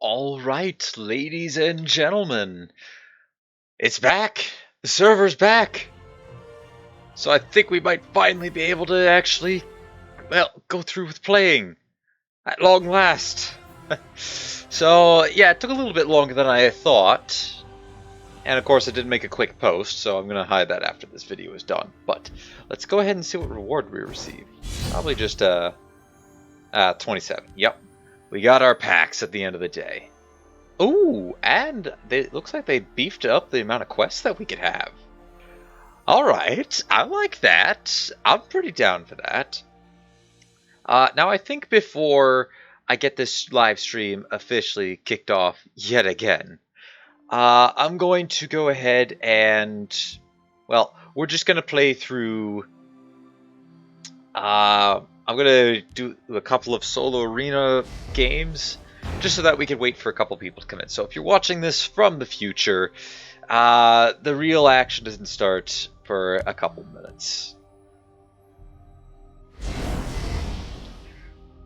All right, ladies and gentlemen, it's back. The server's back. So I think we might finally be able to actually, well, go through with playing at long last. So yeah, it took a little bit longer than I thought. And of course I did make a quick post, so I'm going to hide that after this video is done. But let's go ahead and see what reward we receive. Probably just 27. Yep. We got our packs at the end of the day. Ooh, and it looks like they beefed up the amount of quests that we could have. Alright, I like that. I'm pretty down for that. Now I think before I get this live stream officially kicked off yet again, I'm going to go ahead and, well, we're just going to play through, I'm going to do a couple of solo arena games, just so that we can wait for a couple people to come in. So if you're watching this from the future, the real action doesn't start for a couple minutes.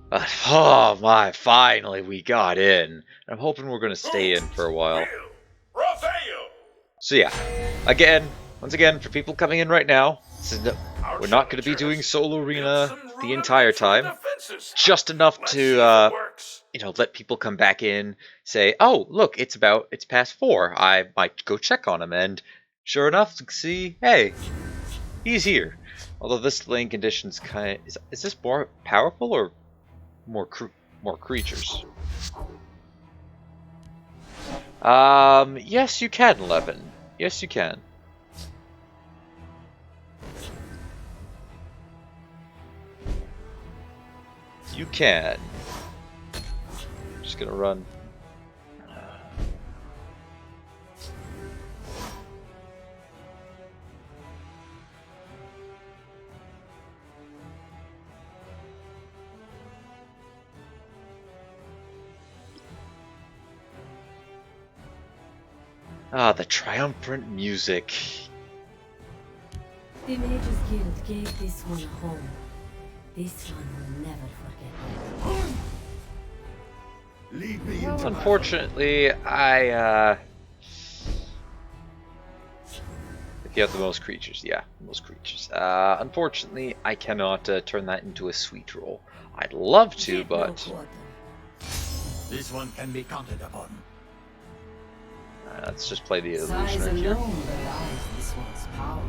But, oh my, finally we got in. I'm hoping we're going to stay in for a while. So yeah, once again, for people coming in right now, we're not going to be doing solo arena the entire time. Just enough to, you know, let people come back in, say, oh, look, it's past 4. I might go check on him, and sure enough, see, hey, he's here. Although this lane condition's kind of, is this more powerful or more creatures? Yes, you can, Levin. Yes, you can. You can. I'm just gonna run. Ah, the triumphant music. The Mages Guild gave this one a home. This one will never forget it. Lead me Well, into unfortunately, if you have the most creatures, yeah, most creatures. Unfortunately, I cannot turn that into a sweet roll. I'd love to, but This one can be counted upon. let's just play the Size illusionary here. alone belies this one's power.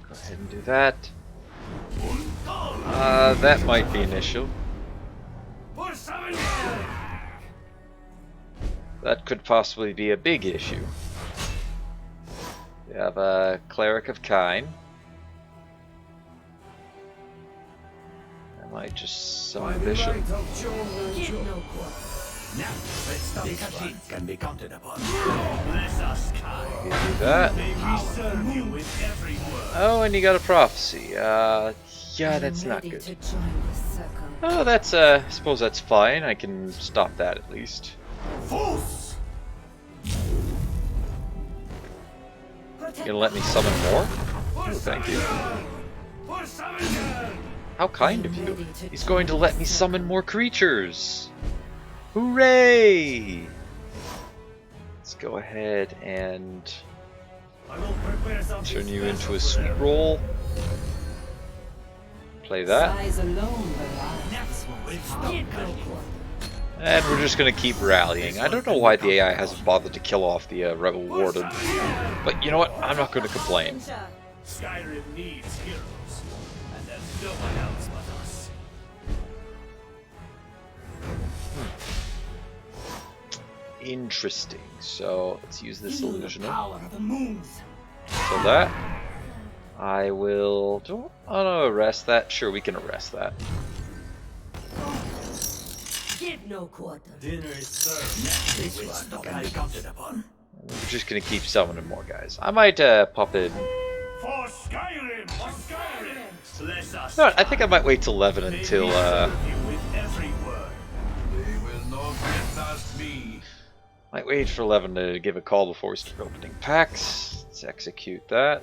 Go ahead and do that. That might be an issue. That could possibly be a big issue. We have a Cleric of Kine. I might just summon Bishop. Get no quarter. Now, let's stop. This can be counted upon. Bless us, kind. You do that. May we serve you with every word. Oh, and you got a prophecy. Yeah, that's I'm not ready good. to join the circle. Oh, that's, I suppose that's fine. I can stop that at least. Force! You gonna let me summon more? Oh, thank you. How kind of you. He's going to let me summon more creatures. Hooray! Let's go ahead and turn you into a sweet roll. Play that. Size alone belies this one's power. Get no quarter. And we're just going to keep rallying. I don't know why the AI hasn't bothered to kill off the Rebel Warden. But you know what? I'm not going to complain. Skyrim needs heroes, and there's no one else but us. Interesting. So let's use this illusioner. Power of the moons. So that I will. Oh no, arrest that. Sure, we can arrest that. Get no quarter. Dinner is served. This one can be counted upon. We're just gonna keep summoning more guys. I might pop in. For Skyrim! For Skyrim! Bless us. No, I think I might wait till 11 until. May we serve you with every word. They will not get past me. Might wait for 11 to give a call before we start opening packs. Let's execute that.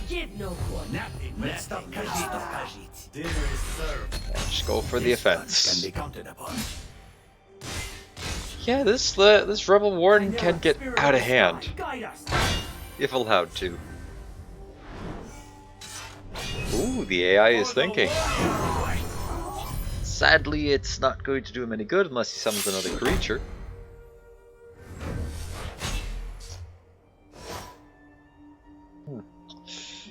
Get no quarter. Nothing will stop Khajiit. Dinner is served. Yeah, just go for the This one offense. can be counted upon. Yeah, this rebel warden can get out of hand Guide us. if allowed to. Ooh, the AI is thinking. Sadly, it's not going to do him any good unless he summons another creature.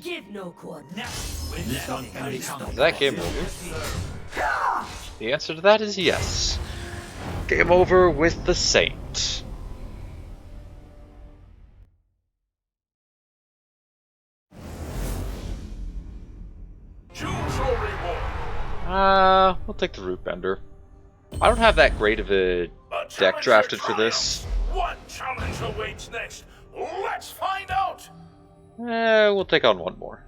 Give no quarter. Nothing will stop Khajiit. Is that game over? The answer to that is yes. Game over with the Saint. Choose your reward. We'll take the Root Bender. I don't have that great of a deck drafted for this. What challenge awaits next? Let's find out. We'll take on one more.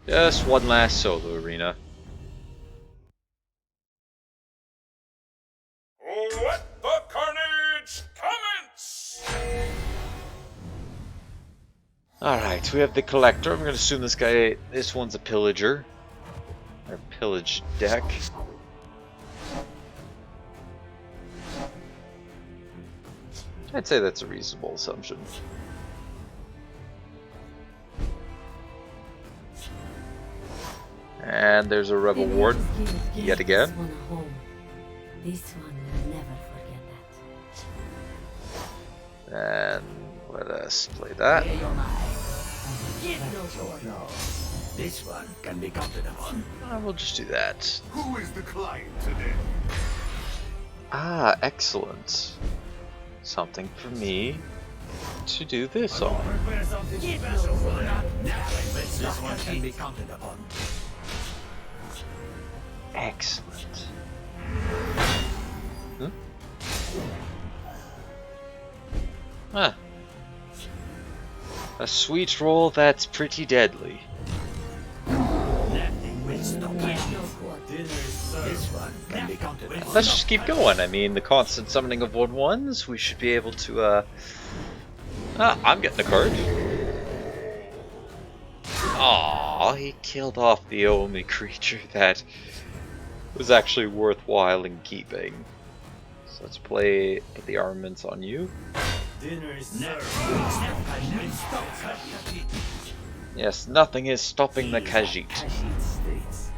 Just one last solo arena. Let the carnage commence! Alright, we have the Collector. I'm gonna assume this one's a Pillager. Or Pillage deck. I'd say that's a reasonable assumption. And there's a Rebel Warden, yet again. This one will never forget that. And let us play that. Give no quarter. This one can be counted upon. We'll just do that. Who is the client today? Ah, excellent. Something for me to do this on. Prepare something special for them. This one can be counted upon. Excellent. Huh. A sweet roll that's pretty deadly. Nothing will stop This one can be counted upon. Let's just keep going. I mean, the constant summoning of 1/1s, we should be able to, I'm getting a card. Aww, he killed off the only creature that was actually worthwhile in keeping. So let's put the armaments on you. Dinner is served. Yes, nothing is stopping the Khajiit. Khajiit states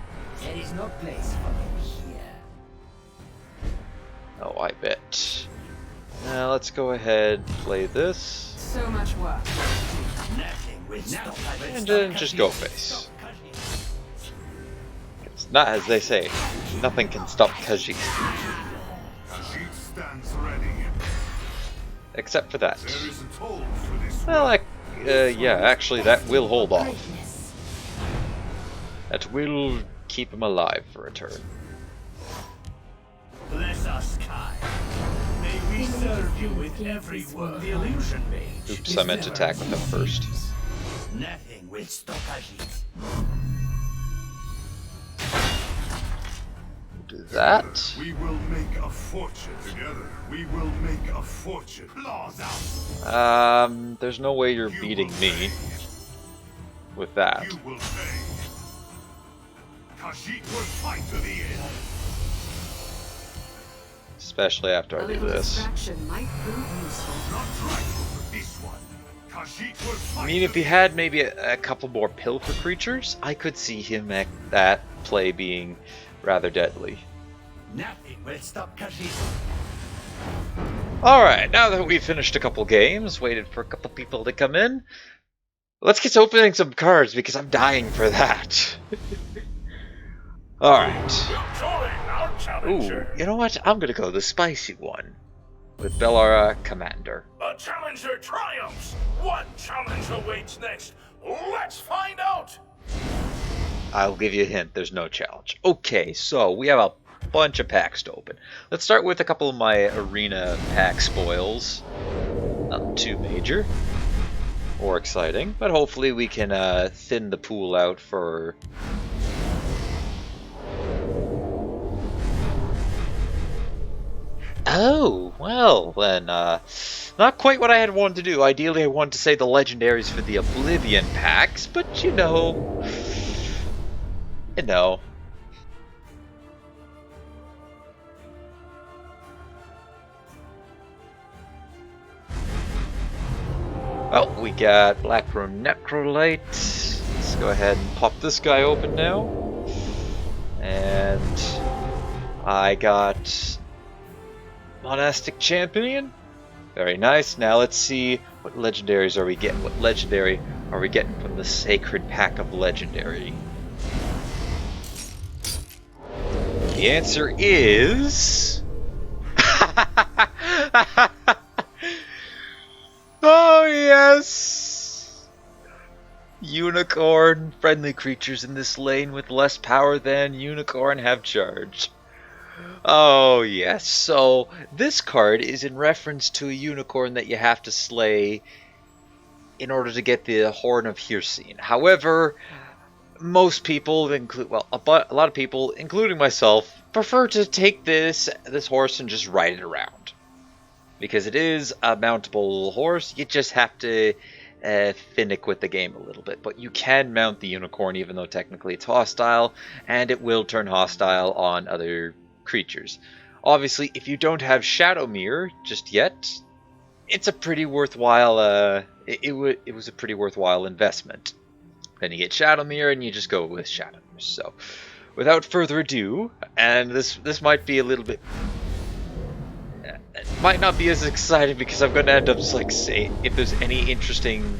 there is no place for him here. Oh, I bet. Now let's go ahead, play this, So much work. Nothing will stop and then just go face. It's not as they say, nothing can stop Khajiit. Khajiit stands ready. Except for that. There is a toll for this. Well, yeah, actually that will hold off. That will keep him alive for a turn. Bless us, Kai. May we serve you with every word. The illusion mage. Oops, I meant to attack with him first. Nothing will stop Khajiit. Do that. We will make a fortune together. We will make a fortune. Claws out. There's no way you're beating me with that. You will pay. Khajiit will fight to the end. Especially after I do this. Distraction might prove useful. Not trifle for this one. Khajiit will fight. I mean, if he had maybe a couple more Pilfer creatures, I could see him at that play being rather deadly. Nothing will stop Khajiit. Alright, now that we've finished a couple games, waited for a couple people to come in, let's get to opening some cards because I'm dying for that. Alright. Join our Ooh, challenger. you know what? I'm gonna go the spicy one with Bellara Commander. The challenger triumphs. What challenge awaits next? Let's find out. I'll give you a hint, there's no challenge. Okay, so we have a bunch of packs to open. Let's start with a couple of my arena pack spoils. Not too major or exciting, but hopefully we can thin the pool out for... Oh, well, then, not quite what I had wanted to do. Ideally, I wanted to say the legendaries for the Oblivion packs, but you know. Well, we got Blackroom Necrolite. Let's go ahead and pop this guy open now. And I got Monastic Champion. Very nice. Now let's see what legendaries are we getting. What legendary are we getting from the Sacred Pack of Legendary? The answer is... Oh yes! Unicorn. Friendly creatures in this lane with less power than Unicorn have charge. Oh yes, so this card is in reference to a unicorn that you have to slay in order to get the Horn of Hirsine. However, most people, well, a lot of people, including myself, prefer to take this horse and just ride it around. Because it is a mountable horse, you just have to finick with the game a little bit. But you can mount the unicorn even though technically it's hostile, and it will turn hostile on other creatures. Obviously, if you don't have Shadowmere just yet, it's a pretty worthwhile. It was a pretty worthwhile investment. Then you get Shadowmere, and you just go with Shadowmere. So, without further ado, and this might be a little bit. It might not be as exciting because I'm going to end up just like saying if there's any interesting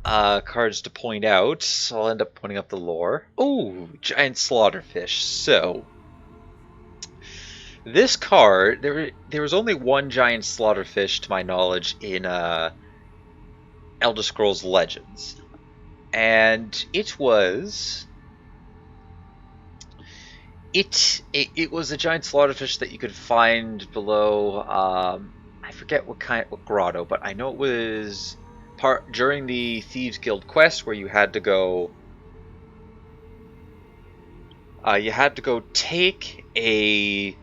cards to point out. So I'll end up pointing up the lore. Oh, giant slaughterfish. So. This card, there was only one giant slaughterfish to my knowledge in Elder Scrolls Legends, and it was a giant slaughterfish that you could find below. I forget what grotto, but I know it was during the Thieves Guild quest where you had to go. Take a.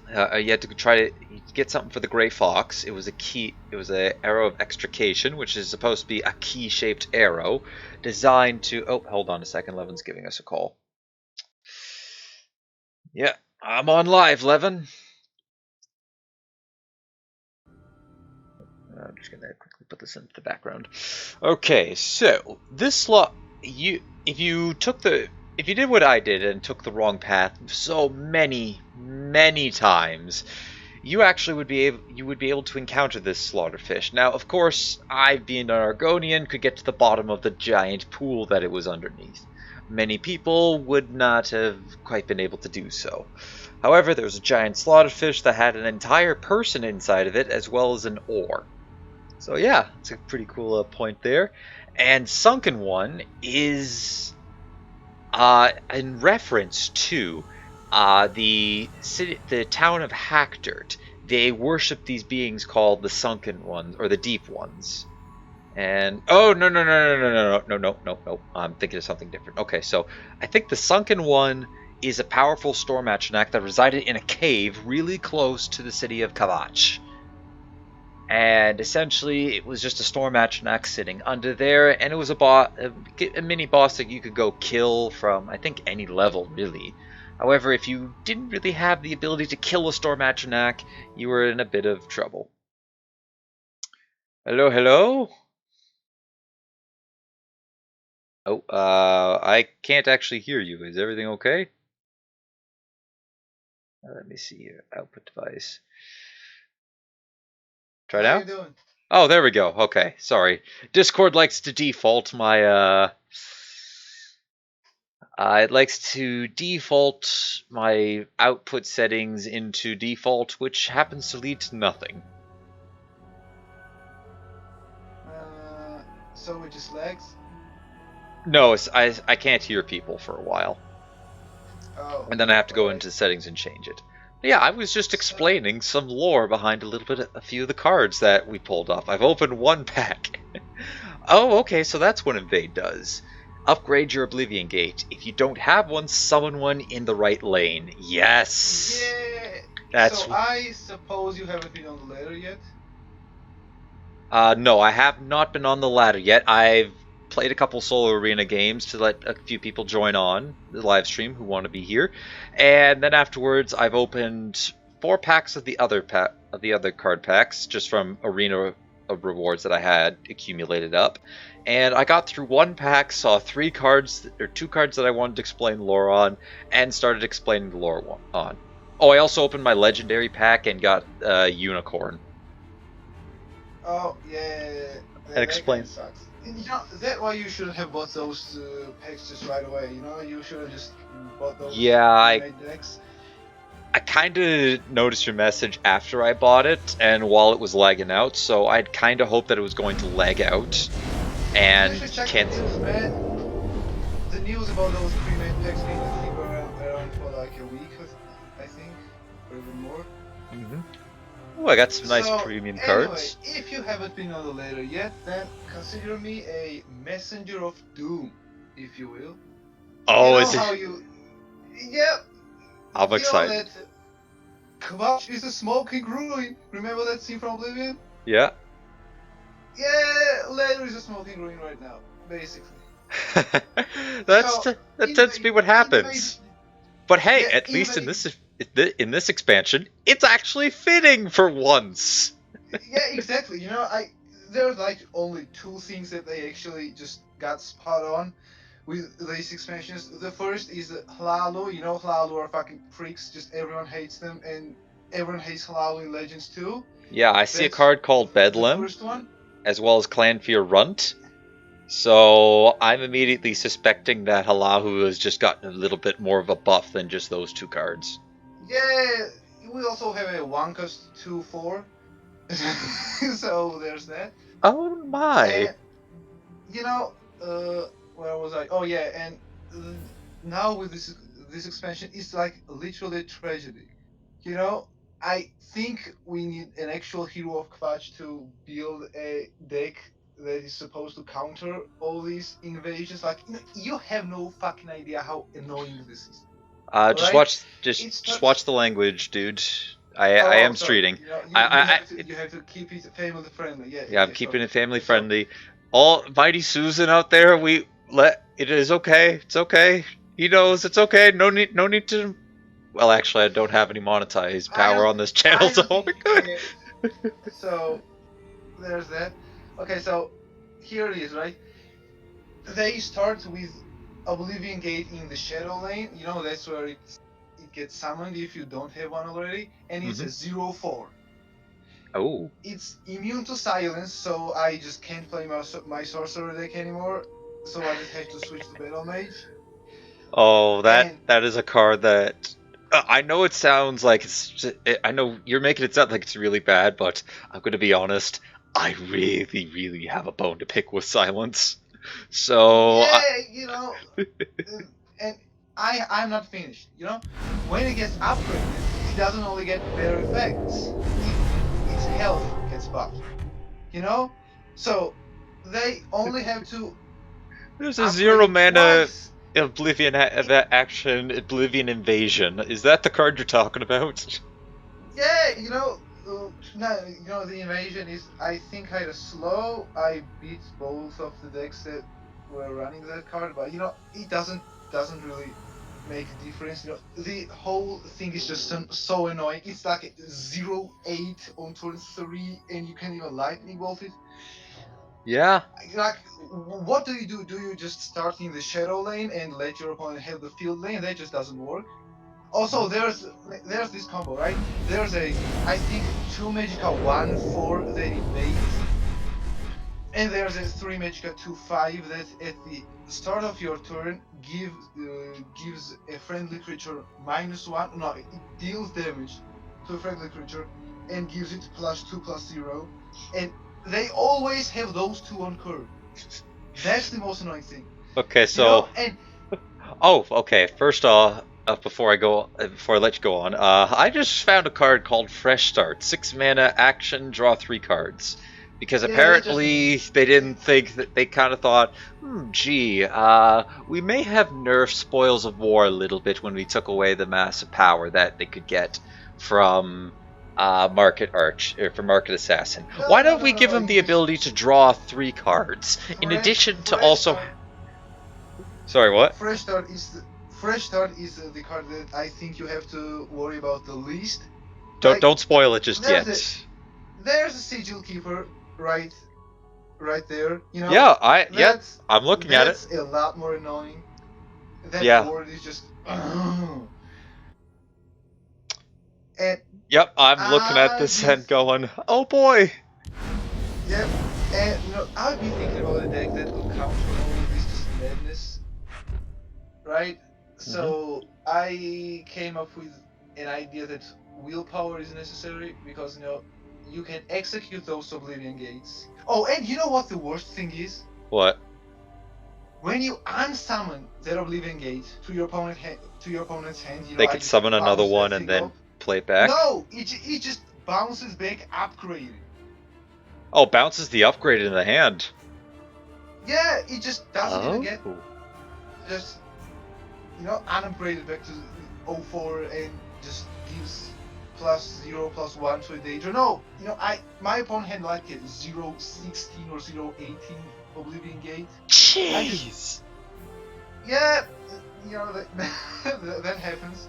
You had to try to get something for the Grey Fox. It was a key. It was an arrow of extrication, which is supposed to be a key-shaped arrow, designed to. Oh, hold on a second. Levin's giving us a call. Yeah, I'm on live, Levin. I'm just gonna quickly put this into the background. Okay, so this if you did what I did and took the wrong path so many times, you actually would be able to encounter this slaughterfish. Now, of course, I, being an Argonian, could get to the bottom of the giant pool that it was underneath. Many people would not have quite been able to do so. However, there was a giant slaughterfish that had an entire person inside of it, as well as an oar. So yeah, it's a pretty cool point there. And Sunken One is in reference to the town of Hackdirt. They worship these beings called the Sunken Ones, or the Deep Ones. And oh no! I'm thinking of something different. Okay, so I think the Sunken One is a powerful storm atronach that resided in a cave really close to the city of Kavach. And essentially, it was just a storm atronach sitting under there, and it was a mini boss that you could go kill from, I think, any level, really. However, if you didn't really have the ability to kill a storm atronach, you were in a bit of trouble. Hello? Oh, I can't actually hear you. Is everything okay? Let me see your output device. Try now? How you doing? Oh, there we go. Okay, sorry. Discord likes to default my, it likes to default my output settings into default, which happens to lead to nothing. So it just lags? No, I can't hear people for a while. Oh. And then I have to go into settings and change it. Yeah, I was just explaining some lore behind a few of the cards that we pulled off. I've opened one pack. Oh, okay, so that's what Invade does. Upgrade your Oblivion Gate. If you don't have one, summon one in the right lane. Yes! Yeah! That's So I suppose you haven't been on the ladder yet? no, I have not been on the ladder yet. I've played a couple solo arena games to let a few people join on the live stream who want to be here, and then afterwards I've opened 4 packs of the other card packs just from arena of rewards that I had accumulated up, and I got through 1 pack, saw 2 cards that I wanted to explain the lore on, and started explaining the lore on. Oh, I also opened my legendary pack and got unicorn. Oh, yeah, And that explain. kind of sucks. And, you know, that's why you shouldn't have bought those packs just right away, you know? You should have just bought those pre-made decks. I kind of noticed your message after I bought it, and while it was lagging out, so I'd kind of hoped that it was going to lag out. And you should check the news, man. The news about those pre-made packs being around for like a week, I think, or even more. Oh, I got some nice premium cards. Anyway, if you haven't been on the ladder yet, then consider me a messenger of doom, if you will. Oh, is it? Yeah. I'm excited. Know that Kvatch is a smoking ruin. Remember that scene from Oblivion? Yeah. Yeah, ladder is a smoking ruin right now, basically. That tends to be what happens. But hey, yeah, at least in this expansion, it's actually fitting for once. Yeah, exactly. You know, there's like only 2 things that they actually just got spot on with these expansions. The first is Hlalu. You know, Hlalu are fucking freaks. Just everyone hates them, and everyone hates Hlalu in Legends too. Yeah, I see a card called Bedlam, the first one, as well as Clanfear Runt. So I'm immediately suspecting that Hlalu has just gotten a little bit more of a buff than just those 2 cards. Yeah, we also have a Wankas 2/4. So there's that. Oh my! And, you know, where was I? Oh yeah, and now with this expansion, it's like literally a tragedy. You know, I think we need an actual hero of Kvatch to build a deck that is supposed to counter all these invasions. Like, you have no fucking idea how annoying this is. Just watch the language, dude. I am streeting. You have to keep it family friendly. Yeah, I'm keeping it family friendly. All Mighty Susan out there, it is okay. It's okay. He knows it's okay. No need to. Well, actually, I don't have any monetized power on this channel, so So there's that. Okay, so here it is, right? They start with Oblivion Gate in the Shadow Lane. You know, that's where it gets summoned if you don't have one already, and it's a 0/4. Oh. It's immune to silence, so I just can't play my sorcerer deck anymore. So I just have to switch to Battle Mage. Oh, that is a card that I know it sounds like I know you're making it sound like it's really bad, but I'm going to be honest. I really, really have a bone to pick with silence. So yeah, you know, and I'm not finished. You know, when it gets upgraded, it doesn't only get better effects. Its health gets buffed. You know, so they only have to. There's a 0 mana Oblivion action, Oblivion Invasion. Is that the card you're talking about? Yeah, you know. No, you know, the invasion is, I think, kind of slow. I beat both of the decks that were running that card, but you know, it doesn't really make a difference. You know, the whole thing is just so annoying. It's like a 0/8 on turn 3, and you can't even lightning bolt it. Yeah. Like, what do you do? Do you just start in the Shadow Lane and let your opponent have the field lane? That just doesn't work. Also, there's this combo, right? There's I think 2 Magicka 1/4 that invades, and there's a 3 Magicka 2/5 that at the start of your turn gives a friendly creature -1. No, it deals damage to a friendly creature and gives it +2/+0, and they always have those 2 on curve. That's the most annoying thing. Okay, so. Oh, okay. First off. Before I let you go on, I just found a card called Fresh Start. 6 mana action, draw 3 cards. Because apparently they didn't think that they kind of thought, gee, we may have nerfed Spoils of War a little bit when we took away the massive power that they could get from Market Arch, or from Market Assassin. Why don't we give him the ability to draw 3 cards, in addition to also... Sorry, what? Fresh Start is the card that I think you have to worry about the least. Don't spoil it just yet. There's a Sigil Keeper right there. You know. Yeah, I'm looking at it. That's a lot more annoying. That word is just. And yep, I'm looking at this and going, oh boy. Yep, and I've been thinking about a deck that will counter all of this just madness, right? So I came up with an idea that willpower is necessary because you can execute those Oblivion gates. Oh, and you know what the worst thing is? What? When you unsummon that Oblivion gate to your opponent's hand, they could summon another one and then play it back. No, it just bounces back upgraded. Oh, bounces the upgrade in the hand. Yeah, it just doesn't even get just unupgraded back to 04 and just gives +0/+1 to a danger. No, my opponent had like a 0/16 or 0/18 Oblivion gate. Jeez. Yeah, that happens.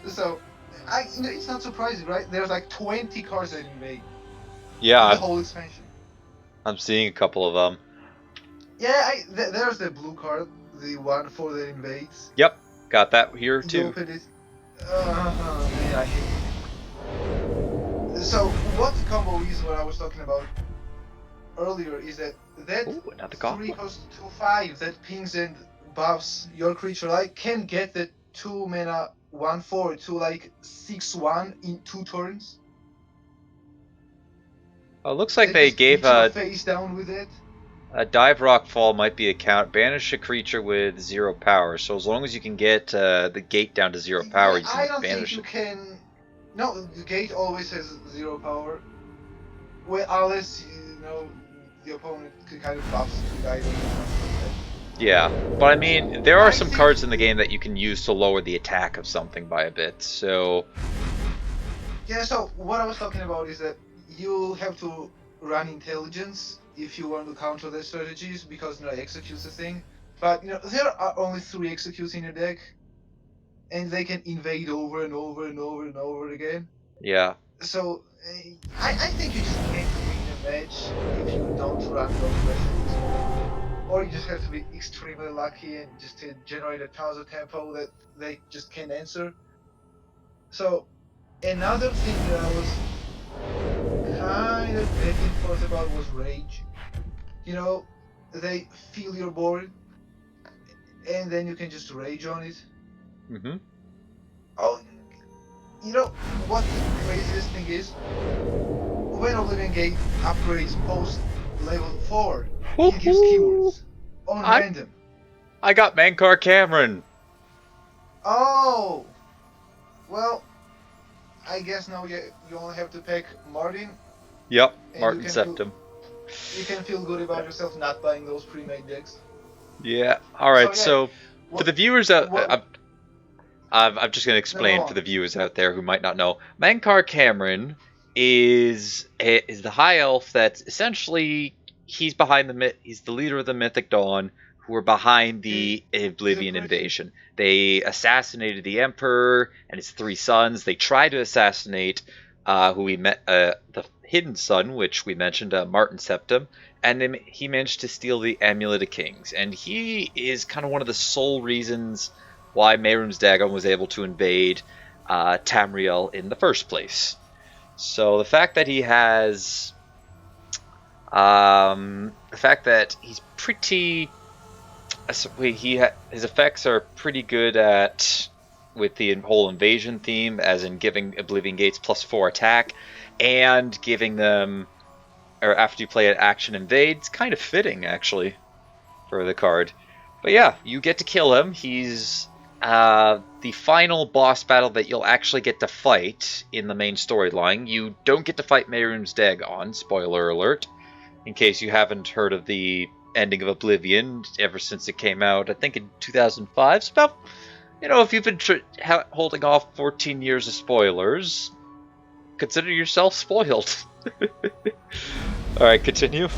So it's not surprising, right? There's like 20 cards that invade. Yeah. The whole expansion. I'm seeing a couple of them. Yeah, there's the blue card, the one for the invades. Yep, got that here too. You opened it. Man, I hate it. So what the combo is, what I was talking about earlier, is that 3 cost 2/5 that pings and buffs your creature can get the 2 mana 1/4 to 6/1 in 2 turns. Oh, looks like they gave face down with it. A dive rock fall might be a count. Banish a creature with 0 power. So as long as you can get the gate down to 0 power, you can banish it. I don't think you can. No, the gate always has 0 power. Well, unless the opponent kind of buffs to guide or something like that. Yeah, but I mean, there are some cards in the game that you can use to lower the attack of something by a bit. So. Yeah. So what I was talking about is that you have to run intelligence if you want to counter their strategies, because executes the thing. But there are only 3 executes in your deck, and they can invade over and over and over and over again. Yeah. So I think you just can't win a match if you don't run those recipes. Or you just have to be extremely lucky and just to generate a tons of tempo that they just can't answer. So another thing that I was kind of back and forth about was rage. They feel your board, and then you can just rage on it. Oh, what the craziest thing is? When Oblivion Gate upgrades post level 4, it gives keywords on random. I got Mankar Cameron. Oh, well, I guess now you only have to pick Martin. Yep, Martin Septim. You can feel good about yourself not buying those pre-made decks. Yeah. All right. So for the viewers out, I'm just going to explain for the viewers out there who might not know. Mankar Cameron is the high elf that's essentially he's the leader of the Mythic Dawn, who are behind the Oblivion invasion. They assassinated the Emperor and his 3 sons. They tried to assassinate who we met the Hidden Son, which we mentioned, Martin Septim, and then he managed to steal the Amulet of Kings. And he is kind of one of the sole reasons why Mehrum's Dagon was able to invade Tamriel in the first place. So the fact that he has, the fact that he's pretty, his effects are pretty good at with the whole invasion theme, as in giving Oblivion Gates +4 attack, and giving them, or after you play an action invades, kind of fitting actually for the card. But yeah, you get to kill him. He's the final boss battle that you'll actually get to fight in the main storyline. You don't get to fight Mehrum's Dagon, spoiler alert, in case you haven't heard of the ending of Oblivion ever since it came out, I think in 2005. So about, if you've been holding off 14 years of spoilers, consider yourself spoiled. Alright, continue.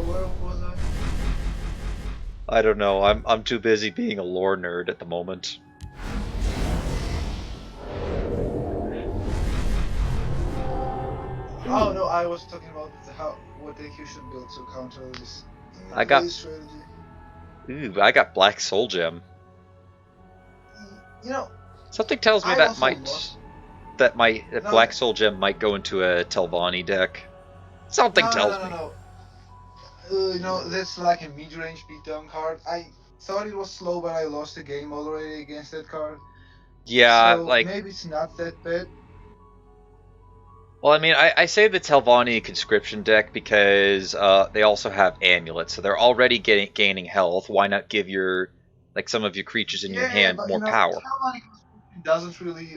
Where was I? I don't know, I'm too busy being a lore nerd at the moment. Oh no, I was talking about what deck you should build to counter this. I got This strategy. I got Black Soul Gem. You know, Something tells me I that also might lost. that No, Black Soul Gem might go into a Telvanni deck. Something tells me. no. You know, that's like a mid-range beatdown card. I thought it was slow, but I lost a game already against that card. Yeah, So like, maybe it's not that bad. well, I mean, I say the Telvanni conscription deck because they also have amulets, so they're already gaining health. Why not give your some of your creatures in your Yeah, hand but you more know, power? Talmud doesn't really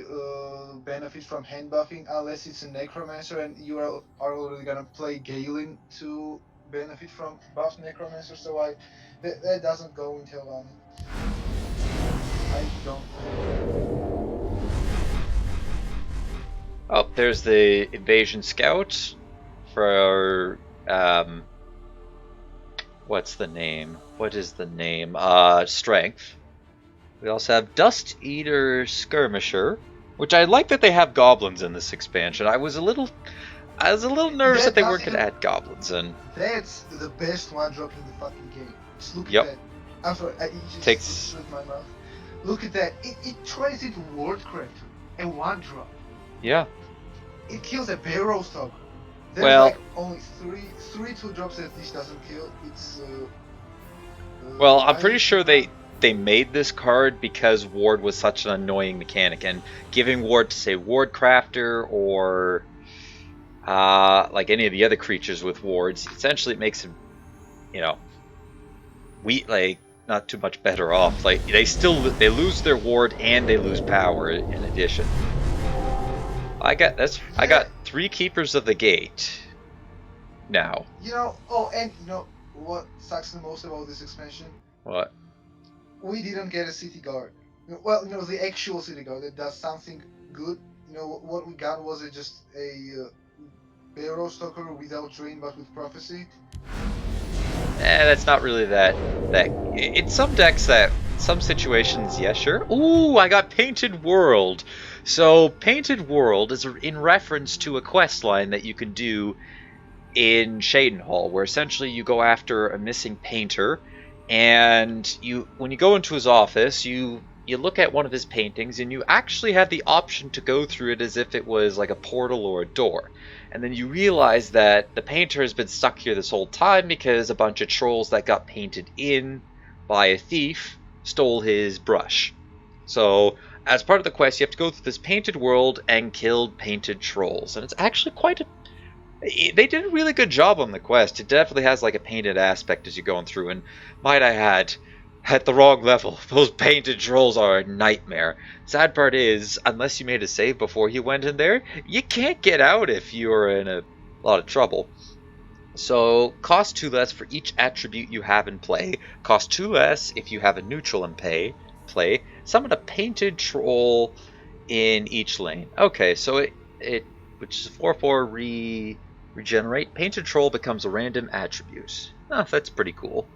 benefit from hand buffing unless it's a necromancer and you are already gonna play Galen to benefit from buff necromancer. So that doesn't go in Telvanni. I don't think. Oh, there's the Invasion Scout for what's the name? What is the name? Strength. We also have Dust Eater Skirmisher, which I like that they have goblins in this expansion. I was a little nervous that they weren't going to add goblins in. That's the best one drop in the fucking game. Just look Yep. at that. I'm sorry, it just Takes slipped my mouth. Look at that. It tries it Wardcrafter and one drop. Yeah. It kills a Barrow Stalker. There's Well, like only three 2-drops that this doesn't kill. It's well, I'm pretty sure they made this card because Ward was such an annoying mechanic, and giving Ward to say Wardcrafter or like any of the other creatures with wards, essentially it makes him, you know, not too much better off. Like they lose their ward and they lose power in addition. I got 3 Keepers of the Gate now. You know, oh, and you know what sucks the most about this expansion? What? We didn't get a city guard. Well, you know, the actual city guard that does something good. You know, what we got was just a Barrow Stalker without Drain but with Prophecy. That's not really that. In some decks, some situations, yeah, sure. Ooh, I got Painted World. So Painted World is in reference to a quest line that you can do in Shadenhall, where essentially you go after a missing painter, and when you go into his office, you look at one of his paintings, and you actually have the option to go through it as if it was like a portal or a door. And then you realize that the painter has been stuck here this whole time because a bunch of trolls that got painted in by a thief stole his brush. So, as part of the quest, you have to go through this painted world and kill painted trolls. And it's actually they did a really good job on the quest. It definitely has like a painted aspect as you're going through, and might I add, at the wrong level, those painted trolls are a nightmare. Sad part is, unless you made a save before you went in there, you can't get out if you're in a lot of trouble. So, cost 2 less for each attribute you have in play. Cost 2 less if you have a neutral in play. Summon a painted troll in each lane. Okay, so it which is 4/4 regenerate. Painted troll becomes a random attribute. Oh, that's pretty cool.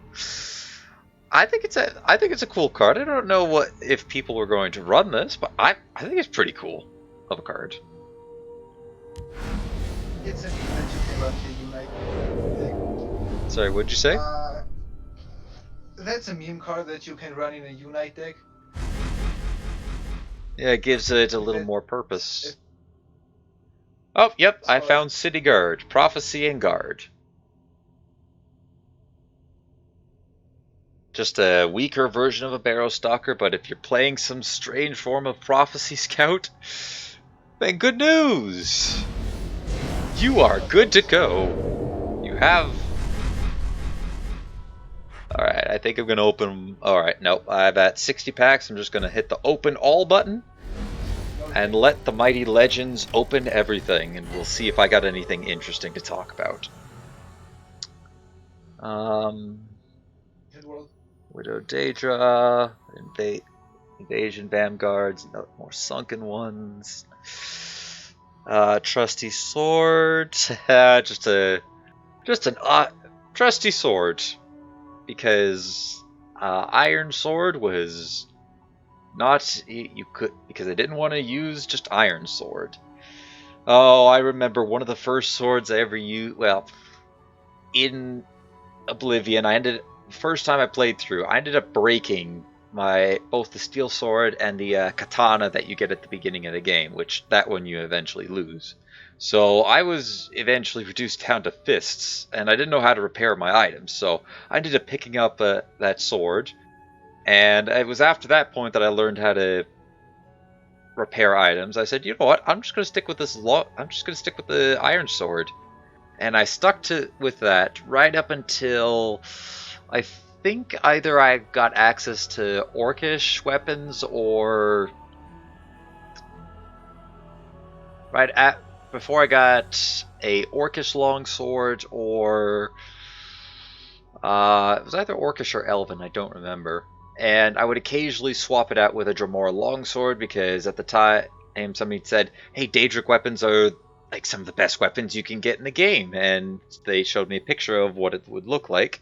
I think it's a cool card. I don't know if people were going to run this, but I think it's pretty cool of a card. It's a that you can run the Unite deck. Sorry, what'd you say? That's a meme card that you can run in a Unite deck. Yeah, it gives it a little more purpose. Oh, yep, I found City Guard, Prophecy and Guard. Just a weaker version of a Barrow Stalker, but if you're playing some strange form of Prophecy Scout, then good news! You are good to go. You have... Alright, I think I'm going to open... Alright, nope, I've at 60 packs. I'm just going to hit the Open All button and let the Mighty Legends open everything, and we'll see if I got anything interesting to talk about. Widow Daedra, Invasion vanguards, no, more sunken ones. Trusty sword. just an trusty sword, because iron sword was not, you could, because I didn't want to use just iron sword. Oh, I remember one of the first swords I ever used. Well, in Oblivion, first time I played through, I ended up breaking both the steel sword and the katana that you get at the beginning of the game, which that one you eventually lose. So I was eventually reduced down to fists, and I didn't know how to repair my items, so I ended up picking up that sword, and it was after that point that I learned how to repair items. I said, you know what, I'm just going to stick with I'm just going to stick with the iron sword. And I stuck with that right up until I think either I got access to orcish weapons, or before I got a orcish longsword, or it was either orcish or elven, I don't remember. And I would occasionally swap it out with a Dremora longsword, because at the time somebody said, hey, Daedric weapons are like some of the best weapons you can get in the game, and they showed me a picture of what it would look like,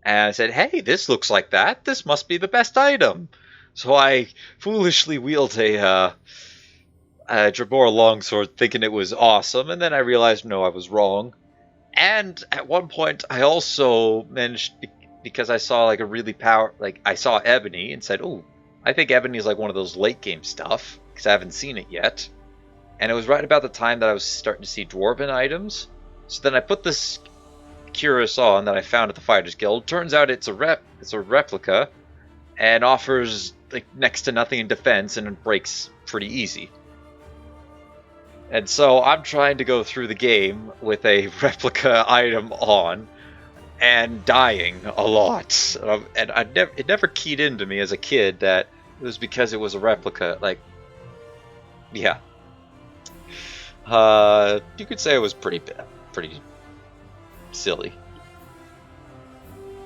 and I said, hey, this looks like that, this must be the best item. So I foolishly wielded a Dremora longsword thinking it was awesome, and then I realized no, I was wrong. And at one point I also managed, because I saw like a really I saw Ebony and said, oh, I think Ebony is like one of those late game stuff, because I haven't seen it yet. And it was right about the time that I was starting to see dwarven items. So then I put this cuirass on that I found at the Fighters Guild. Turns out it's a replica, and offers like next to nothing in defense, and it breaks pretty easy. And so I'm trying to go through the game with a replica item on, and dying a lot. And it never keyed into me as a kid that it was because it was a replica. Like, yeah. You could say it was pretty silly.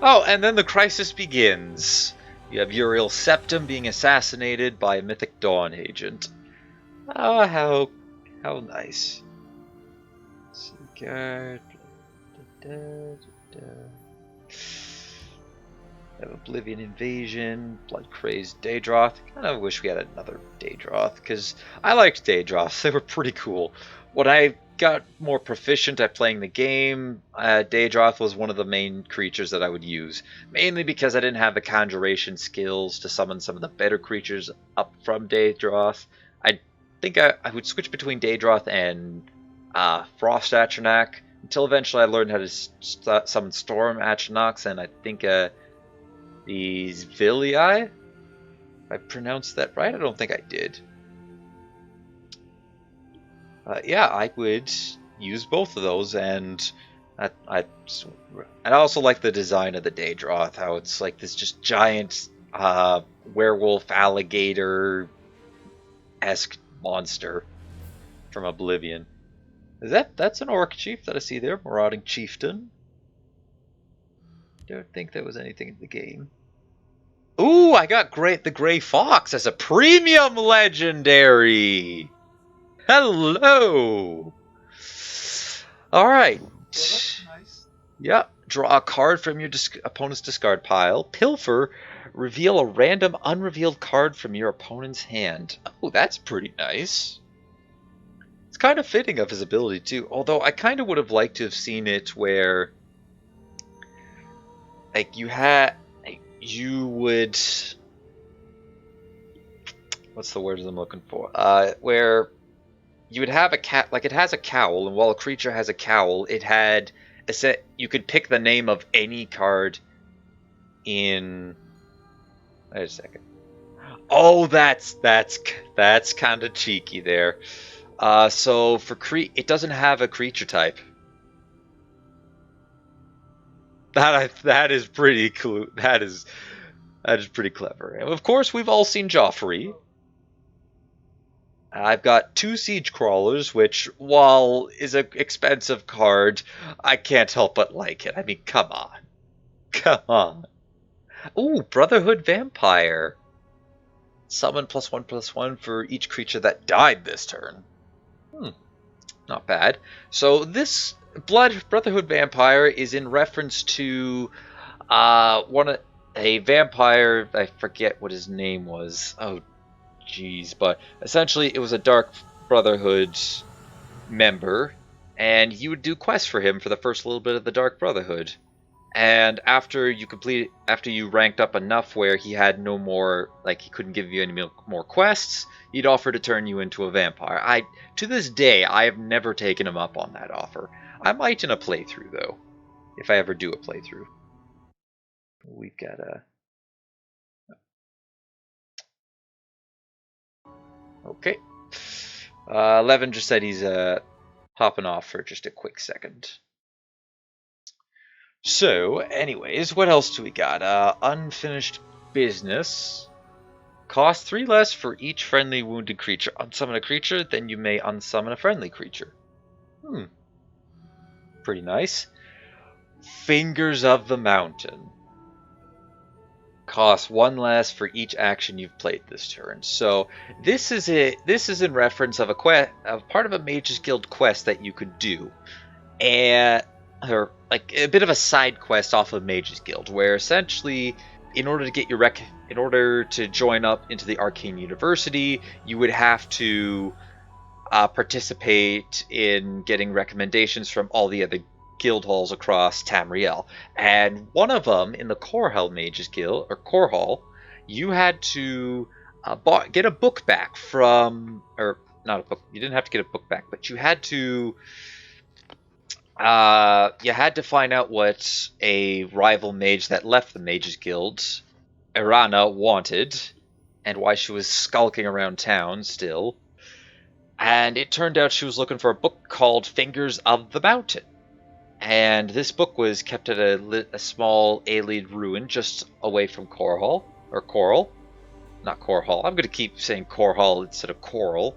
Oh, and then the crisis begins. You have Uriel Septim being assassinated by a Mythic Dawn agent. Oh, how nice. Seaguard. Have Oblivion Invasion, Blood Crazed Daedroth. Kind of wish we had another Daedroth, because I liked Daedroths. They were pretty cool. When I got more proficient at playing the game, Daedroth was one of the main creatures that I would use. Mainly because I didn't have the conjuration skills to summon some of the better creatures up from Daedroth. I think I would switch between Daedroth and Frost Atronach, until eventually I learned how to summon Storm Atronachs, and I think these Vilii. I pronounced that right? I don't think I did. Yeah, I would use both of those, and I also like the design of the Daedroth, how it's like this just giant werewolf alligator-esque monster from Oblivion. That's an orc chief that I see there, marauding chieftain. Don't think there was anything in the game. Ooh, I got the Grey Fox as a premium legendary. Hello. All right. Well, that's nice. Yep. Draw a card from your opponent's discard pile. Pilfer. Reveal a random unrevealed card from your opponent's hand. Oh, that's pretty nice. It's kind of fitting of his ability too. Although I kind of would have liked to have seen it where, like, you would, what's the word I'm looking for? Where you would have a cat, like it has a cowl, and while a creature has a cowl, it had a set. You could pick the name of any card in. Wait a second. Oh, that's kind of cheeky there. So for it doesn't have a creature type. That is pretty cool. That is pretty clever. And of course, we've all seen Jauffree. I've got 2 Siege Crawlers, which, while is an expensive card, I can't help but like it. I mean, come on. Come on. Ooh, Brotherhood Vampire. summon +1/+1 for each creature that died this turn. Not bad. So this Brotherhood Vampire is in reference to a vampire. I forget what his name was. Oh, jeez. But essentially, it was a Dark Brotherhood member, and you would do quests for him for the first little bit of the Dark Brotherhood. And after you ranked up enough where he had no more, like he couldn't give you any more quests, he'd offer to turn you into a vampire. To this day, I have never taken him up on that offer. I might in a playthrough, though, if I ever do a playthrough. We've got a... Okay. Levin just said he's hopping off for just a quick second. So, anyways, what else do we got? Unfinished business. Cost 3 less for each friendly wounded creature. Unsummon a creature, then you may unsummon a friendly creature. Pretty nice. Fingers of the Mountain. Cost 1 less for each action you've played this turn. So this is in reference of part of a Mage's Guild quest that you could do, or like a bit of a side quest off of Mage's Guild, where essentially, in order to get in order to join up into the Arcane University, you would have to participate in getting recommendations from all the other guild halls across Tamriel. And one of them, in the Core Hall Mages Guild, or Core Hall, you had to get a book back from, or not a book, you didn't have to get a book back, but you had to find out what a rival mage that left the Mages Guild, Irana, wanted, and why she was skulking around town still. And it turned out she was looking for a book called Fingers of the Mountain. And this book was kept at a small Aelid ruin just away from Coral. Not Coral. I'm going to keep saying Coral instead of Coral,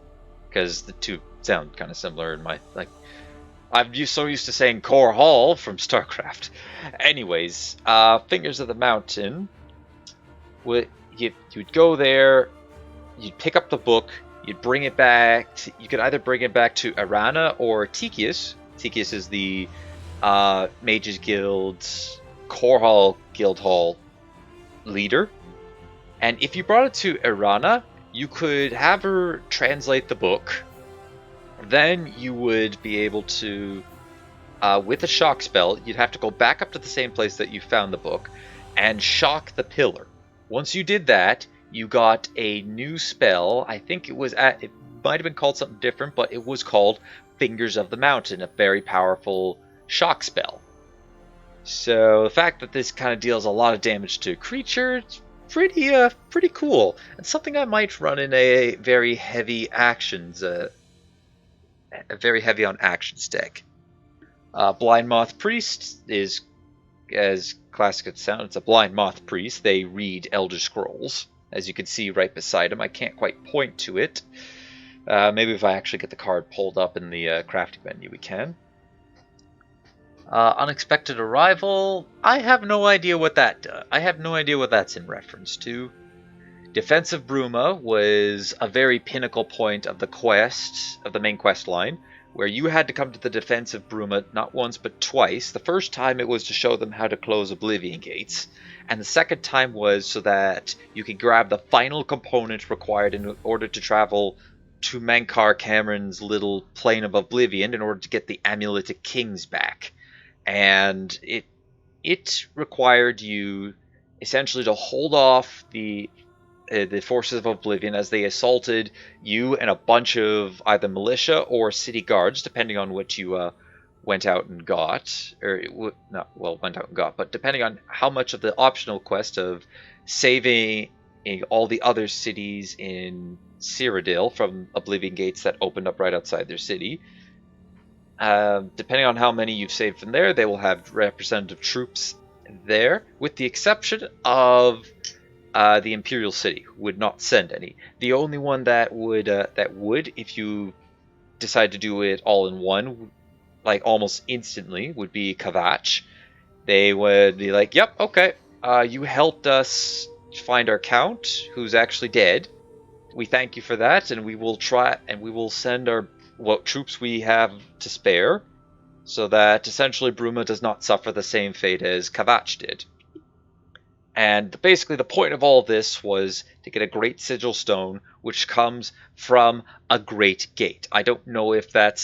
because the two sound kind of similar in my, like, I'm so used to saying Coral from StarCraft. Anyways, Fingers of the Mountain, you'd go there, you'd pick up the book, you'd bring it back, you could either bring it back to Irana or Tikius. Tikius is the Mages Guild's Core Hall Guild Hall leader. And if you brought it to Irana, you could have her translate the book. Then you would be able to, with a shock spell, you'd have to go back up to the same place that you found the book and shock the pillar. Once you did that, you got a new spell. I think it might have been called something different, but it was called Fingers of the Mountain, a very powerful shock spell. So the fact that this kind of deals a lot of damage to a creature, it's pretty cool, and something I might run in a very heavy actions, very heavy on actions deck. Blind Moth Priest is, as classic as it sounds, it's a Blind Moth Priest. They read Elder Scrolls, as you can see right beside him. I can't quite point to it. Maybe if I actually get the card pulled up in the crafting menu, we can. Unexpected Arrival. I have no idea what that does. I have no idea what that's in reference to. Defense of Bruma was a very pinnacle point of the main quest line, where you had to come to the defense of Bruma not once but twice. The first time it was to show them how to close Oblivion gates, and the second time was so that you could grab the final component required in order to travel to Mankar Cameron's little plane of Oblivion in order to get the Amuletic Kings back. And it required you essentially to hold off the forces of Oblivion as they assaulted you and a bunch of either militia or city guards, depending on what you went out and got, but depending on how much of the optional quest of saving all the other cities in Cyrodiil from Oblivion gates that opened up right outside their city. Depending on how many you've saved from there, they will have representative troops there, with the exception of the Imperial City would not send any. The only one that would, if you decide to do it all in one, like almost instantly, would be Kavach. They would be like, "Yep, okay, you helped us find our count, who's actually dead, we thank you for that, and we will try, and we will send our what troops we have to spare, so that essentially Bruma does not suffer the same fate as Kavach did. And basically the point of all this was to get a great sigil stone, which comes from a great gate. I don't know if that's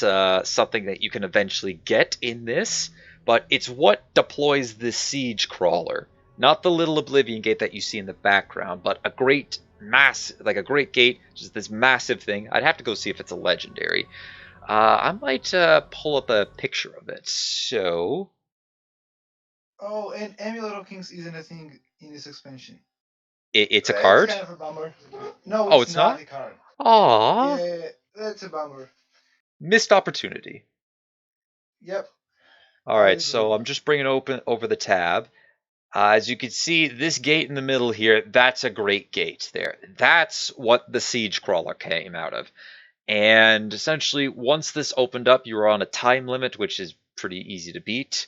something that you can eventually get in this, but it's what deploys the siege crawler. Not the little Oblivion gate that you see in the background, but a great like a great gate, just this massive thing. I'd have to go see if it's a legendary. I might pull up a picture of it. So... Oh, and Amulet of Kings isn't a thing in this expansion. It's a card? It's kind of a bummer. No, Oh, it's it's not not? a card. Aww. Yeah, that's a bummer. Missed opportunity. Yep. Alright, so I'm just bringing over the tab. As you can see, this gate in the middle here, that's a great gate there. That's what the siege crawler came out of. And essentially, once this opened up, you were on a time limit, which is pretty easy to beat.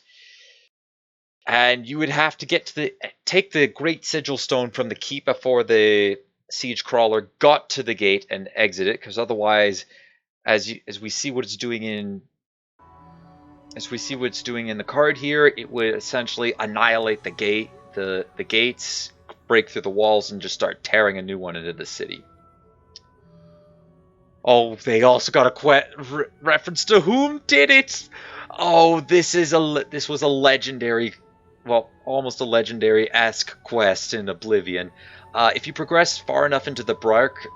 And you would have to get to take the great sigil stone from the keep before the siege crawler got to the gate and exit it, because otherwise, as we see what it's doing in the card here, it would essentially annihilate the gate, the gates, break through the walls, and just start tearing a new one into the city. Oh, they also got a reference to whom did it? Oh, this was a legendary, well, almost a legendary-esque quest in Oblivion. If you progress far enough into the Bark,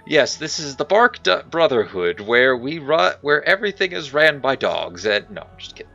yes, this is the Bark Brotherhood, where everything is ran by dogs. No, just kidding.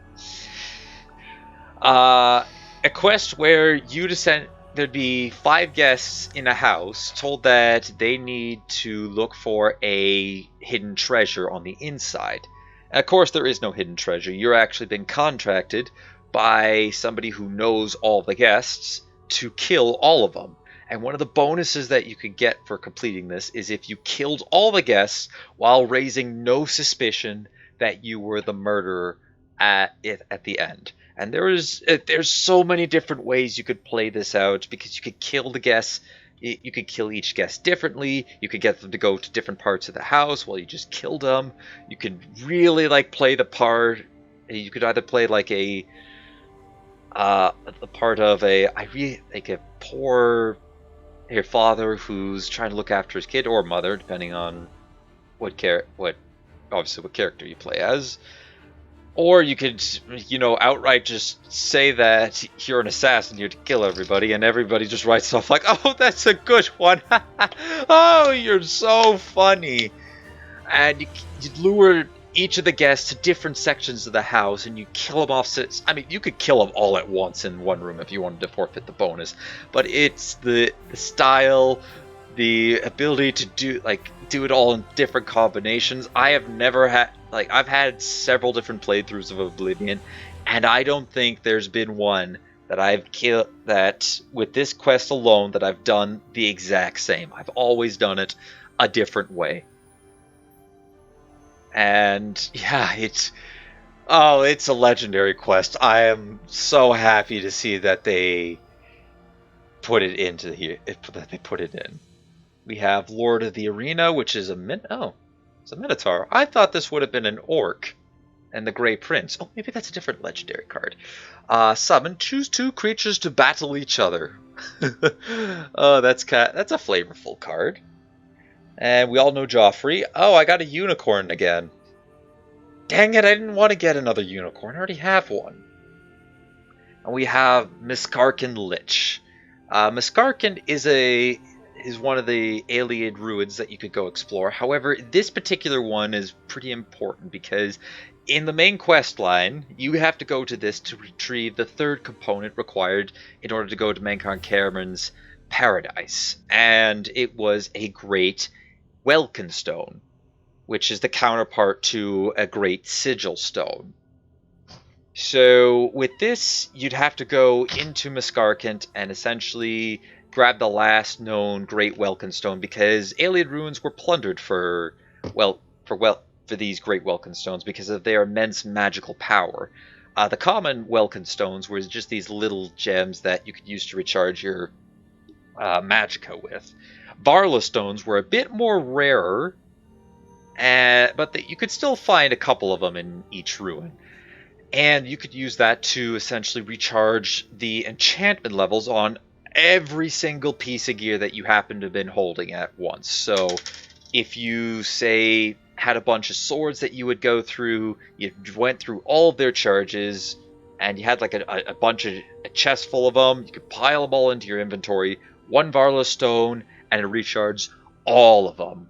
A quest where you descend. There'd be 5 guests in a house told that they need to look for a hidden treasure on the inside. And of course, there is no hidden treasure. You're actually been contracted by somebody who knows all the guests to kill all of them. And one of the bonuses that you could get for completing this is if you killed all the guests while raising no suspicion that you were the murderer at the end. And there's so many different ways you could play this out, because you could kill the guests. You could kill each guest differently. You could get them to go to different parts of the house while you just killed them. You could really play the part. You could either play like the part of a poor father who's trying to look after his kid, or mother, depending on what character you play as. Or you could, outright just say that you're an assassin, you're to kill everybody, and everybody just writes off like, oh, that's a good one. Oh, you're so funny. And you lure each of the guests to different sections of the house, and you kill them off. I mean, you could kill them all at once in one room if you wanted to forfeit the bonus. But it's the style, the ability to do it all in different combinations. I have never had, I've had several different playthroughs of Oblivion, and I don't think there's been one that I've killed that with this quest alone that I've done the exact same. I've always done it a different way. And yeah, it's a legendary quest. I am so happy to see that they put it into here, that they put it in. We have Lord of the Arena, which is it's a Minotaur. I thought this would have been an Orc and the Grey Prince. Oh, maybe that's a different legendary card. Summon, choose 2 creatures to battle each other. Oh, that's a flavorful card. And we all know Jauffree. Oh, I got a unicorn again. Dang it, I didn't want to get another unicorn. I already have one. And we have Karkand Lich. Karkand is one of the Ayleid ruins that you could go explore. However, this particular one is pretty important because in the main quest line, you have to go to this to retrieve the 3rd component required in order to go to Mankar Cameron's paradise. And it was a great Welkin stone, which is the counterpart to a great sigil stone. So with this, you'd have to go into Karkand and essentially grab the last known great Welkin stone, because Ayleid ruins were plundered for these great Welkin stones because of their immense magical power. The common Welkin stones were just these little gems that you could use to recharge your magicka with. Varla stones were a bit more rarer, but you could still find a couple of them in each ruin. And you could use that to essentially recharge the enchantment levels on every single piece of gear that you happen to have been holding at once. So if you, say, had a bunch of swords that you would go through, you went through all of their charges, and you had like a bunch of a chest full of them, you could pile them all into your inventory, one Varla stone, and it recharged all of them.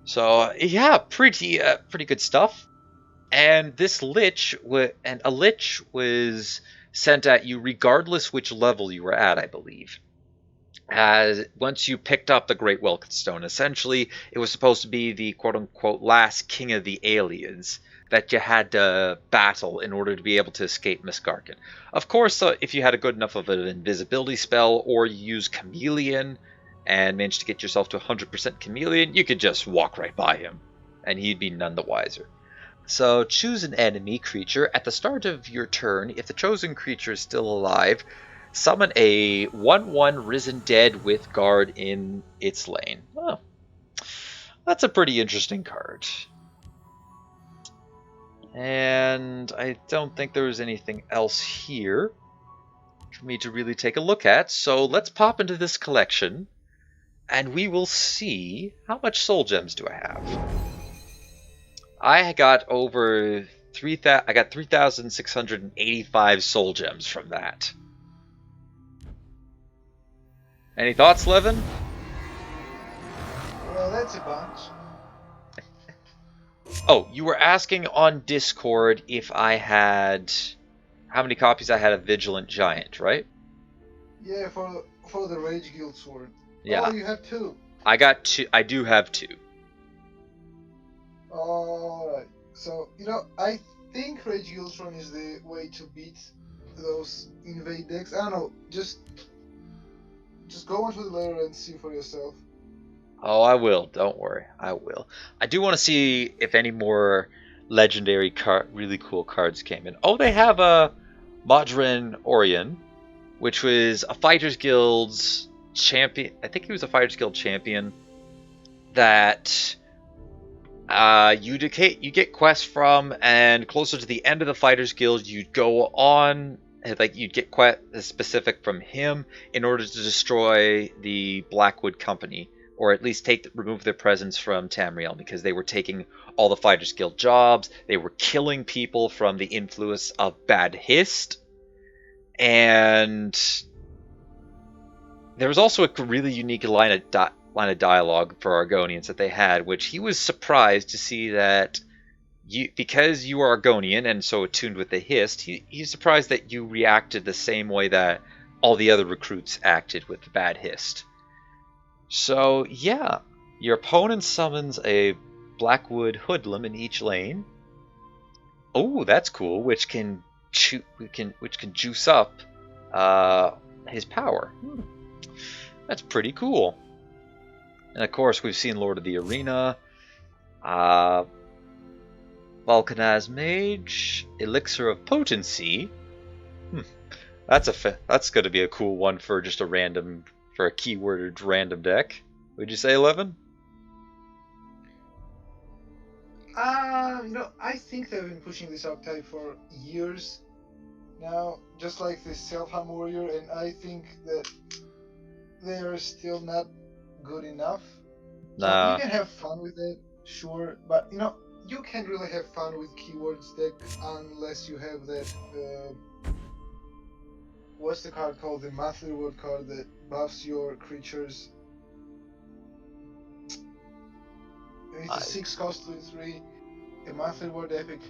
So yeah, pretty good stuff. And this lich, a lich was sent at you regardless which level you were at, I believe. As once you picked up the Great Welkin Stone, essentially it was supposed to be the quote-unquote last king of the aliens that you had to battle in order to be able to escape Miskarkan. Of course, if you had a good enough of an invisibility spell, or you use Chameleon and managed to get yourself to 100% Chameleon, you could just walk right by him, and he'd be none the wiser. So choose an enemy creature. At the start of your turn, if the chosen creature is still alive, summon a 1/1 Risen Dead with guard in its lane. Oh, that's a pretty interesting card. And I don't think there was anything else here for me to really take a look at. So let's pop into this collection, and we will see how much soul gems do I have. I got over 3,685 soul gems from that. Any thoughts, Levin? Well, that's a bunch. Oh, you were asking on Discord if I had how many copies I had of Vigilant Giant, right? Yeah, for the Rage Guild sword. Yeah. Oh, you have 2. I got 2. I do have 2. Alright. So, I think Rage Guildstone is the way to beat those invade decks. I don't know, just go onto the letter and see for yourself. Oh, I will. Don't worry. I will. I do want to see if any more legendary really cool cards came in. Oh, they have a Bajoran Orion, which was a Fighters Guild's champion. I think he was a Fighters Guild champion that you get quests from, and closer to the end of the Fighters Guild, you'd go on, like you'd get quest specific from him in order to destroy the Blackwood Company, or at least remove their presence from Tamriel, because they were taking all the Fighters Guild jobs, they were killing people from the influence of Bad Hist, and there was also a really unique line of dialogue for Argonians that they had, which he was surprised to see that because you are Argonian and so attuned with the Hist, he's surprised that you reacted the same way that all the other recruits acted with the Bad Hist. So yeah, your opponent summons a Blackwood Hoodlum in each lane. Oh, that's cool. Which can juice up his power. That's pretty cool. And of course, we've seen Lord of the Arena, Vulcanized Mage, Elixir of Potency. That's going to be a cool one for just a keyworded random deck. Would you say, 11? I think they've been pushing this archetype for years now, just like the Selfham Warrior, and I think that they are still not good enough. Nah. You can have fun with it, sure, but you can't really have fun with keywords deck unless you have that. What's the card called? The monthly reward card that buffs your creatures. It's a 6 cost to 3, a monthly reward epic,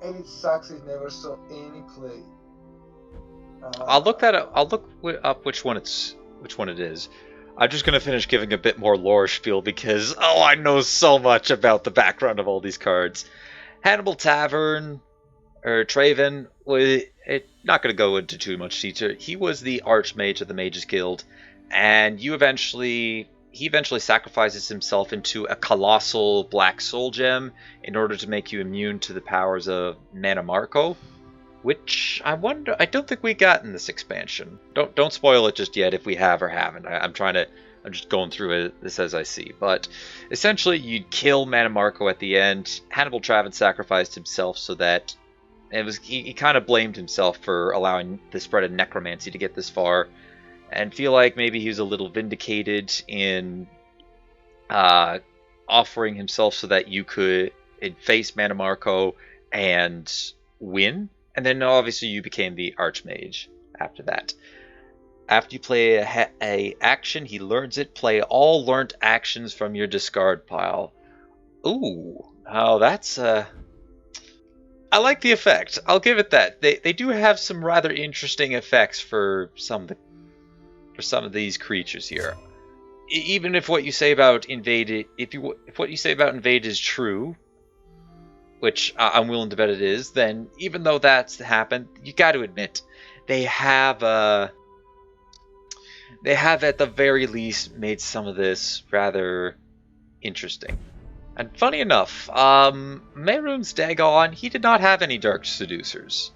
and it sucks it never saw any play. I'll look that up. I'll look up which one it is. I'm just gonna finish giving a bit more lore spiel because I know so much about the background of all these cards. Hannibal Tavern, or Traven, not gonna go into too much detail. He was the Archmage of the Mages Guild, and he eventually sacrifices himself into a colossal black soul gem in order to make you immune to the powers of Mana Marco. which I wonder. I don't think we got in this expansion. Don't spoil it just yet if we have or haven't. I'm just going through this as I see. But essentially, you'd kill Mannimarco at the end. Hannibal Traven sacrificed himself so that he kind of blamed himself for allowing the spread of necromancy to get this far, and feel like maybe he was a little vindicated in offering himself so that you could face Mannimarco and win. And then obviously you became the Archmage after that. After you play a action, he learns it. Play all learnt actions from your discard pile. Ooh, oh, that's I like the effect. I'll give it that. They do have some rather interesting effects for some of these creatures here. Even if what you say about invade, if what you say about invade is true, which I'm willing to bet it is, then even though that's happened, you got to admit they have at the very least made some of this rather interesting. And funny enough, Mehrunes Dagon, he did not have any Dark Seducers.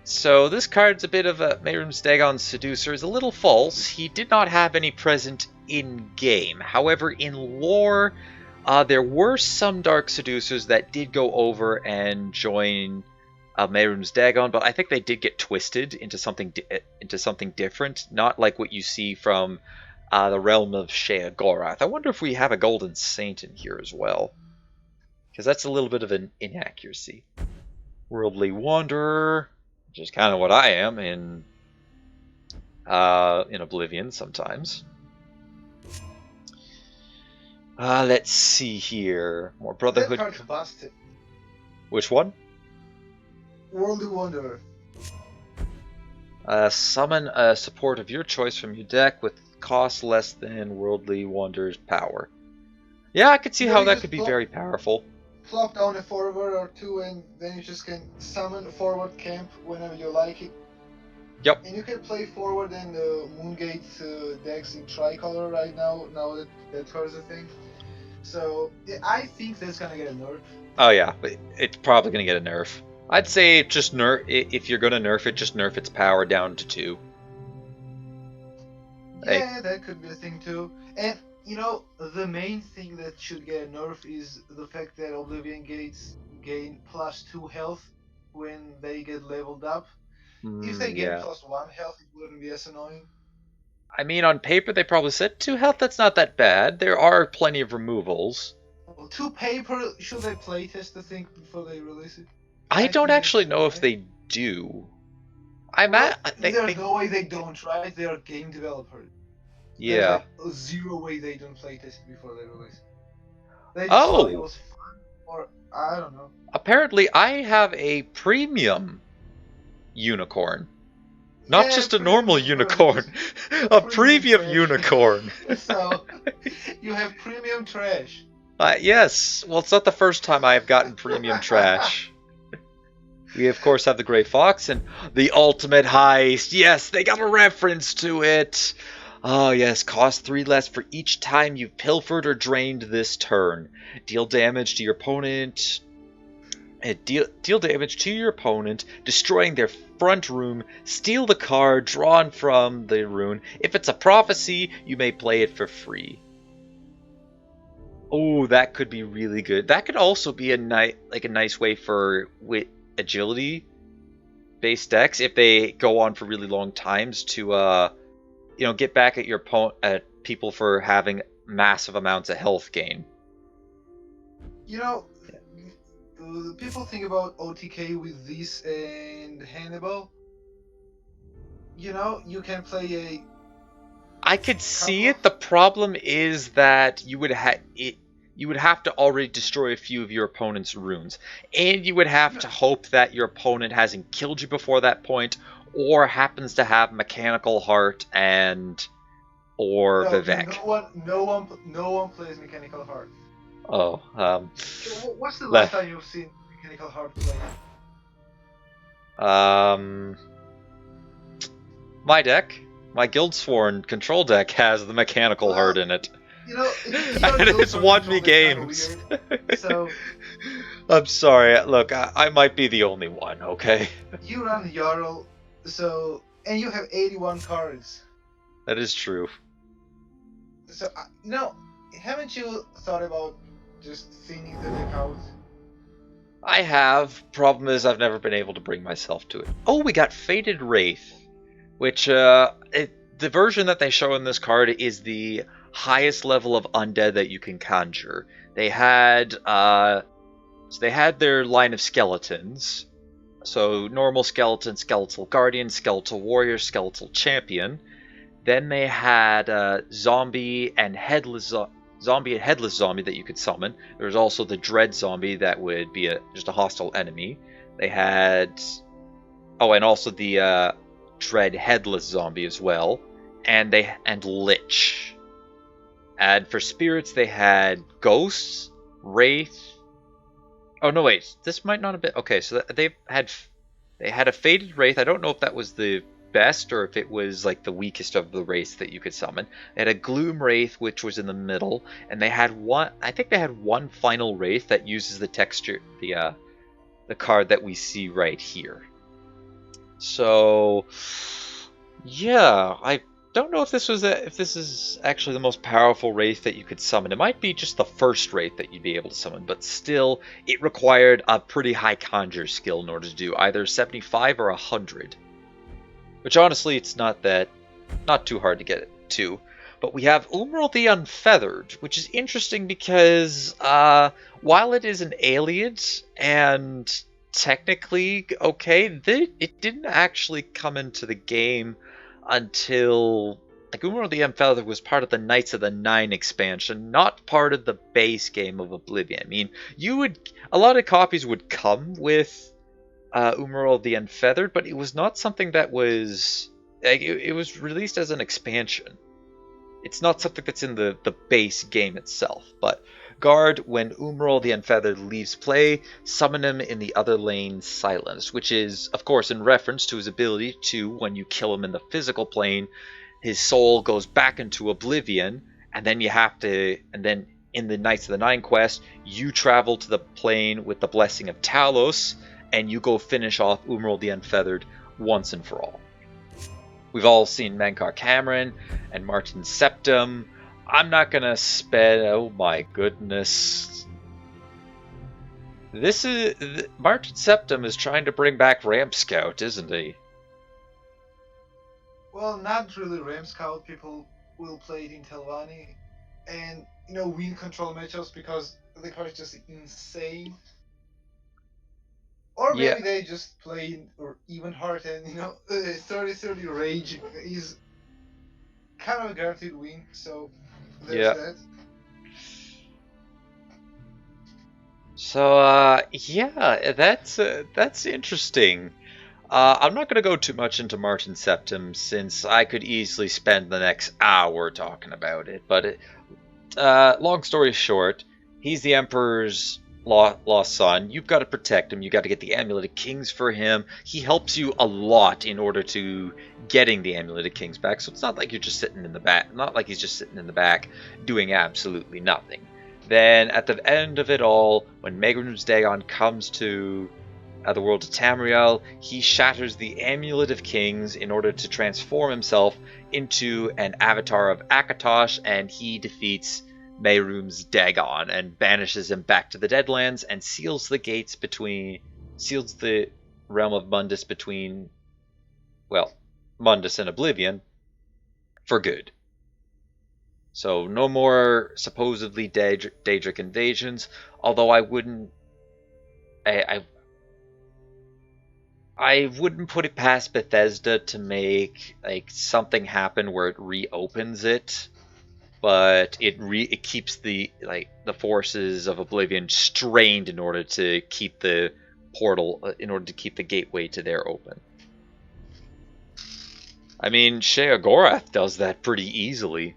So this card's a bit of a Mehrunes Dagon Seducer is a little false. He did not have any present in-game. However, in lore, there were some Dark Seducers that did go over and join Mehrunes Dagon, but I think they did get twisted into something different, not like what you see from the realm of Sheogorath. I wonder if we have a Golden Saint in here as well, because that's a little bit of an inaccuracy. Worldly Wanderer, which is kind of what I am in Oblivion sometimes. Let's see here. More Brotherhood. That card's busted. Which one? Worldly Wanderer. Summon a support of your choice from your deck with cost less than Worldly Wanderer's power. Yeah, I could see how that could be very powerful. Flop down a forward or two, and then you just can summon a forward camp whenever you like it. Yep. And you can play forward and Moongate decks in tricolor right now that card's a thing. So yeah, I think that's gonna get a nerf. Oh yeah, but it's probably gonna get a nerf. I'd say just nerf. If you're gonna nerf it, just nerf its power down to 2. Yeah, that could be a thing too. And you know, the main thing that should get a nerf is the fact that Oblivion Gates gain +2 health when they get leveled up. If they gain +1 health, it wouldn't be as annoying. I mean, on paper they probably said 2 health. That's not that bad. There are plenty of removals. Well, 2 paper, should they playtest the thing before they release it? I don't actually know if they do. There's no way they don't, right? They are game developers. Yeah. There's zero way they don't playtest it before they release it. They just thought it was fun, or I don't know. Apparently, I have a premium unicorn. Not just a normal unicorn. A premium unicorn. So, you have premium trash. Yes. Well, it's not the first time I have gotten premium trash. We, of course, have the Grey Fox and the Ultimate Heist. Yes, they got a reference to it. Oh, yes. Cost 3 less for each time you've pilfered or drained this turn. Deal damage to your opponent. Deal damage to your opponent, destroying their front room. Steal the card drawn from the rune. If it's a prophecy, you may play it for free. Oh, that could be really good. That could also be a nice way for agility based decks if they go on for really long times to get back at your at people for having massive amounts of health gain. You know, people think about OTK with this and Hannibal. You know, you can play a... I could see it. The problem is that you would have to already destroy a few of your opponent's runes. And you would have to hope that your opponent hasn't killed you before that point, or happens to have Mechanical Heart or Vivek. No one plays Mechanical Heart. Oh, what's the last time you've seen Mechanical Heart play? My deck, my Guildsworn control deck has the Mechanical Heart in it. You know, and it's won me games. So, I'm sorry. Look, I might be the only one, okay? You run Jarl, so and you have 81 cards. That is true. So haven't you thought about just thinning the deck out? I have. Problem is, I've never been able to bring myself to it. Oh, we got Fated Wraith, which the version that they show in this card is the highest level of undead that you can conjure. They had their line of skeletons. So normal skeleton, skeletal guardian, skeletal warrior, skeletal champion. Then they had zombie and headless zombie that you could summon. There was also the dread zombie that would be just a hostile enemy. They had and also the dread headless zombie as well, and lich. And for spirits they had ghosts, wraith. Oh no, wait, this might not have been okay. So they had a Fated Wraith. I don't know if that was the best or if it was like the weakest of the wraiths that you could summon. They had a Gloom Wraith, which was in the middle, and they had one. I think they had one final wraith that uses the texture, the card that we see right here. So yeah, I don't know if this is actually the most powerful wraith that you could summon. It might be just the first wraith that you'd be able to summon, but still, it required a pretty high conjure skill in order to do either 75 or 100. Which honestly, it's not too hard to get to. But we have Umral the Unfeathered, which is interesting because while it is an alien and technically okay, it didn't actually come into the game until Umral the Unfeathered was part of the Knights of the Nine expansion, not part of the base game of Oblivion. I mean, a lot of copies would come with Umral the Unfeathered, but it was not something that was it was released as an expansion. It's not something that's in the base game itself. But guard, when Umral the Unfeathered leaves play, summon him in the other lane Silence, which is, of course, in reference to his ability to, when you kill him in the physical plane, his soul goes back into Oblivion, and then in the Knights of the Nine quest, you travel to the plane with the Blessing of Talos, and you go finish off Umral the Unfeathered once and for all. We've all seen Mankar Cameron and Martin Septim. I'm not gonna spend. Oh my goodness! Martin Septim is trying to bring back Ramp Scout, isn't he? Well, not really Ram Scout. People will play it in Telvanni, and win control matchups because the card is just insane. Or maybe they just play even hard and 30-30 rage is kind of a guaranteed win, so there's that. So that's interesting. I'm not going to go too much into Martin Septim since I could easily spend the next hour talking about it. But long story short, he's the Emperor's lost son. You've got to protect him. You've got to get the Amulet of Kings for him. He helps you a lot in order to getting the Amulet of Kings back. So it's not like you're just sitting in the back. Not like he's just sitting in the back doing absolutely nothing. Then at the end of it all, when Megrim's Dagon comes to the world of Tamriel, he shatters the Amulet of Kings in order to transform himself into an avatar of Akatosh, and he defeats Mehrum's Dagon and banishes him back to the Deadlands and seals the realm of Mundus between, Mundus and Oblivion for good. So no more supposedly Daedric invasions, although I wouldn't put it past Bethesda to make something happen where it reopens it. But it keeps the forces of Oblivion strained in order to keep the portal, in order to keep the gateway to there open. I mean, Sheogorath does that pretty easily,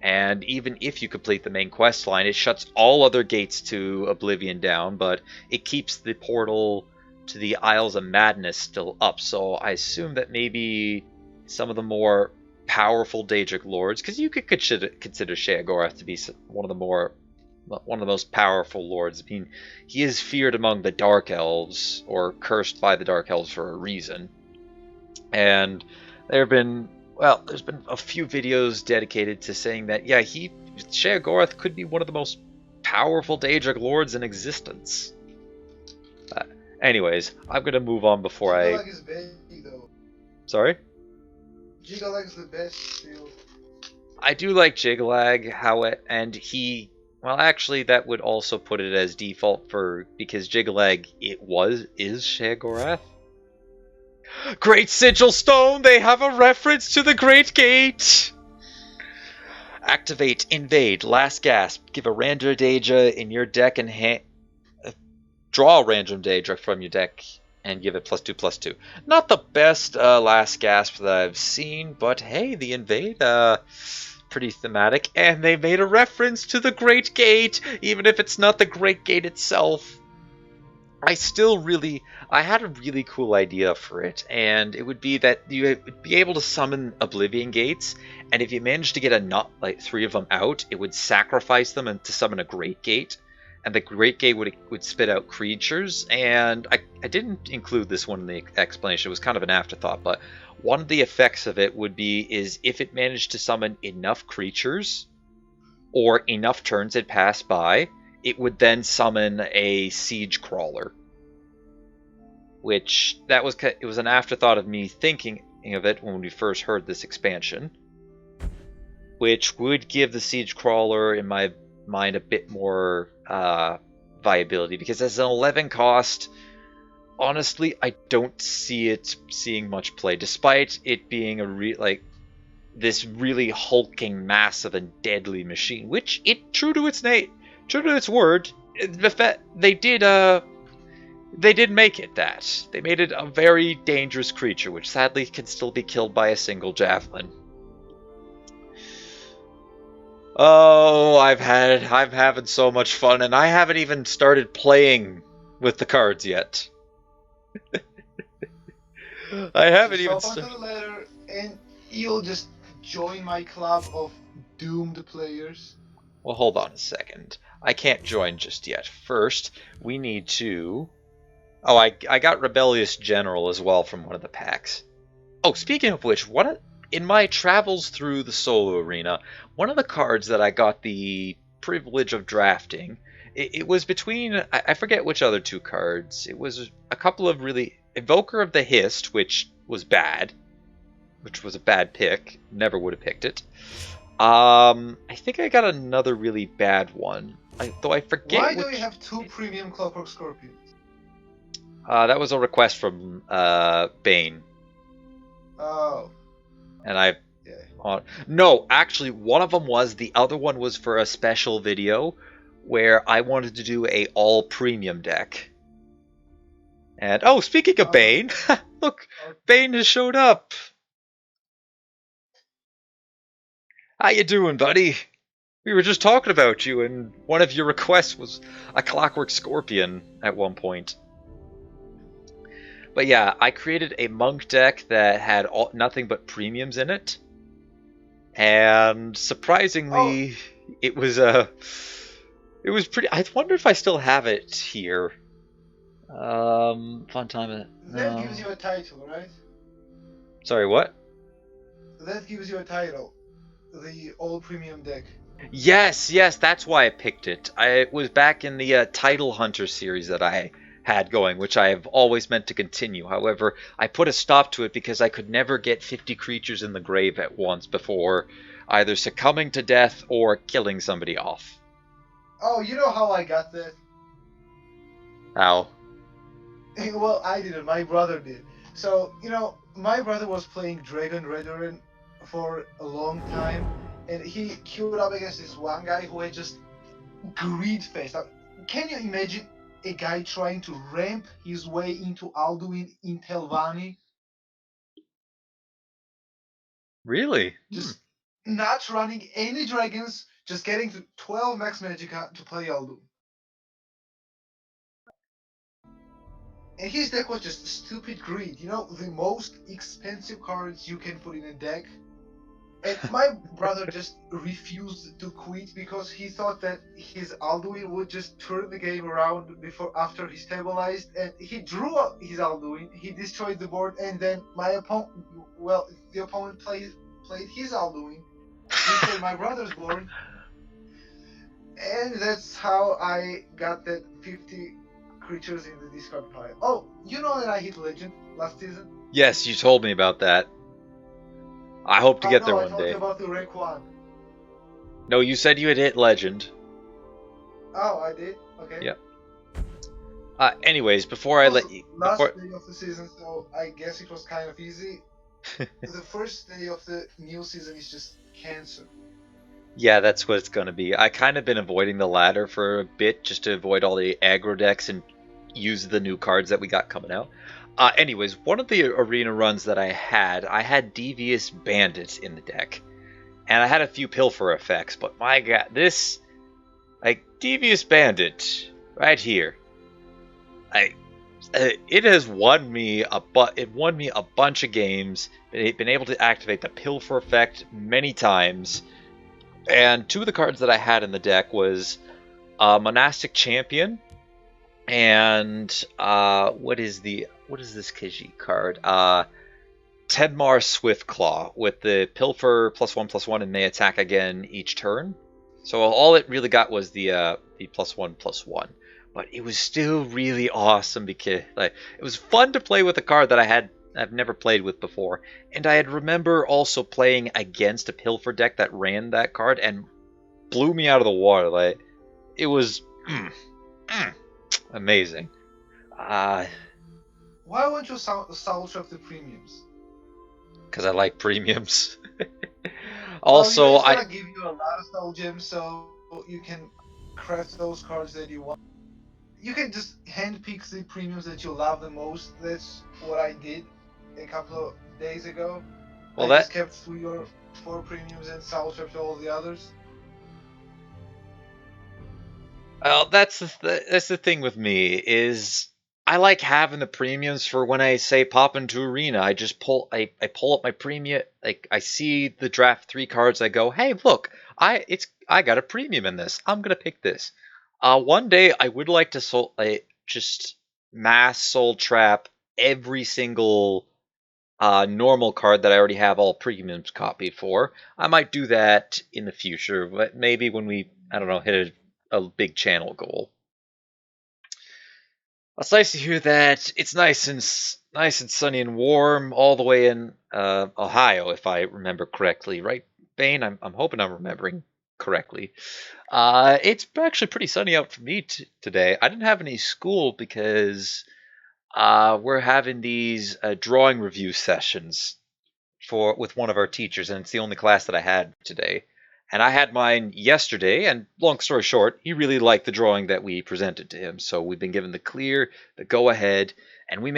and even if you complete the main quest line, it shuts all other gates to Oblivion down, but it keeps the portal to the Isles of Madness still up. So I assume that maybe some of the more powerful Daedric lords, because you could consider Sheogorath to be one of the more one of the most powerful lords. I mean, he is feared among the Dark Elves, or cursed by the Dark Elves for a reason. And there's been a few videos dedicated to saying that, yeah, Sheogorath could be one of the most powerful Daedric lords in existence. Anyways, I'm gonna move on before Gigalag is best, though. Sorry? Gigalag is the best still. I do like Jiglag, and well, actually, that would also put it as default because Jiglag is Sheogorath. Great Sigil Stone! They have a reference to the Great Gate! Activate, invade, last gasp. Give a random Daedra in your deck and draw a random Daedra from your deck and give it +2/+2. Not the best last gasp that I've seen, but hey, the invade, pretty thematic. And they made a reference to the Great Gate, even if it's not the Great Gate itself. I had a really cool idea for it, and it would be that you would be able to summon Oblivion Gates, and if you managed to get like 3 of them out, it would sacrifice them and to summon a Great Gate, and the Great Gate would spit out creatures. And I didn't include this one in the explanation, it was kind of an afterthought, but one of the effects of it is if it managed to summon enough creatures, or enough turns had passed by, it would then summon a siege crawler. Which it was an afterthought of me thinking of it when we first heard this expansion, which would give the siege crawler, in my mind, a bit more viability, because as an 11 cost, honestly, I don't see it seeing much play, despite it being this really hulking, massive, and deadly machine. Which true to its word, they did make it that. They made it a very dangerous creature, which sadly can still be killed by a single javelin. Oh, I'm having so much fun, and I haven't even started playing with the cards yet. I haven't even started. The letter, and you'll just join my club of doomed players. Well, hold on a second. I can't join just yet. First, we need to... Oh, I got Rebellious General as well from one of the packs. Oh, speaking of which, in my travels through the solo arena, one of the cards that I got the privilege of drafting, it was between... I forget which other 2 cards. It was a couple of really... Evoker of the Hist, which was bad. Which was a bad pick. Never would have picked it. I think I got another really bad one. Though I forget. Why do you have 2 premium Clockwork Scorpions? That was a request from Bane. Oh. And no, actually, one of them was. The other one was for a special video where I wanted to do a all premium deck. And oh, speaking of Bane, look, Bane has showed up. How you doing, buddy? We were just talking about you, and one of your requests was a Clockwork Scorpion at one point. But yeah, I created a monk deck that had nothing but premiums in it, and surprisingly, it was pretty. I wonder if I still have it here. Fun time. That gives you a title, right? Sorry, what? That gives you a title. The all premium deck. Yes, that's why I picked it. It was back in the Title Hunter series that I had going, which I have always meant to continue. However, I put a stop to it because I could never get 50 creatures in the grave at once before either succumbing to death or killing somebody off. Oh, you know how I got that? How? Well, I didn't. My brother did. So, my brother was playing Dragon Redoran for a long time, and he queued up against this one guy who had just greed face. Now, can you imagine a guy trying to ramp his way into Alduin in Telvanni? Really? Just not running any dragons, just getting to 12 max magicka to play Alduin. And his deck was just stupid greed. The most expensive cards you can put in a deck, And my brother just refused to quit because he thought that his Alduin would just turn the game around after he stabilized, and he drew his Alduin, he destroyed the board, and then the opponent played his Alduin, destroyed my brother's board, and that's how I got that 50 creatures in the discard pile. Oh, you know that I hit Legend last season? Yes, you told me about that. I hope to get there one I told day. you about the Rec 1. No, you said you had hit Legend. Oh, I did? Okay. Yep. Anyways, before I let you... Last day of the season, so I guess it was kind of easy. The first day of the new season is just cancer. Yeah, that's what it's going to be. I kind of been avoiding the ladder for a bit just to avoid all the aggro decks and use the new cards that we got coming out. Anyways, one of the arena runs that I had Devious Bandit in the deck. And I had a few Pilfer effects, but my god, this... Like, Devious Bandit, right here. It has won me a bunch of games. It's been able to activate the Pilfer effect many times. And two of the cards that I had in the deck was Monastic Champion and what is this Khajiit card? Tedmar Swiftclaw with the Pilfer +1/+1 and may attack again each turn. So all it really got was the +1/+1. But it was still really awesome because it was fun to play with a card that I've never played with before. And I had remember also playing against a Pilfer deck that ran that card and blew me out of the water. It was amazing. Why won't you soul trap the premiums? Because I like premiums. Also, it's gonna give you a lot of soul gems, so you can craft those cards that you want. You can just handpick the premiums that you love the most. That's what I did a couple of days ago. Well, I just kept 3 or 4 premiums and soul trapped all the others. Well, that's the thing with me is I like having the premiums for when I say pop into arena. I just pull up my premium. Like I see the draft 3 cards. I go, hey, look, I got a premium in this. I'm gonna pick this. One day I would like to just mass soul trap every single normal card that I already have all premiums copied for. I might do that in the future, but maybe when we, I don't know, hit a big channel goal. It's nice to hear that it's nice and sunny and warm all the way in Ohio, if I remember correctly, right, Bane? I'm hoping I'm remembering correctly. It's actually pretty sunny out for me today. I didn't have any school because we're having these drawing review sessions with one of our teachers, and it's the only class that I had today. And I had mine yesterday, and long story short, he really liked the drawing that we presented to him. So we've been given the go-ahead, and we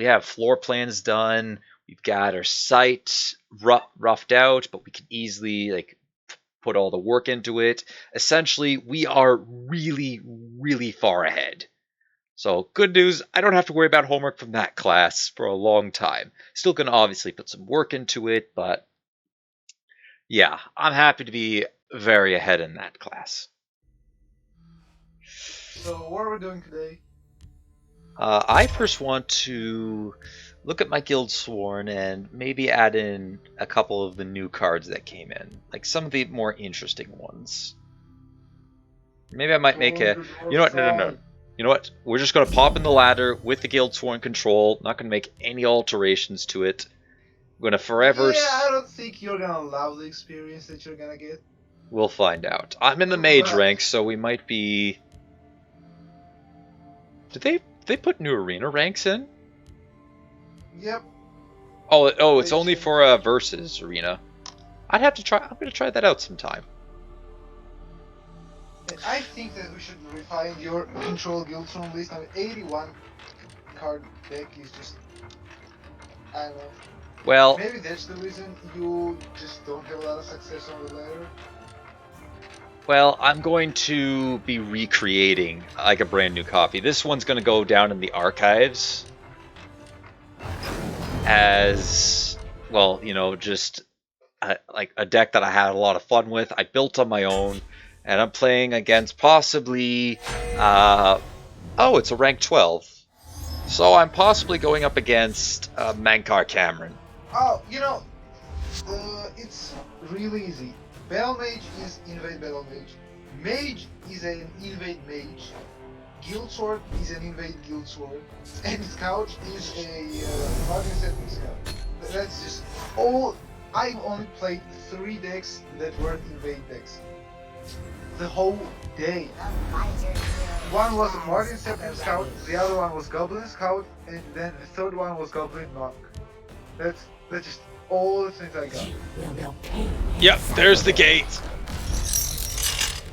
have floor plans done. We've got our site roughed out, but we can easily put all the work into it. Essentially, we are really, really far ahead. So good news, I don't have to worry about homework from that class for a long time. Still going to obviously put some work into it, but yeah, I'm happy to be very ahead in that class. So what are we doing today? I first want to look at my guild sworn and maybe add in a couple of the new cards that came in, like some of the more interesting ones. Maybe I might make a... You know what? No. You know what? We're just going to pop in the ladder with the guild sworn control. Not going to make any alterations to it. I'm going to forever... Yeah, I don't think you're going to love the experience that you're going to get. We'll find out. I'm in the mage rank, so we might be... Did they put new arena ranks in? Yep. Oh, it's only for versus arena. I'd have to try. I'm gonna try that out sometime. I think that we should refine your control guild from list. 81 card deck is just, I don't know. Well, maybe that's the reason you just don't have a lot of success on the ladder. Well, I'm going to be recreating like a brand new copy. This one's going to go down in the archives as, well, just like a deck that I had a lot of fun with. I built on my own, and I'm playing against possibly oh, it's a rank 12. So I'm possibly going up against Mankar Cameron. Oh, you know, it's really easy. Battle Mage is invade Battle Mage. Mage is an invade Mage. Guild Sword is an invade Guild Sword. And Scout is a Martin Setting Scout. That's just all. I've only played 3 decks that were invade decks. The whole day. One was Martin Septim Scout, the other one was Goblin Scout, and then the third one was Goblin Monk. That's just all the things I got. Yep, there's the gate.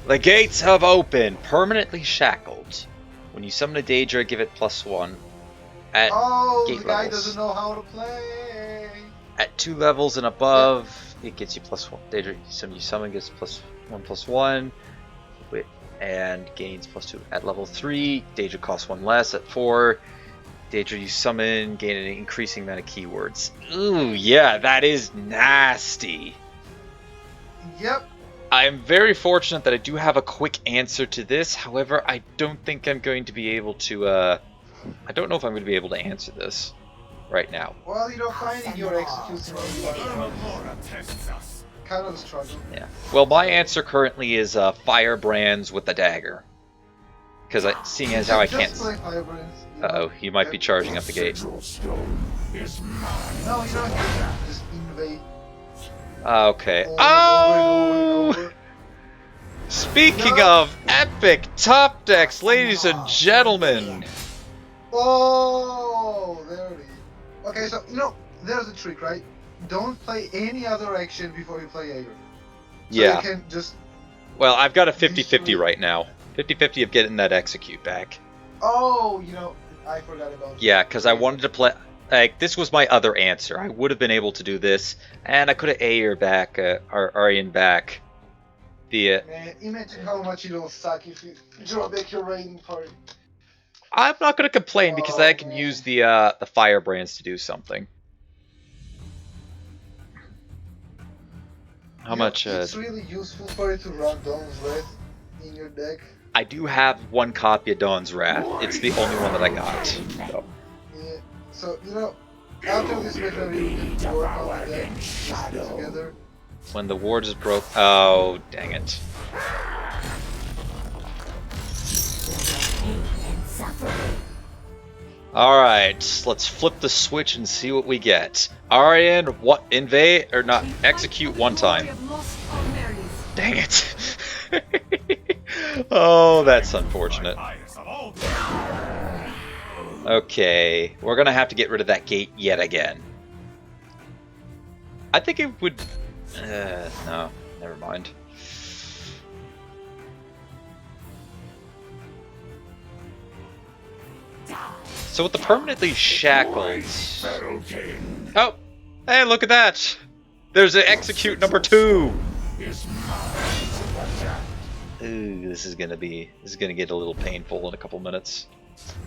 The gates have opened, permanently shackled. When you summon a Daedra, give it +1. At gate the guy levels. doesn't know how to play. At 2 levels and above, it gets you +1. Daedra, you summon gets +1/+1, and gains +2. At level 3, Daedra costs 1 less. At 4, Daedra you summon, gain an increasing amount of keywords. Ooh, yeah, that is nasty. Yep. I'm very fortunate that I do have a quick answer to this. However, I don't think I'm going to be able to, I don't know if I'm going to be able to answer this right now. Well, you know, finding your execution kind of a struggle. Yeah. Well, my answer currently is Firebrands with the dagger. Because seeing as how I can't... Uh-oh, he might be charging up the gate. No, you don't just invade. Okay. Oh! Speaking of epic top decks, ladies and gentlemen. Oh, there it is. Okay, so, you know, there's a trick, right? Don't play any other action before you play Jaeger. So Yeah. you can just... Well, I've got a 50-50 right now. 50-50 of getting that execute back. Oh, you know, I forgot about Yeah, because I wanted to play... Like, this was my other answer. I would have been able to do this, and I could have Ayer back, Orion back. Via... Man, imagine how much it'll suck if you draw back your raiding party. I'm not going to complain because I can use the Firebrands to do something. How much? It's really useful for you to run Dawn's Wrath in your deck. I do have 1 copy of Dawn's Wrath. It's the only one that I got. So. Yeah. So, you know, after this meta, you can work on the deck just together. When the ward is broke. Oh, dang it. Alright, let's flip the switch and see what we get. Orion, what? Invade? Or not, execute 1 time. Dang it. Oh, that's unfortunate. Okay, we're gonna have to get rid of that gate yet again. I think it would... no, never mind. So with the permanently shackled... Oh! Hey, look at that! There's an execute number 2! Ooh, this is gonna get a little painful in a couple minutes.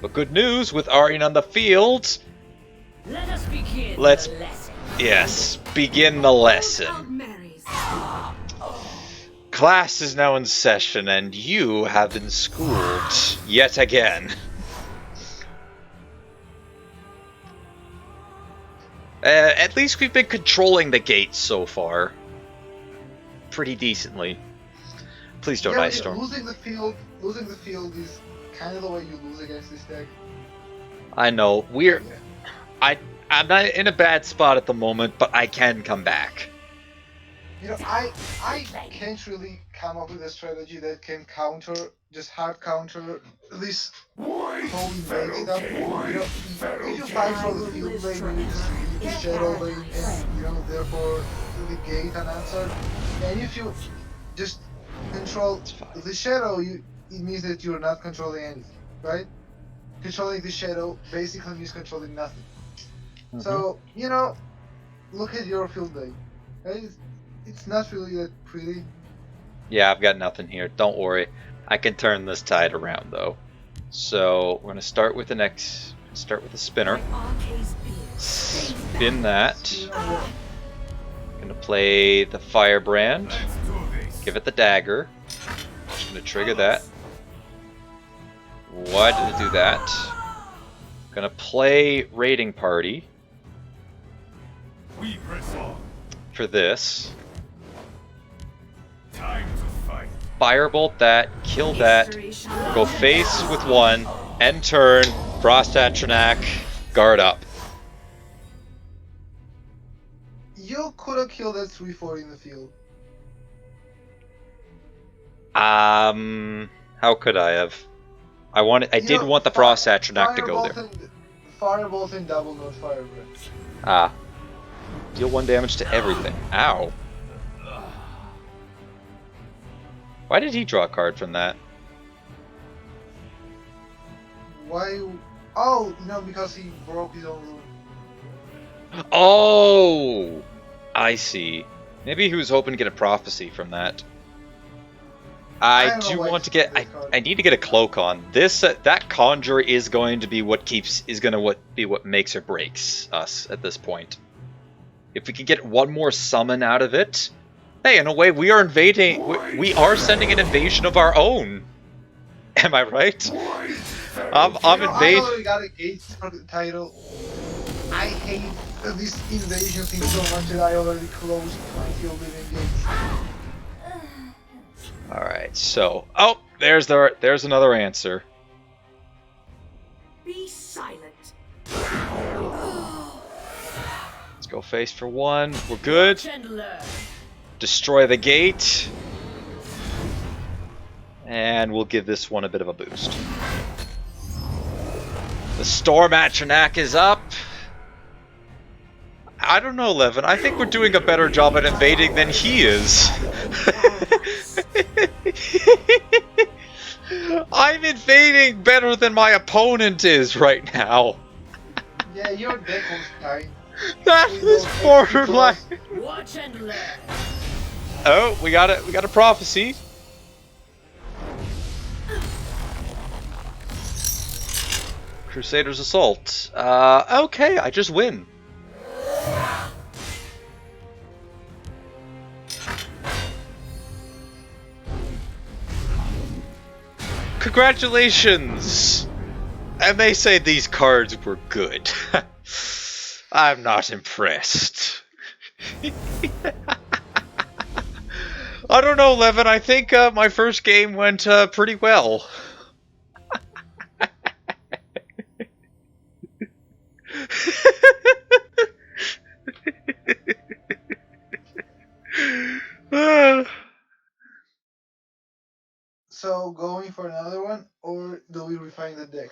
But good news, with Orion on the field... Let us begin the lesson. Yes, begin the lesson. Class is now in session, and you have been schooled yet again. At least we've been controlling the gates so far. Pretty decently. Please don't Ice Storm. Losing the field is kind of the way you lose against this deck. I know. I'm not in a bad spot at the moment, but I can come back. You know, I can't really come up with a strategy that can hard counter this whole invade stuff. You know, if you fight for the field lane, you just leave the shadow lane, and you know, therefore the gate unanswered. And if you just control the shadow, it means that you're not controlling anything, right? Controlling the shadow basically means controlling nothing. So, you know, look at your field lane. Right? It's not really that pretty. Yeah, I've got nothing here. Don't worry. I can turn this tide around, though. So, we're going to start with the spinner. Spin that. Going to Play the Firebrand. Let's do this. Give it the dagger. Just gonna trigger that. Why did it do that? Gonna play Raiding Party We press on. for this. Time to fight. Firebolt that, kill that, go face with one, end turn, Frost Atronach, guard up. You could have killed that 3/4 in the field. How could I have? I did want the Frost Atronach to go there. Firebolt and double note Firebrand. Ah. Deal 1 damage to everything. Ow. Why did he draw a card from that? Why? Oh, no, because he broke his own rule. Oh! I see. Maybe he was hoping to get a prophecy from that. I don't know do why want he to get. did this card. I need to get a cloak on this. That conjure is going to be what makes or breaks us at this point. If we can get one more summon out of it, hey, in a way, we are invading. We are sending an invasion of our own. Am I right? I'm I invading. already got a gate for the title. I hate this invasion thing so much that I already closed 20 Oblivion gates. All right, so there's another answer. Be silent. Let's go face for one. We're good. Chandler. Destroy the gate. And we'll give this one a bit of a boost. The Storm Atronach is up. I don't know, Levin. I think we're doing a better job at invading than he is. I'm invading better than my opponent is right now. Yeah, your deck was tight. That is borderline. Watch and learn. Oh, we got it. We got a prophecy. Crusader's Assault. Okay, I just win. Congratulations! And they say these cards were good. I'm not impressed. I don't know, Levin. I think my first game went pretty well. So, going for another one, or do we refine the deck?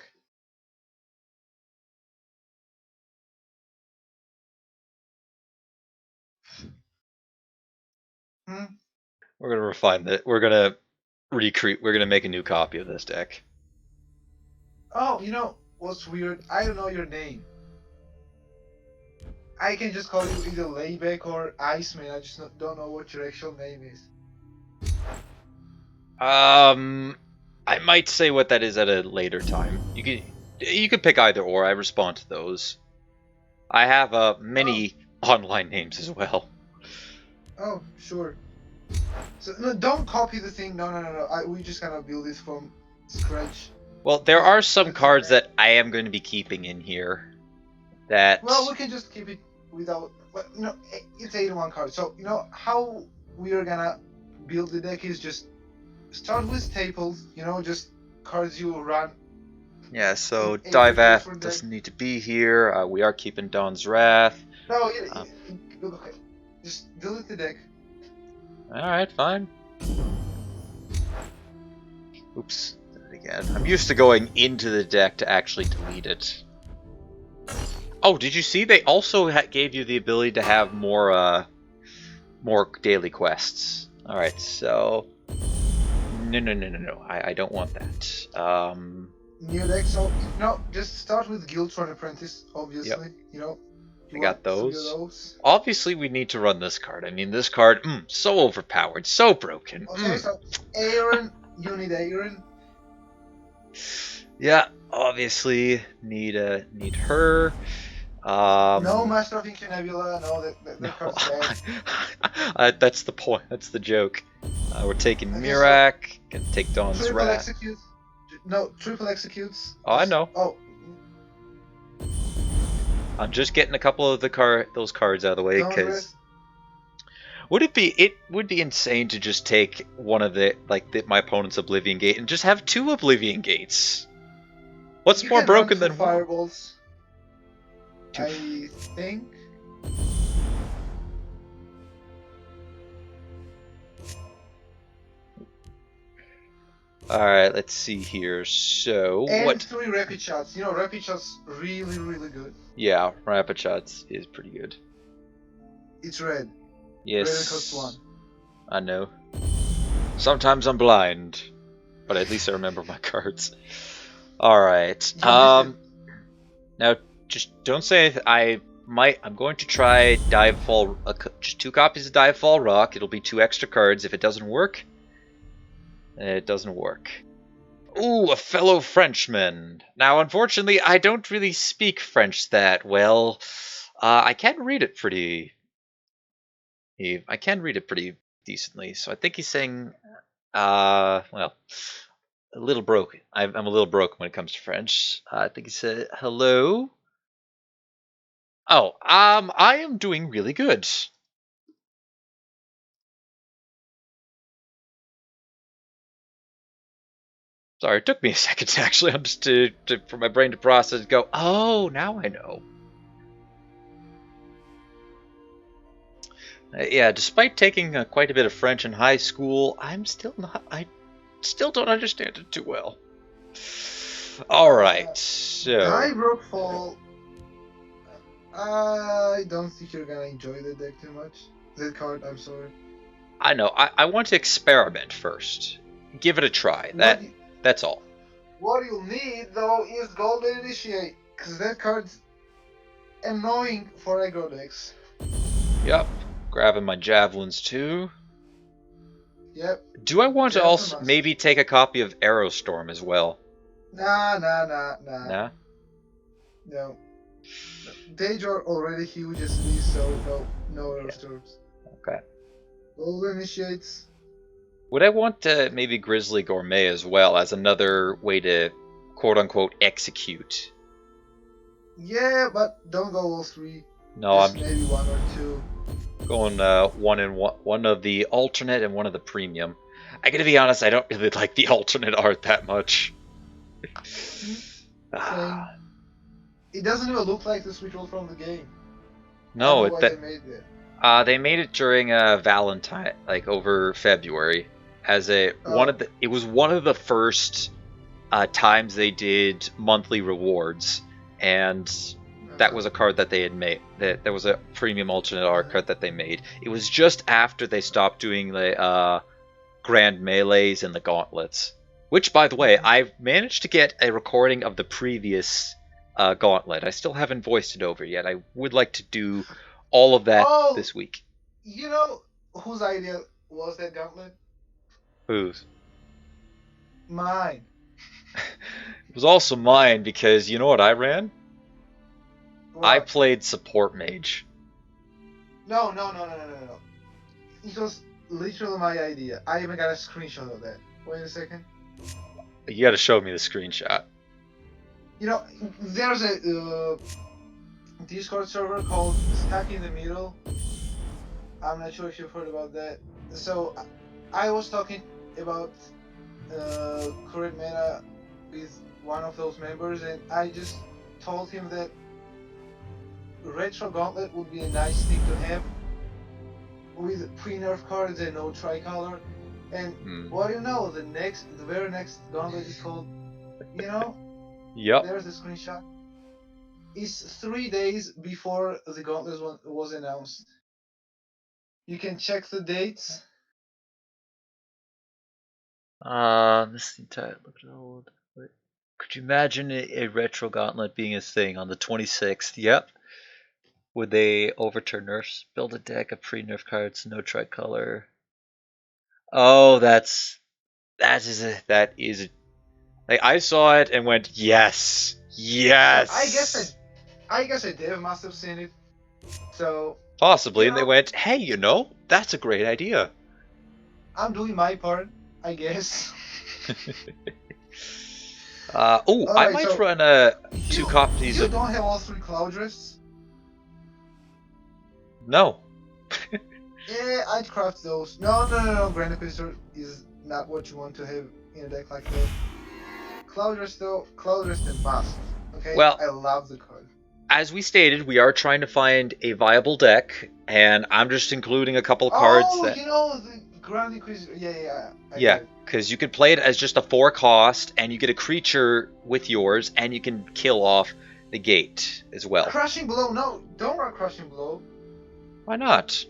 We're gonna refine that. We're gonna recreate. We're gonna make a new copy of this deck. Oh, you know what's weird? I don't know your name. I can just call you either Layback or Iceman. I just don't know what your actual name is. I might say what that is at a later time. You can pick either or. I respond to those. I have many online names as well. Oh, sure. So no, don't copy the thing. No. We just gonna build this from scratch. Well, there are some cards that I am going to be keeping in here. That. Well, we can just keep it without. But you know, it's 81 cards. So you know how we are gonna build the deck is just start with staples. You know, just cards you run. Yeah. So Eight Divath different doesn't need to be here. We are keeping Dawn's Wrath. No, okay. Just delete the deck. All right, fine. Oops, did it again. I'm used to going into the deck to actually delete it. Oh, did you see? They also gave you the ability to have more daily quests. All right, so no. I don't want that. New deck. So no, just start with Guildtron Apprentice. Obviously, Yep. you know. I got three of those. Obviously, we need to run this card. I mean, this card, so overpowered, so broken. Okay, so Aaron, you need Aaron. Yeah, obviously need her. No Master of Ink Nebula. No, that No, card's bad. that's the point. That's the joke. We're taking Okay, so Mirak. Gonna take Dawn's triple Wrath. executes. No, triple executes. Oh, I know. Oh, I'm just getting a couple of those cards out of the way Dawn's because Wrath. it would be insane to just take one of my opponent's Oblivion Gate and just have 2 Oblivion Gates. What's You more can run broken 2 than one? fireballs. Two. I think. Alright, let's see here. So, And what? 3 rapid shots. You know, rapid shots really, really good. Yeah, Rapid Shots is pretty good. It's red. Yes. Red costs 1. I know. Sometimes I'm blind, but at least I remember my cards. Alright. Now, just don't say I'm going to try Divefall, just 2 copies of Divefall Rock. It'll be 2 extra cards. If it doesn't work, it doesn't work. Ooh, a fellow Frenchman. Now, unfortunately, I don't really speak French that well. I can read it pretty decently. So I think he's saying, well, a little broken. I'm a little broken when it comes to French. I think he said, hello. Oh, I am doing really good. Sorry, it took me a second to actually for my brain to process and go, oh, now I know. Yeah, despite taking quite a bit of French in high school, I still don't understand it too well. Alright, so... Rockfall. I don't think you're gonna enjoy the deck too much. That card, I'm sorry. I know, I want to experiment first. Give it a try. That's all. What you'll need, though, is Golden Initiate. Because that card's annoying for aggro decks. Yep. Grabbing my javelins too. Yep. Do I want to also maybe take a copy of Aerostorm as well? Nah. Nah? No. They are already huge as these, so no Aerostorms. Okay. Golden Initiates. Would I want maybe Grizzly Gourmet as well as another way to quote-unquote execute? Yeah, but don't go all 3. No, just maybe 1 or 2. Going one of the alternate and one of the premium. I gotta be honest, I don't really like the alternate art that much. It doesn't even look like the Switch roll from the game. No, they made it. They made it during Valentine, like over February, as it was one of the first times they did monthly rewards, and that was a card that they had made. That was a premium alternate art card that they made. It was just after they stopped doing the grand melees and the gauntlets. Which, by the way, I've managed to get a recording of the previous gauntlet. I still haven't voiced it over yet. I would like to do all of that this week. You know whose idea was that gauntlet? Whose? Mine. It was also mine because you know what I ran? What? I played support mage. No. It was literally my idea. I even got a screenshot of that. Wait a second. You gotta show me the screenshot. You know, there's a Discord server called Stuck in the Middle. I'm not sure if you've heard about that. So, I was talking about current meta with one of those members, and I just told him that Retro Gauntlet would be a nice thing to have with pre-nerf cards and no tricolor. And what do you know? The very next gauntlet is called, you know? Yep. There's the screenshot. It's 3 days before the gauntlet was announced. You can check the dates. This entire looked old. Wait. Could you imagine a retro gauntlet being a thing on the 26th? Yep. Would they overturn nerfs? Build a deck of pre-nerf cards, no tricolor. Oh, that is like I saw it and went yes. I guess I guess a dev must have seen it. So Possibly, you and they know, went, hey, you know, that's a great idea. I'm doing my part, I guess. Oh, I Alright, might so run two you copies you of... don't have all 3 cloud drifts? No. Yeah, I'd craft those. No. Grand Inquisitor is not what you want to have in a deck like that. Cloud Drift though, Cloud Drift and Moth. Okay, Well, I love the card. as we stated, we are trying to find a viable deck, and I'm just including a couple cards Oh, that... you know the Grand Inquisitor. Yeah, I Yeah, get it. because you could play it as just a 4 cost, and you get a creature with yours, and you can kill off the gate as well. Crushing Blow, no, don't run Crushing Blow. Why not?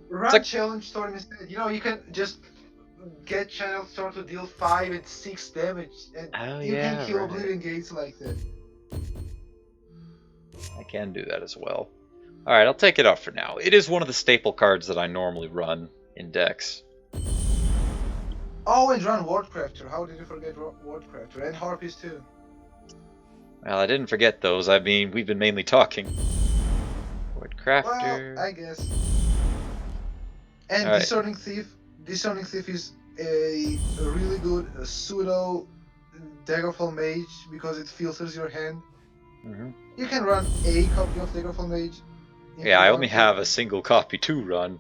Run like- Challenge Storm instead. You know, you can just get Channel Storm to deal 5 and 6 damage, and Oh, you yeah, can kill right. Oblivion Gates like that. I can do that as well. Alright, I'll take it off for now. It is one of the staple cards that I normally run in decks. Oh, and run Wardcrafter. How did you forget Wardcrafter? And Harpies too. Well, I didn't forget those. I mean, we've been mainly talking. Word Crafter. Well, I guess. And Alright. Discerning Thief. Discerning Thief is a really good pseudo Daggerfall Mage because it filters your hand. Mhm. You can run a copy of Daggerfall Mage. if Yeah, you I want only to. have a single copy to run.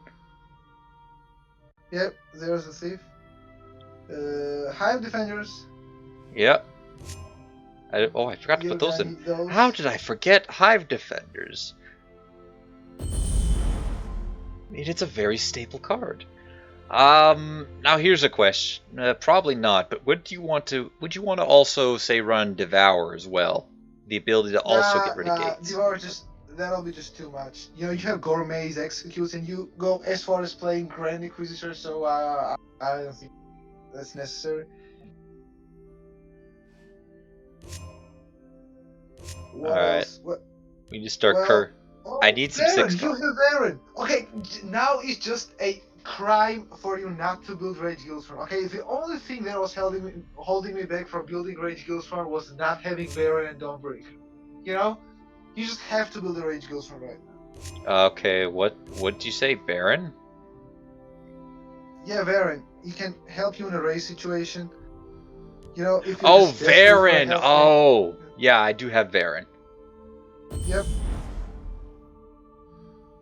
Yep, there's the Thief. Hive Defenders. Yep. I forgot to You're put those gonna in. need those. How did I forget Hive Defenders? I mean, it's a very staple card. Now here's a question. Probably not, but would you want to also say run Devour as well? The ability to also get rid of gates. Devour that'll be just too much. You know, you have Gourmets, Executes, and you go as far as playing Grand Inquisitor, so I don't think that's necessary. What Alright. else? What? We need to start Well, I need some Baron, 6 you cards. have Baron. Okay, now it's just a crime for you not to build Rage Guildstorm. Okay, the only thing that was holding me back from building Rage Guildstorm was not having Baron and Dawnbreaker. You know, you just have to build a Rage Guildstorm right now. Okay, what did you say, Baron? Yeah, Baron. He can help you in a race situation. You know, if you're Oh, just desperate for a Varen! health Oh! Yeah, I do have Varen. tank. Yep.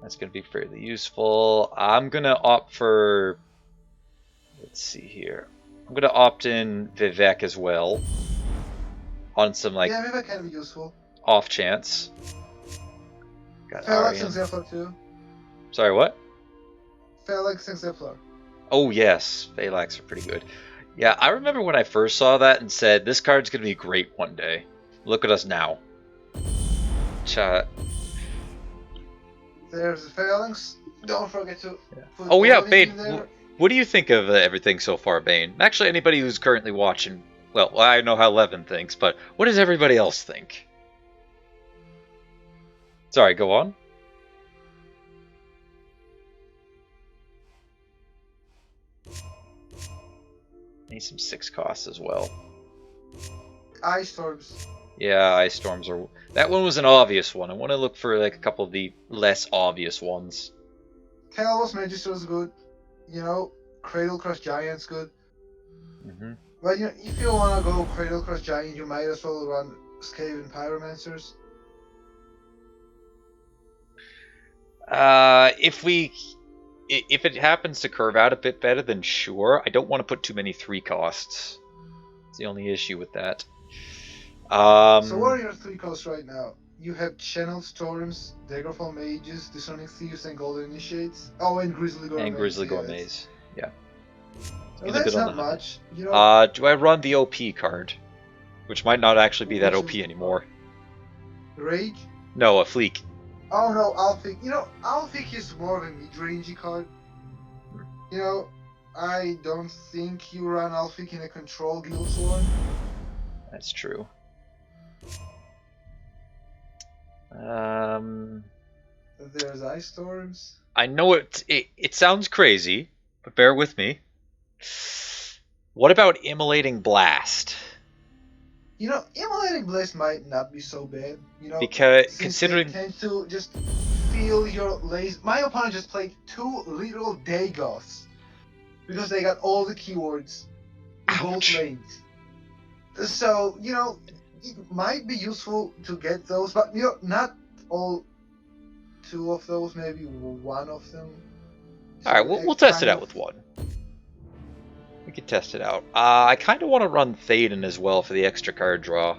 That's going to be fairly useful. I'm going to opt for... Let's see here. I'm going to opt in Vivek as well. On some, like, Yeah, Vivek can be useful. off chance. Got Phalanx and Arian. Zephyr too. Sorry, what? Phalanx and Zephyr. Oh, yes. Phalanx are pretty good. Yeah, I remember when I first saw that and said, this card's going to be great one day. Look at us now. There's the Phalanx. Don't forget to put Oh, yeah, Odin Bane. in there. What do you think of everything so far, Bane? Actually, anybody who's currently watching, well, I know how Levin thinks, but what does everybody else think? Sorry, go on. Need some 6 costs as well. Ice Storms. Yeah, Ice Storms are... That one was an obvious one. I want to look for like a couple of the less obvious ones. Talos Magister is good. You know, Cradle Crush Giant's good. Mm-hmm. But you know, if you wanna go Cradle Crush Giant, you might as well run Skaven Pyromancers. If it happens to curve out a bit better, then sure. I don't want to put too many 3 costs. It's the only issue with that. So what are your 3 costs right now? You have Channeled Storms, Daggerfall Mages, Discerning Thieves, and Golden Initiates. Oh, and Grizzly Gourmets. And Grizzly yeah, Gourmets. Yeah. So Get a that's bit on not the high. much. You know, Do I run the OP card? Which might not actually be that Which OP is- anymore. Rage. No, a Fleek. Oh no, Alphic. You know, Alphic is more of a mid-rangey card. You know, I don't think you run Alphic in a Control Guildstorm. That's true. There's Ice Storms. I know it sounds crazy, but bear with me. What about Immolating Blast? You know, Immolating Blast might not be so bad. You know, Because since considering they tend to just feel your lazy. My opponent just played 2 literal Dagoths because they got all the keywords in both ouch. lanes. So, you know, it might be useful to get those, but you know, not all 2 of those, maybe 1 of them. All right, So we'll it test it kind out of. with one. We could test it out. I kind of want to run Thaden as well for the extra card draw.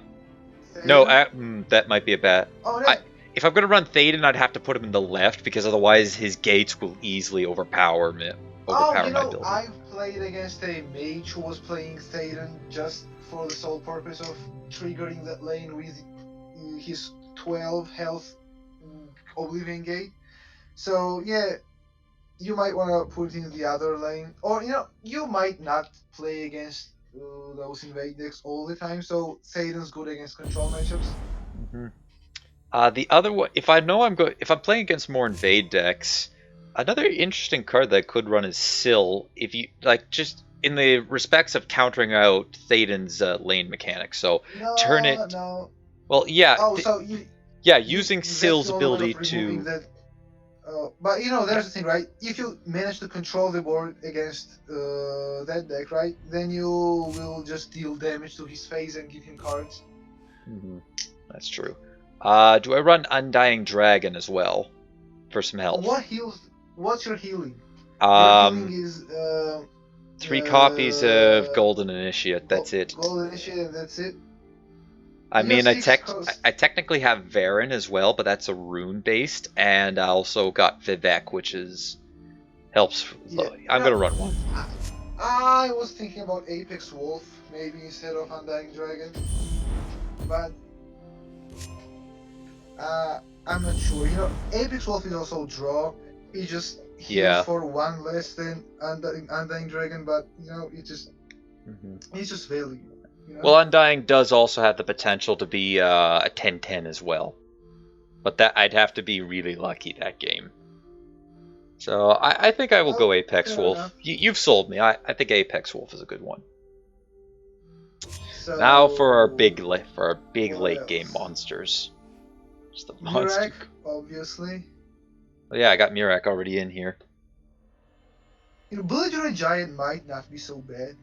No, that might be a bad. Oh, yeah. If I'm gonna run Thaden, I'd have to put him in the left because otherwise his gates will easily overpower me. Oh, Overpower you my know, ability. I've played against a mage who was playing Thaden just for the sole purpose of triggering that lane with his 12 health Oblivion Gate. So, yeah, you might want to put in the other lane. Or, you know, you might not play against those invade decks all the time, so Thaden's good against control matchups. Mm-hmm. The other one, if I'm playing against more invade decks, another interesting card that I could run is Syl. If you like, just in the respects of countering out Thaden's lane mechanics. So turn No, it. no. Well, yeah, Oh, so using that's Syl's the only way ability of removing to. that. But you know, Yeah. there's the thing, right? If you manage to control the board against that deck, right, then you will just deal damage to his face and give him cards. Mm-hmm. That's true. Do I run Undying Dragon as well for some health? What heals? What's your healing? Your healing Um, is 3 copies of Golden Initiate. That's it. Golden Initiative. That's it. I You have mean, 6 costs. I technically have Varen as well, but that's a rune based, and I also got Vivek, which is helps. Yeah. I'm gonna run one. I was thinking about Apex Wolf maybe instead of Undying Dragon, but I'm not sure. You know, Apex Wolf is also draw. It just heals for 1 less than Undying Dragon, but you know, it's just value. You know? Well, Undying does also have the potential to be a 10/10 as well, but that I'd have to be really lucky that game. So I think I will go Apex Wolf. You've sold me. I think Apex Wolf is a good one. So Now for our big late game else? monsters. Just the monster. Mirak, obviously. Oh, yeah, I got Mirak already in here. You know, Belligerent Giant might not be so bad.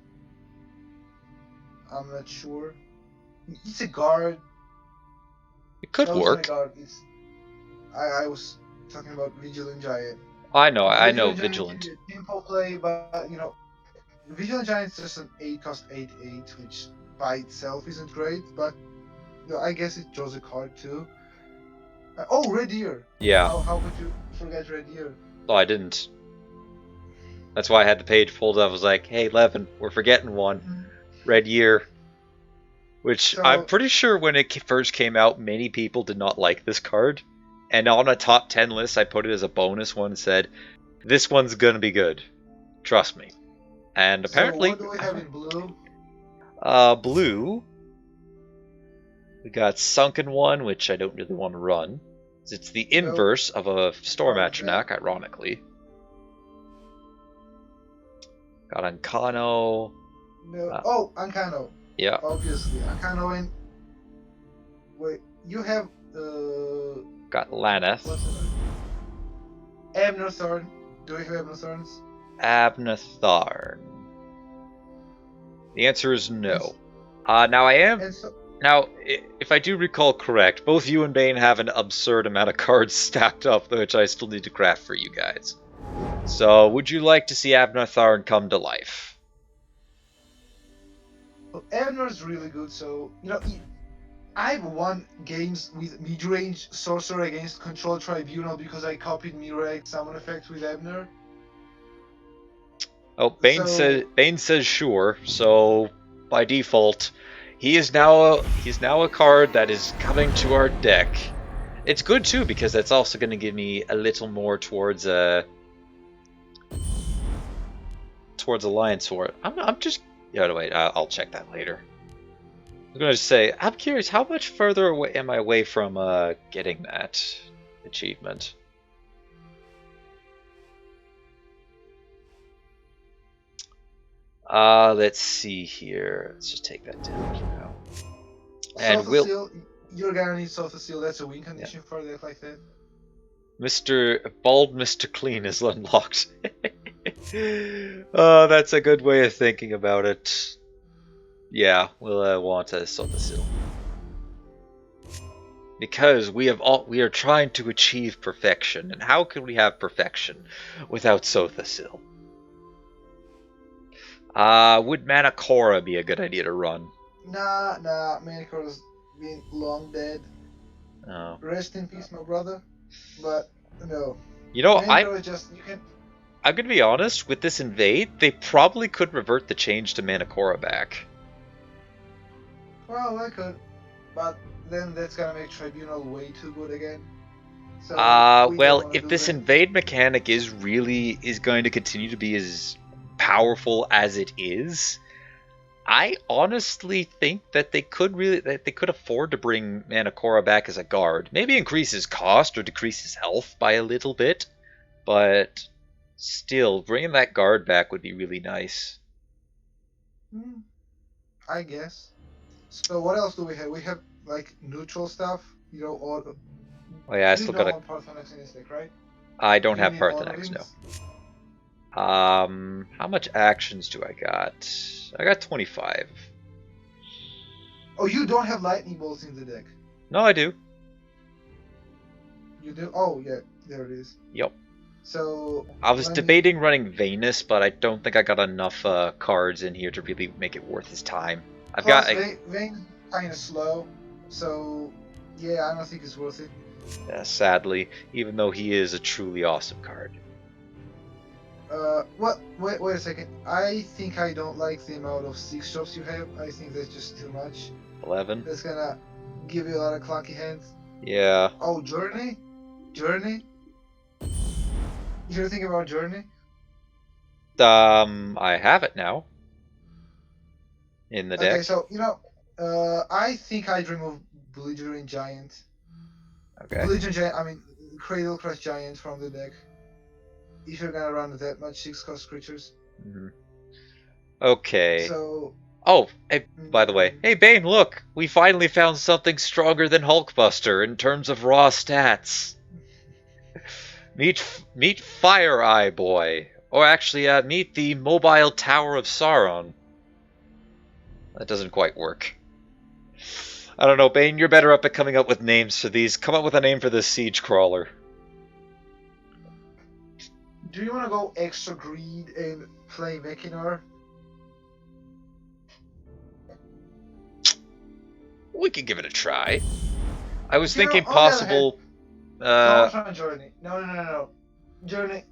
I'm not sure. It's a guard. It could work. It's not a guard. I was talking about Vigilant Giant. I know Vigilant. Giant is a tempo play, but you know, Vigilant Giant is just an 8-cost 8/8, which by itself isn't great, but you know, I guess it draws a card too. Oh, Red Deer! Yeah. How could you forget Red Deer? Oh, I didn't. That's why I had the page pulled up. I was like, hey, Levin, we're forgetting one. Red Year. Which I'm pretty sure when it first came out, many people did not like this card. And on a top 10 list, I put it as a bonus one and said, this one's going to be good. Trust me. And apparently... So what do we have in blue? Blue... We got Sunken One, which I don't really want to run. It's the inverse of a Storm Atronach, ironically. Got Ancano. No. Ancano. Yeah. Obviously. Ancano and... Wait, you have... Got Laneth. Abnotharn. Do we have Abnotharns? Abnotharn. The answer is no. Now I am... Now, if I do recall correct, both you and Bane have an absurd amount of cards stacked up, which I still need to craft for you guys. So, would you like to see Abnotharn come to life? Well, Abnor's really good, so, you know, I've won games with mid-range Sorcerer against Control Tribunal because I copied Mirak Summon Effect with Abnor. Oh, Bane says sure, so by default... He's now a card that is coming to our deck. It's good too because that's also going to give me a little more towards Alliance Sword. I'm just wait. I'll check that later. I was going to say I'm curious how much further away am I away from getting that achievement. Let's see here. Let's just take that down for now. And Sofa Seal, you're gonna need Sofa Seal. That's a win condition for that like that. Mr. Clean is unlocked. Oh, that's a good way of thinking about it. Yeah, we'll want a Sofa Seal. Because we are trying to achieve perfection, and how can we have perfection without Sothasil? Would Manacora be a good idea to run? Nah, Manicora's been long dead. Oh. Rest in peace, my brother. But no. You know, I'm gonna be honest, with this invade, they probably could revert the change to Manacora back. Well, I could, but then that's gonna make Tribunal way too good again. So well, if this invade mechanic is going to continue to be as powerful as it is, I honestly think that they could afford to bring Manacora back as a guard. Maybe increase his cost or decrease his health by a little bit, but still, bringing that guard back would be really nice. I guess. So what else do we have? We have like neutral stuff, you know, or oh yeah, I still got Parthenax in this deck, right? I don't have Parthenax, no. How much actions do I got? I got 25. Oh, you don't have lightning bolts in the deck. No, I do. You do? Oh, yeah, there it is. Yep. So I was debating running Venus, but I don't think I got enough cards in here to really make it worth his time. I've got Venus kind of slow, so yeah, I don't think it's worth it. Yeah, sadly, even though he is a truly awesome card. What? Wait a second. I think I don't like the amount of 6 drops you have. I think that's just too much. 11. That's gonna give you a lot of clunky hands. Yeah. Oh, Journey? Journey? You think about Journey? I have it now. In the deck. Okay, so, you know, I think I'd remove Belligerent Giant. Okay. Belligerent Giant, I mean, Cradle Crush Giant from the deck. If you're gonna run that much 6-cost creatures. Mm-hmm. Okay. So... Oh, hey, by the way. Hey, Bane, look! We finally found something stronger than Hulkbuster in terms of raw stats. Meet Fire Eye Boy. Or actually, meet the Mobile Tower of Sauron. That doesn't quite work. I don't know, Bane, you're better up at coming up with names for these. Come up with a name for this siege crawler. Do you want to go extra greed and play Mechinar? We can give it a try. I was thinking possible... Don't run Journey. No. Journey,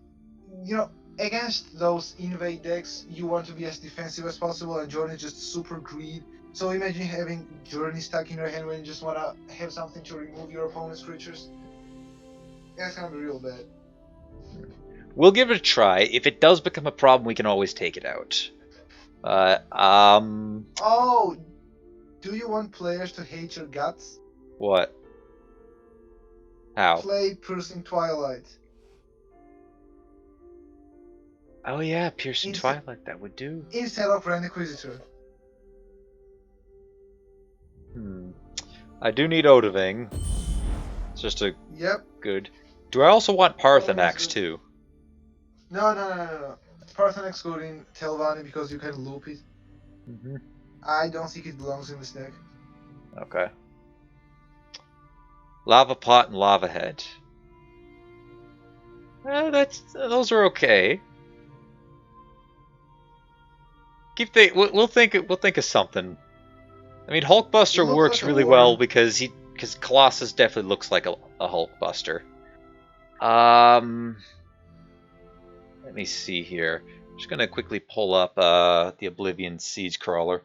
you know, against those invade decks, you want to be as defensive as possible, and Journey is just super greed. So imagine having Journey stuck in your hand when you just want to have something to remove your opponent's creatures. That's gonna be real bad. We'll give it a try. If it does become a problem, we can always take it out. Oh, do you want players to hate your guts? What? How? Play Piercing Twilight. Oh yeah, Piercing Twilight, that would do. Instead of Grand Inquisitor. I do need Odoving. It's just a good... Do I also want Parthenax too? No. Parthenax good in Telvanni because you can loop it. I don't think it belongs in this deck. Okay. Lava Pot and Lava Head. Those are okay. We'll think of something. I mean, Hulkbuster works really well because Colossus definitely looks like a Hulkbuster. Let me see here. I'm just gonna quickly pull up the Oblivion Siege Crawler.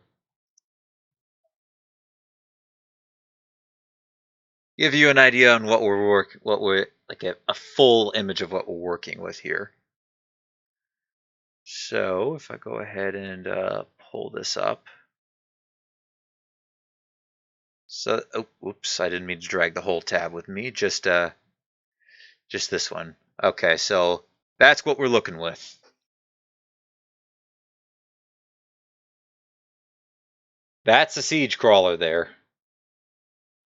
Give you an idea on what we're like a full image of what we're working with here. So if I go ahead and pull this up. So, oops, I didn't mean to drag the whole tab with me. Just this one. Okay, so that's what we're looking with. That's a siege crawler there.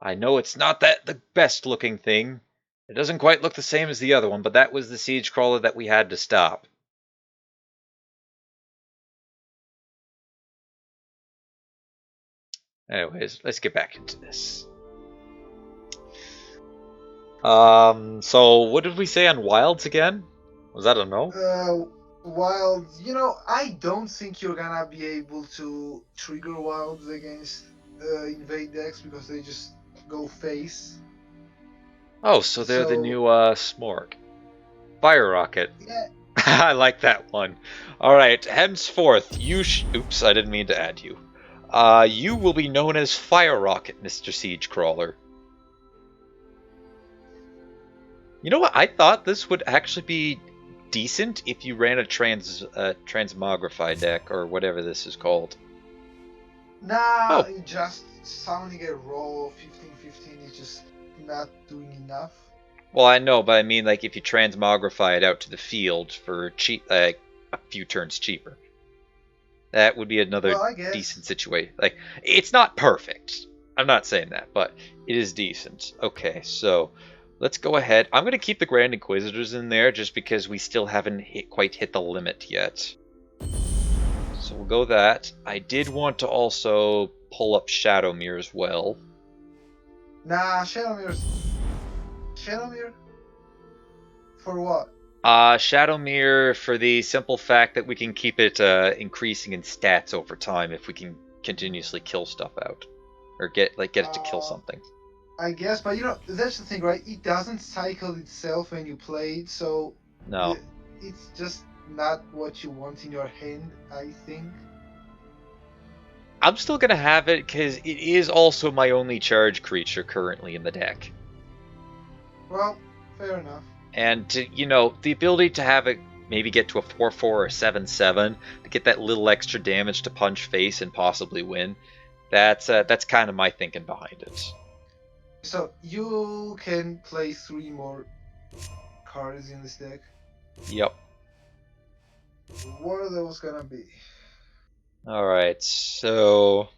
I know it's not the best looking thing. It doesn't quite look the same as the other one, but that was the siege crawler that we had to stop. Anyways, let's get back into this. So what did we say on wilds again? Was that a no? Wilds, I don't think you're gonna be able to trigger wilds against invade decks because they just go face. Oh, so they're the new Smorg. Fire Rocket. Yeah. I like that one. Alright, henceforth, oops, I didn't mean to add you. You will be known as Fire Rocket, Mr. Siege Crawler. You know what? I thought this would actually be decent if you ran a transmogrify deck, or whatever this is called. Nah, just summoning a roll 15-15 is just not doing enough. Well, I know, but I mean, like, if you transmogrify it out to the field for cheap, a few turns cheaper. That would be another decent situation. Like, it's not perfect. I'm not saying that, but it is decent. Okay, so let's go ahead. I'm going to keep the Grand Inquisitors in there just because we still haven't quite hit the limit yet. So we'll go that. I did want to also pull up Shadowmere as well. Nah, Shadowmere? For what? Shadowmere for the simple fact that we can keep it increasing in stats over time if we can continuously kill stuff out. Or get it to kill something. I guess, but that's the thing, right? It doesn't cycle itself when you play it, so no, it's just not what you want in your hand, I think. I'm still gonna have it because it is also my only charge creature currently in the deck. Well, fair enough. And the ability to have it maybe get to a 4/4 or 7/7 to get that little extra damage to punch face and possibly win. That's kind of my thinking behind it. So you can play 3 more cards in this deck. Yep. What are those gonna be? Alright, so...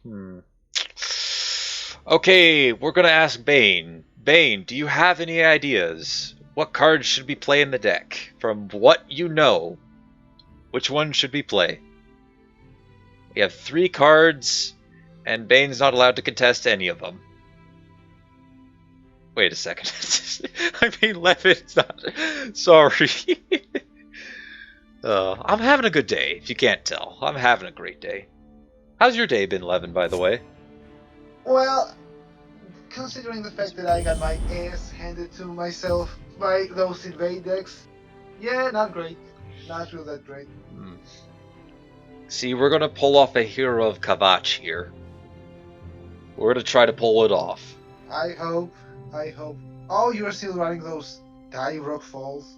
Okay, we're gonna ask Bane. Bane, do you have any ideas? What cards should we play in the deck? From what you know, which one should we play? We have 3 cards, and Bane's not allowed to contest any of them. Wait a second. I mean, Levin's not... Sorry. I'm having a good day, if you can't tell. I'm having a great day. How's your day been, Levin, by the way? Well, considering the fact that I got my ass handed to myself by those invade decks, yeah, not great. Not real that great. See, we're gonna pull off a Hero of Kavach here. We're gonna try to pull it off. I hope. Oh, you're still running those Die Rock Falls?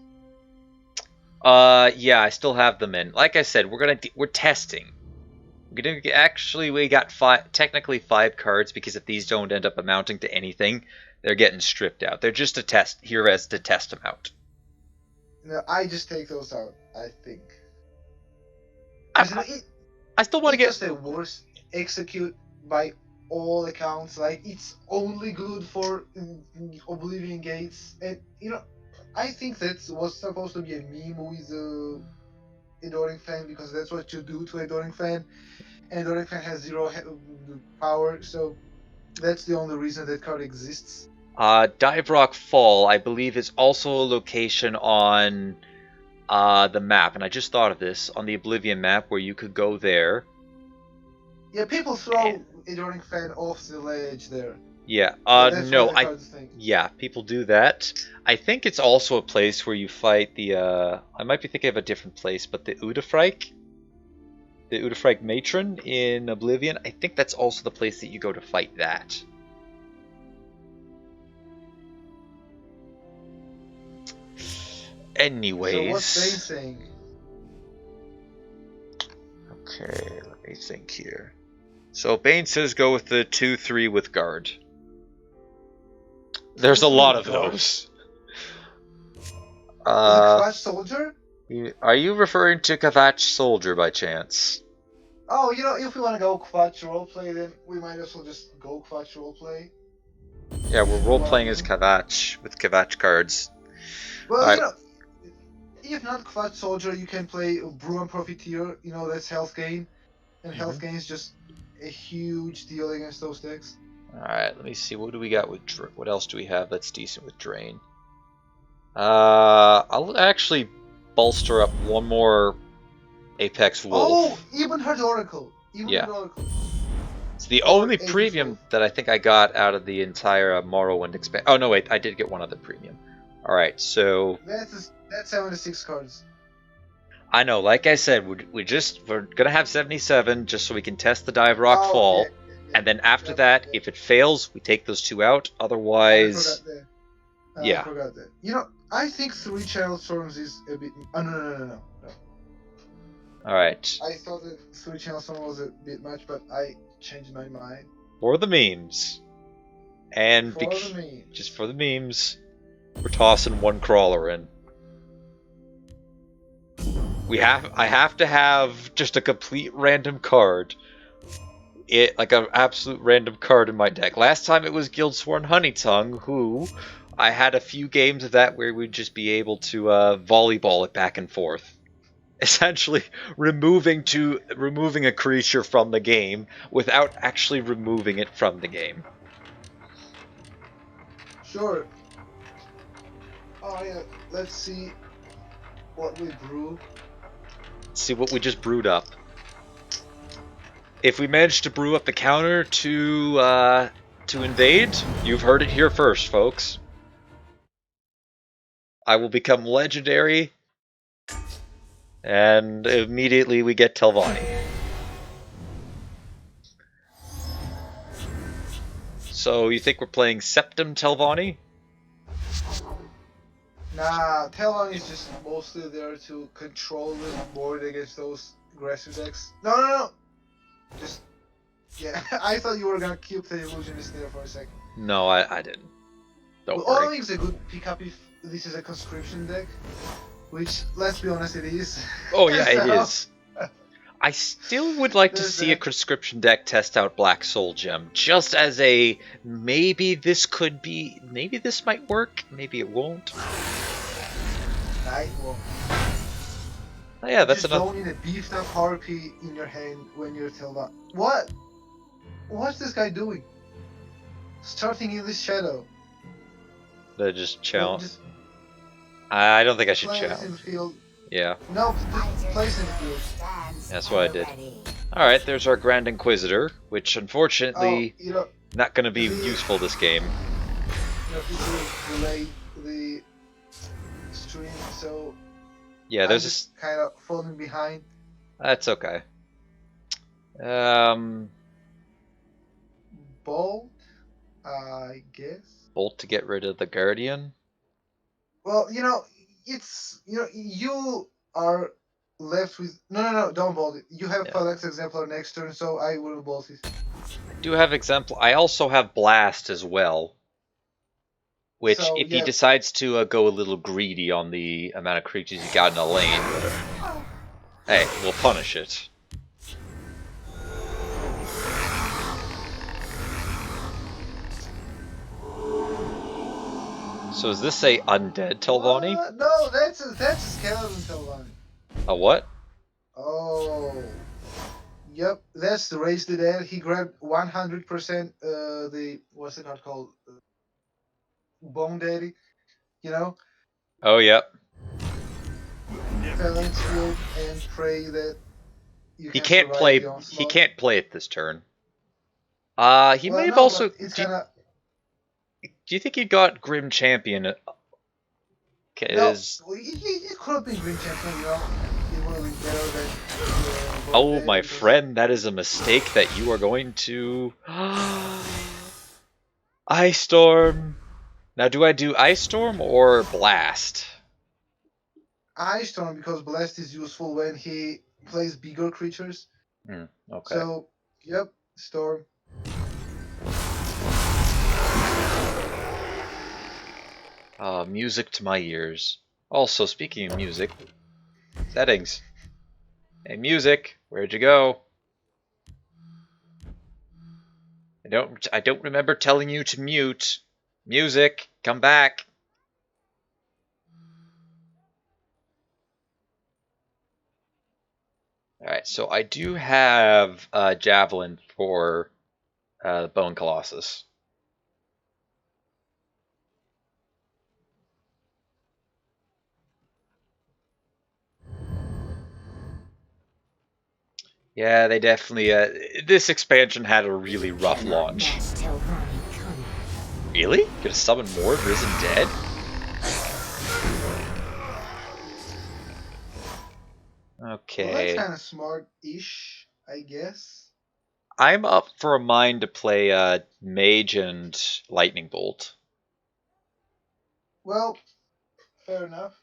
Yeah, I still have them in. Like I said, we're testing. We got technically 5 cards because if these don't end up amounting to anything, they're getting stripped out. They're just to test to test them out. No, I just take those out, I think. I still want to get... It's just a worse execute by all accounts. Like, it's only good for Oblivion Gates. And, I think that was supposed to be a meme with Adoring Fan, because that's what you do to Adoring Fan. And Adoring Fan has 0 power, so that's the only reason that card exists. Dive Rock Fall, I believe, is also a location on the map, and I just thought of this, on the Oblivion map, where you could go there. Yeah, people throw Adoring Fan off the ledge there. Yeah, yeah, people do that. I think it's also a place where you fight the, I might be thinking of a different place, but the Udafrike Matron in Oblivion, I think that's also the place that you go to fight that. Anyways. So what's Bane saying? Okay, let me think here. So Bane says go with the 2/3 with guard. There's a lot of those. Kavach Soldier? Are you referring to Kavach Soldier by chance? Oh, if we want to go Kavach Roleplay, then we might as well just go Kavach Roleplay. Yeah, we're role-playing as Kavach, with Kavach cards. Well, Alright. you know, if not Clutch Soldier, you can play Brew and Profiteer. You know, that's health gain. And health gain is just a huge deal against those decks. Alright, let me see. What do we got with... What else do we have that's decent with Drain? I'll actually bolster up one more Apex Wolf. Oh, even Hurt Oracle. Yeah. Hurt Oracle. It's the Or only Apex premium Wolf. that I think I got out of the entire Morrowind expansion. Oh, no, wait. I did get one other premium. Alright, so... That's 76 cards. I know, like I said, we're gonna have 77 just so we can test the Dive Rock Fall. Yeah. And then after that, if it fails, we take those two out. Otherwise... I forgot that. You know, I think 3 Channel Storms is a bit... Oh, no. Alright. I thought that 3 Channel Storm was a bit much, but I changed my mind. For the memes. And just for the memes, we're tossing one crawler in. I have to have just a complete random card. Like an absolute random card in my deck. Last time it was Guildsworn Honeytongue, who I had a few games of that where we'd just be able to volleyball it back and forth. Essentially removing a creature from the game without actually removing it from the game. Sure. Oh yeah, let's see what we brew. See what we just brewed up. If we manage to brew up the counter to invade, you've heard it here first, folks. I will become legendary, and immediately we get Telvanni. So you think we're playing Septim Telvanni? Nah, Telvanni is just mostly there to control the board against those aggressive decks. No. Just, yeah, I thought you were gonna keep the Illusionist there for a second. No, I didn't. Don't worry. Only is a good pickup if this is a conscription deck, which, let's be honest, it is. Oh yeah, it is. I still would like to see a conscription deck test out Black Soul Gem, just as a maybe this might work, maybe it won't. Nah, it won't. Oh, yeah, that's just enough. don't need a beefed up Harpy in your hand when you're Telvanni. What? What's this guy doing? Starting in this shadow. They just challenge. I don't think I should challenge. Yeah. No, place in the field. That's what I did. Alright, there's our Grand Inquisitor, which unfortunately not going to be useful this game. You have to delay the stream, so yeah, there's just kind of falling behind. That's okay. Bolt, I guess. Bolt to get rid of the Guardian. Well, you are left with no, don't bolt it. You have Phalanx Exemplar next turn, so I will bolt it. I do have Exemplar. I also have Blast as well. Which, if he decides to go a little greedy on the amount of creatures he got in a lane, hey, we'll punish it. So is this a undead Telvanni? No, that's a skeleton Telvanni. A what? Oh. Yep, that's the Raise the Dead. He grabbed 100% what's the card called? Bone Daddy, Oh, yep. Phalanx Field and pray that he can't play it this turn. He may have also. Do you think he got Grim Champion? No, he could have been Grim Champion, It would have been better than. Oh, my friend, that is a mistake that you are going to. Ice Storm. Now, do I do Ice Storm or Blast? Ice Storm, because Blast is useful when he plays bigger creatures. Okay. So, yep, Storm. Music to my ears. Also, speaking of music, settings. Hey, music, where'd you go? I don't remember telling you to mute. Music, come back. Alright, so I do have Javelin for the Bone Colossus. Yeah, they definitely... this expansion had a really rough launch. Really? Gonna summon more Risen Dead? Okay. Well, that's kind of smart-ish, I guess. I'm up for a mind to play Mage and Lightning Bolt. Well, fair enough.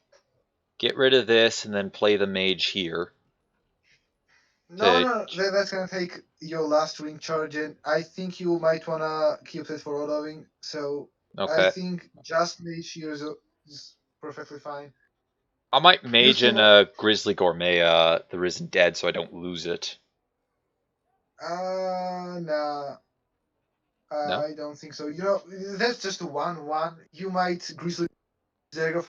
Get rid of this and then play the Mage here. No, that's gonna take your last ring charge, and I think you might wanna keep it for autoing. So I Okay. think just Mage here is perfectly fine. I might Mage in Grizzly Gourmet, the Risen Dead, so I don't lose it. Nah. No? I don't think so. You know, that's just a 1/1. You might Grizzly Zergo,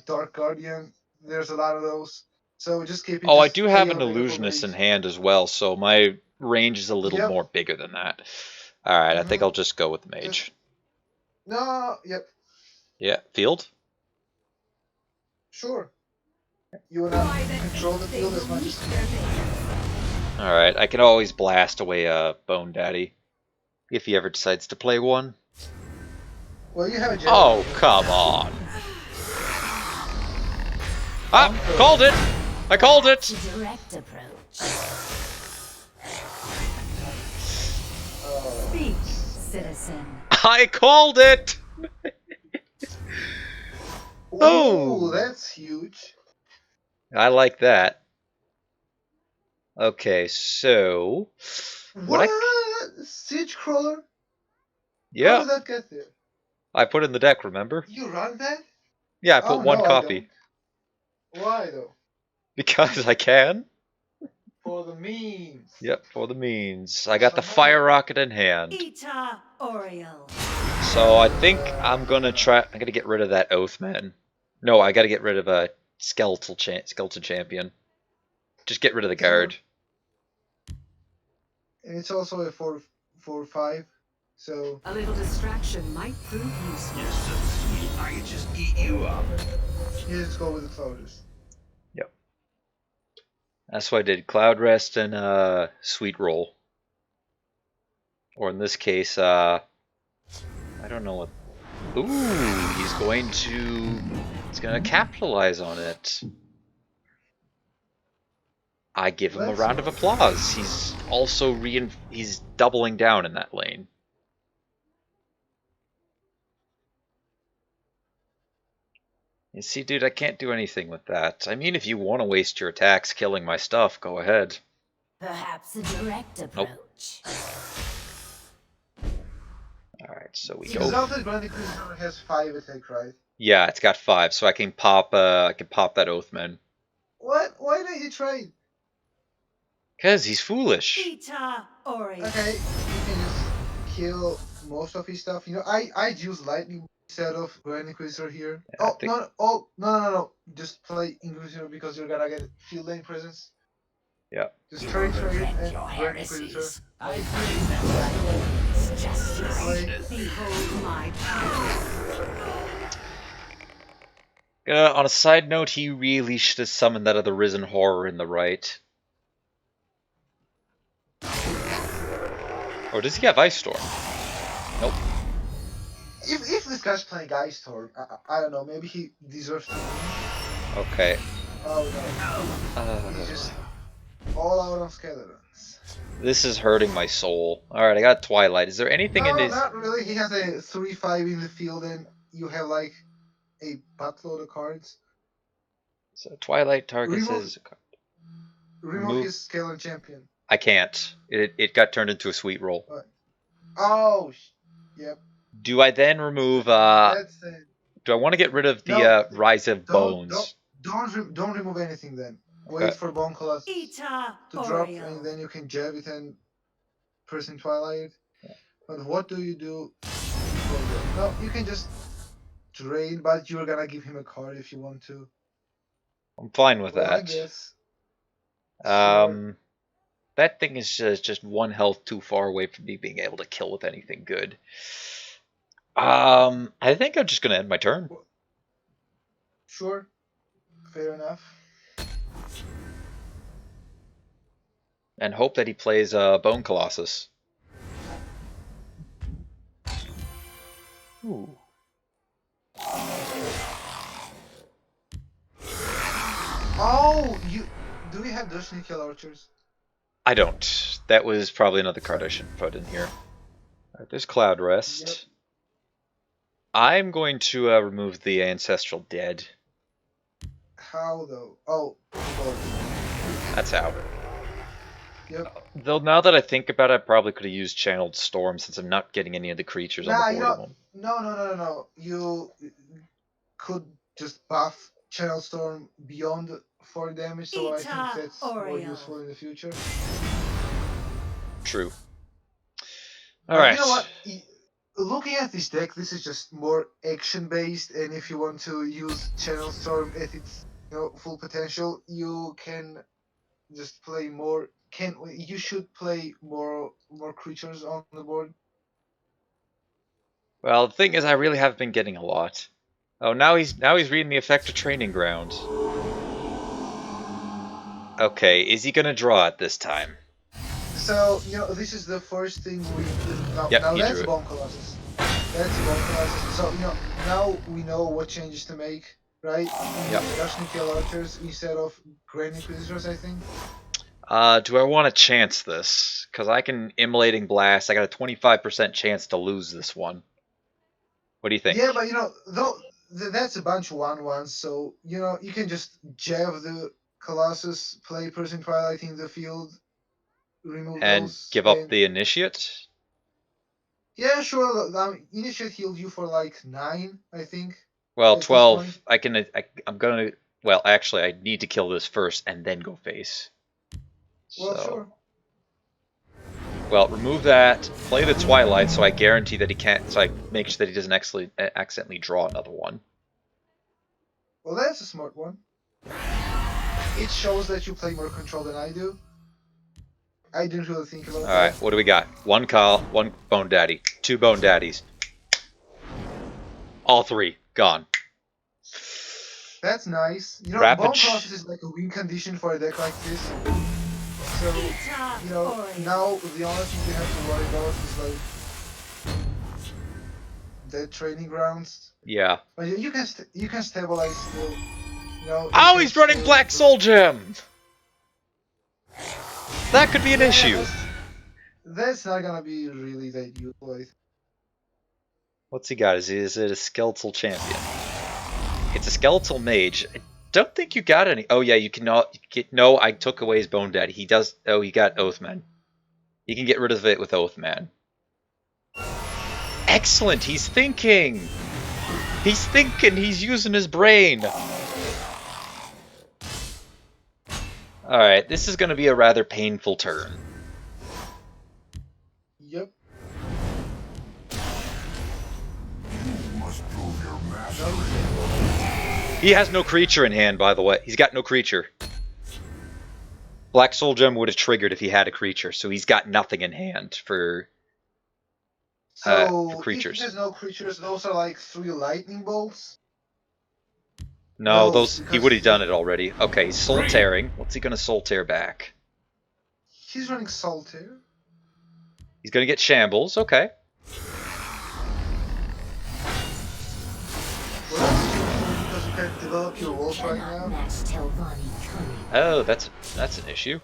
Dark Guardian. There's a lot of those. So just keep it. Oh, I Just do play have an your Illusionist in Mage. hand as well, so my range is a little more bigger than that. Alright, I think I'll just go with the Mage. Yep. Yeah, field? Sure. You wanna control the field as much as you can. Alright, I can always blast away Bone Daddy. If he ever decides to play one. Well, you have a Oh, come on. Ah, called it! I called it! Direct approach. Oh. Speak, citizen. I called it! Oh, that's huge. I like that. Okay, so... What? Siege Crawler? Yeah. How did that get there? I put in the deck, remember? You run that? Yeah, I put one copy. Why though? Because I can. For the memes. Yep, for the means. I got the fire rocket in hand. Orion. So I think I'm gonna get rid of that Oathman. No, I gotta get rid of a skeleton champion. Just get rid of the guard. And it's also a 4/5, so a little distraction might prove useful. You're so sweet, I could just eat you up. you just go with the closures. Yep. That's what I did. Cloud Rest and Sweet Roll. Or in this case, I don't know what. Ooh, he's gonna capitalize on it. I give him a round of applause. He's also he's doubling down in that lane. You see, dude, I can't do anything with that. I mean, if you want to waste your attacks killing my stuff, go ahead. Perhaps a direct approach. Alright, so we The go. Exalted Grand Inquisitor has 5 attack, right? Yeah, it's got 5, so I can pop that Oathman. What? Why didn't you trade? Cause he's foolish. Orion. Okay, you can just kill most of his stuff. You know, I'd use Lightning instead of Grand Inquisitor here. Yeah, No. Just play Inquisitor because you're gonna get field lane presence. Yeah. Just trade and Grand Inquisitor. I justice. Behold my power. On a side note, he really should have summoned that other Risen Horror in the right. Or does he have Ice Storm? Nope. If this guy's playing Ice Storm, I don't know, maybe he deserves to. Okay. Oh no. He's just all out on skeletons. This is hurting my soul. Alright, I got Twilight. Is there anything in his... No, not really. He has a 3/5 in the field and you have like a buttload of cards. So Twilight targets his... Remove his Skeleton Champion. I can't. It got turned into a Sweet Roll. Oh, yep. Do I then remove... do I want to get rid of the Rise of Bones? Don't remove anything then. Okay. Wait for Bone Colossus to drop and then you can jab it and press in Twilight. Yeah. But what do you do for you. No, you can just trade, but you're gonna give him a card if you want to. I'm fine with Well, I that. guess. Sure. That thing is just one health too far away from me being able to kill with anything good. I think I'm just gonna end my turn. Sure. Fair enough. And hope that he plays Bone Colossus. Ooh. Oh, do we have Destiny Kill Archers? I don't. That was probably another card I should put in here. Alright, there's Cloud Rest. Yep. I'm going to remove the Ancestral Dead. How though? Oh, well, That's how. yep. Though now that I think about it, I probably could have used Channeled Storm since I'm not getting any of the creatures on Nah, the you board at know, the moment. no. You could just buff Channel Storm beyond 4 damage, so I think that's more useful in the future. True. But Alright. you know what? Looking at this deck, this is just more action-based, and if you want to use Channel Storm at its full potential, you can just play more. You should play more creatures on the board. Well, the thing is, I really haven't been getting a lot. Oh, now he's reading the effect of Training Ground. Okay, is he gonna draw it this time? So this is the first thing we. Yep, now he that's drew it. Bone Colossus. That's Bone Colossus. So now we know what changes to make, right? Yep. Destiny Kill Archers instead of Grand Inquisitors, I think. Do I want to chance this? Because I can Immolating Blast. I got a 25% chance to lose this one. What do you think? Yeah, but though that's a bunch of 1/1s, so you can just jab the Colossus, play Person Twilight in the field, remove And those, give up and the Initiate? yeah, sure. Initiate healed you for like 9, I think. Well, at this 12. point. I'm gonna. Well, actually, I need to kill this first and then go face. Well, So. sure. Well, remove that. Play the Twilight, so I guarantee that he can't. So I make sure that he doesn't accidentally draw another one. Well, that's a smart one. It shows that you play more control than I do. I didn't really think about that. All right, what do we got? One Call, one Bone Daddy, 2 Bone Daddies. All 3 gone. That's nice. Bone Ravage. Colossus is like a win condition for a deck like this. So, now the only thing you have to worry about is like dead training grounds. Yeah. But you can stabilize still. Oh, he's running Black Soul Gem! That could be an issue. That's not gonna be really that useful, I think. What's he got? Is it a Skeletal Champion? It's a Skeletal Mage. I don't think you got any. Oh yeah, you cannot get. No, I took away his Bone Daddy. He does. Oh, he got Oathman. He can get rid of it with Oathman. Excellent. He's thinking. He's thinking. He's using his brain. All right, this is going to be a rather painful turn. Yep. He has no creature in hand, by the way. He's got no creature. Black Soul Gem would have triggered if he had a creature, so he's got nothing in hand for creatures. If there's no creatures, those are like 3 lightning bolts. No, No, those he because would have done it already. Okay, he's Soul Tearing. What's he gonna Soul Tear back? He's running Solitaire. He's gonna get Shambles. Okay. Well, that's useful because you can develop your wolf right now. Oh, that's an issue.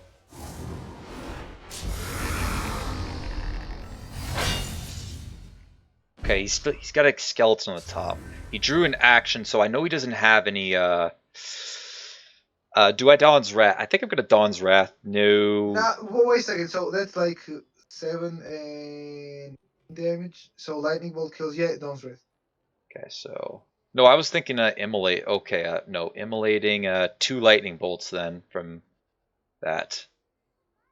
Okay, he's got a skeleton on the top. He drew an action, so I know he doesn't have any. Do I Dawn's Wrath? I think I'm gonna Dawn's Wrath. No. Nah, wait a second. So that's like 7 and damage. So lightning bolt kills. Yeah, Dawn's Wrath. Okay, so no, I was thinking immolate. Okay, no, immolating 2 lightning bolts then from that,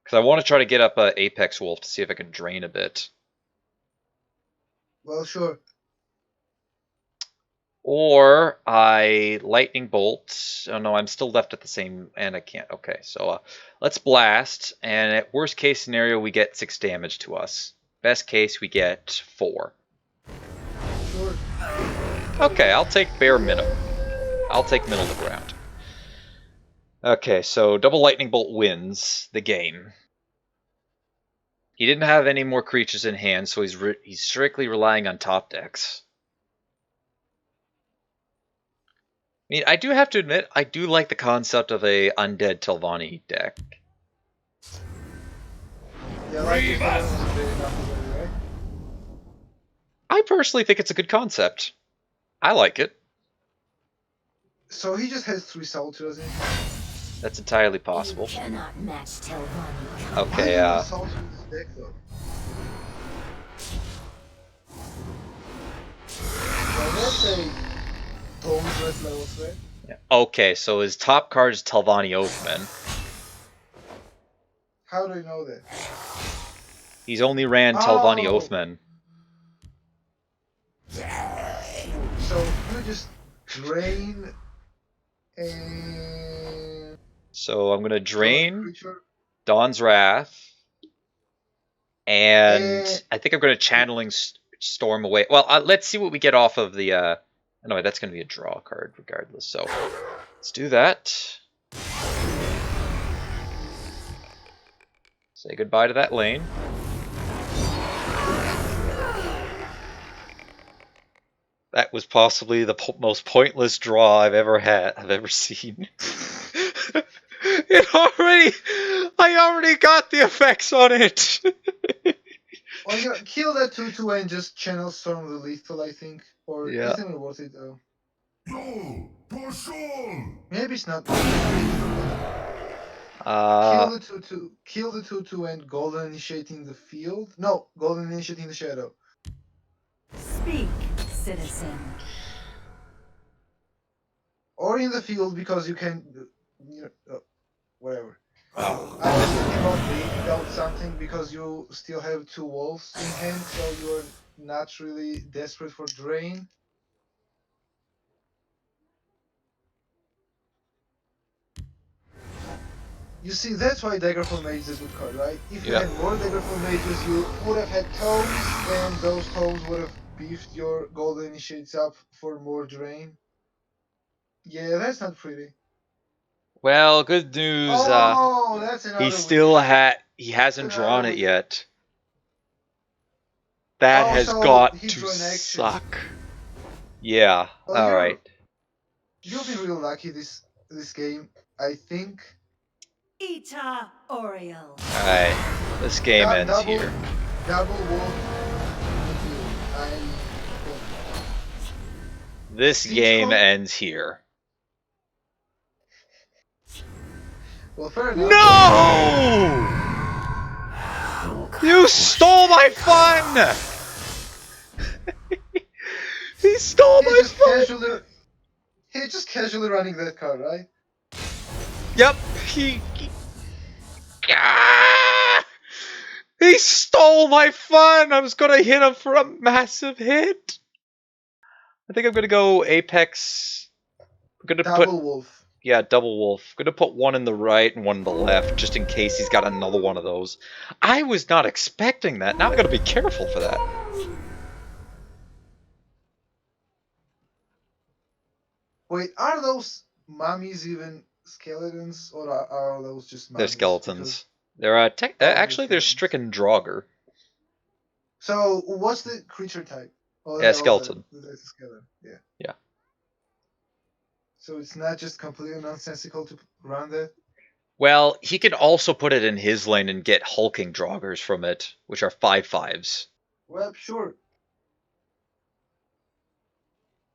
because I want to try to get up Apex Wolf to see if I can drain a bit. Well, sure. Or I lightning bolt. Oh no, I'm still left at the same, and I can't. Okay, so let's blast, and at worst case scenario, we get 6 damage to us. Best case, we get 4. Sure. Okay, I'll take bare minimum. I'll take middle of the ground. Okay, so double lightning bolt wins the game. He didn't have any more creatures in hand, so he's strictly relying on top decks. I mean, I do have to admit, I do like the concept of a undead Telvanni deck. Yeah, like if someone was enough already, right? I personally think it's a good concept. I like it. So he just has 3 soldiers in him. That's entirely possible. You cannot match Telvanni. Okay, Why do you soldiers in this deck though? So let's say Tom's red level threat. yeah. Okay, so his top card is Telvanni Oathman. How do you know that? He's only ran Telvanni Oh. Oathman. So you just drain and So I'm gonna drain creature. Dawn's Wrath, and Eh. I think I'm gonna channeling Storm away. Well, let's see what we get off of the. No, that's gonna be a draw card regardless. So let's do that. Say goodbye to that lane. That was possibly the most pointless draw I've ever seen. I already got the effects on it. Well, you kill that 2/2 and just channel Storm the lethal, I think. Or Yeah. isn't it worth it though? No, push on! Maybe it's not. Kill the 2/2 and golden initiating the field. No, golden initiating the shadow. Speak, citizen. Or in the field because you can, whatever. I was thinking about bleeding out something because you still have 2 wolves in hand, so you're not really desperate for drain. You see, that's why Daggerfall Mage is a good card, right? If you Yeah. had more Daggerfall Mages, you would have had tomes, and those tomes would have beefed your golden initiates up for more drain. Yeah, that's not pretty. Well, good news. Oh, that's another. He hasn't Another drawn it weak. yet. That Oh, has so got he to drew an action. suck. Yeah. Well, All right. You've been real lucky this game, I think. Ita Oriel. All right. This game ends here. Double wolf. This game ends here. Well, fair enough. No! You stole my fun! He stole my fun! He's just casually running that card, right? Yep, he stole my fun! I was gonna hit him for a massive hit. I think I'm gonna go Apex. I'm gonna Double wolf. Yeah, double wolf. I'm gonna put one in the right and one in the left, just in case he's got another one of those. I was not expecting that. Now I gotta be careful for that. Wait, are those mummies even skeletons, or are those just mummies? They're skeletons. They're actually they're stricken Draugr. So what's the creature type? Oh, Yeah, skeleton. It's a skeleton. Yeah. Yeah. So it's not just completely nonsensical to run that? Well, he can also put it in his lane and get hulking Draugrs from it, which are 5/5s. Well, sure.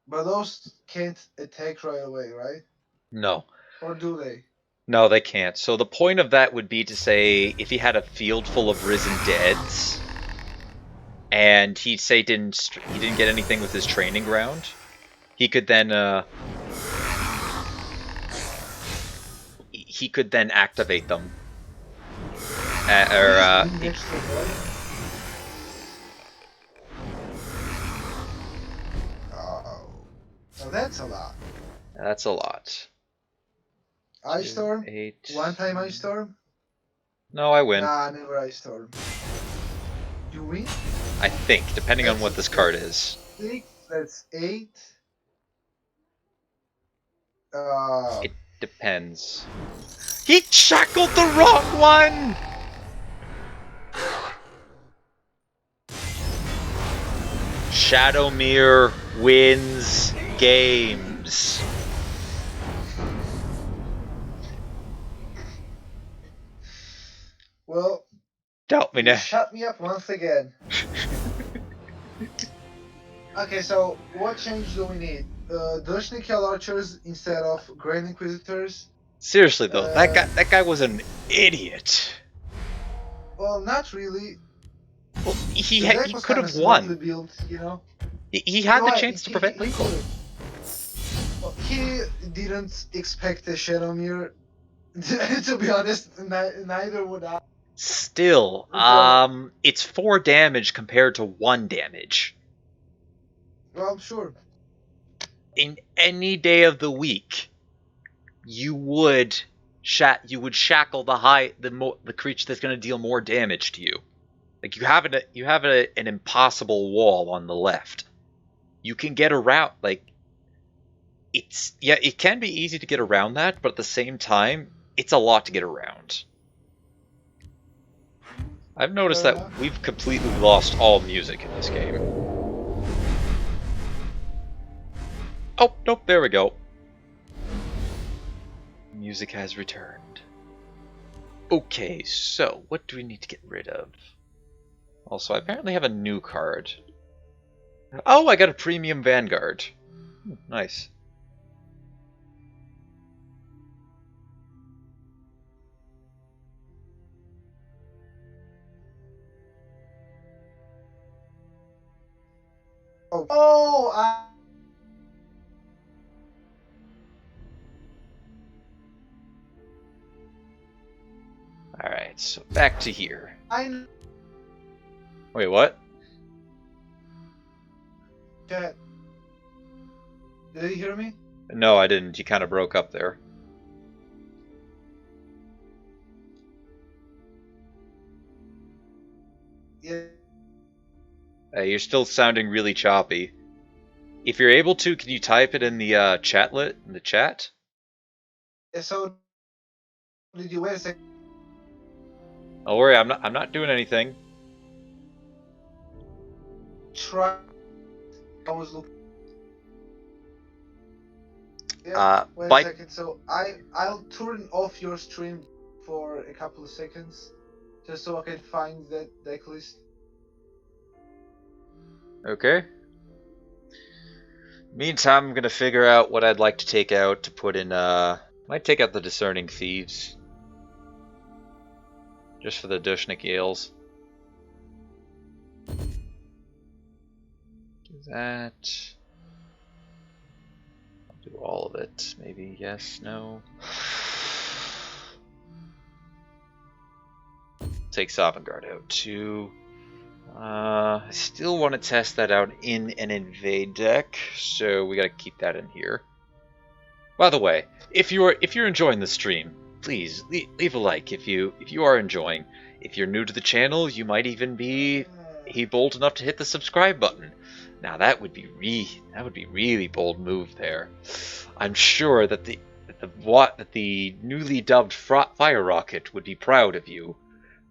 But those can't attack right away, right? No. Or do they? No, they can't. So the point of that would be to say, if he had a field full of risen deads, and he didn't get anything with his training ground, he could then activate them. that's a lot. That's a lot. Ice Storm? 8. One time Ice Storm? No, I win. Nah, never Ice Storm. You win? I think, depending on what this card is. 6, that's 8. It depends. He shackled the wrong one! Shadowmere wins games. Well, Doubt me you now. shut me up once again. Okay, so what change do we need? Dushnikel archers instead of Grand Inquisitors? Seriously though, that guy was an idiot. Well, not really. Well, he The deck he was could kind of have smartly won. built, you know? He had No, the chance to prevent he lethal. could've. Well, he didn't expect a Shadowmere. To be honest, neither would I. Still, So, it's 4 damage compared to 1 damage. well, sure. In any day of the week, you would shackle the creature that's going to deal more damage to you. Like you have an impossible wall on the left. You can get around it can be easy to get around that, but at the same time, it's a lot to get around. I've noticed Fair that enough. we've completely lost all music in this game. Oh, nope, there we go. Music has returned. Okay, so what do we need to get rid of? Also, I apparently have a new card. Oh, I got a premium Vanguard. Nice. Oh, Alright, so back to here. I Wait, what? Chat. Did you hear me? No, I didn't. You kind of broke up there. Yeah. You're still sounding really choppy. If you're able to, can you type it in the chatlet in the chat? So, did you wait a second? Don't worry, I'm not doing anything. Try. I was looking. Yeah. Wait a second. So I'll turn off your stream for a couple of seconds, just so I can find that deck list. Okay. Meantime, I'm gonna figure out what I'd like to take out to put in. Might take out the Discerning Thieves, just for the Dushnik Yales. Do that. I'll do all of it. Maybe yes, no. Take Sovereign Guard out too. I still want to test that out in an invade deck, so we gotta keep that in here. By the way, if you're enjoying the stream, please leave a like if you are enjoying. If you're new to the channel, you might even be bold enough to hit the subscribe button. Now that would be really bold move there. I'm sure that the newly dubbed Fire Rocket would be proud of you.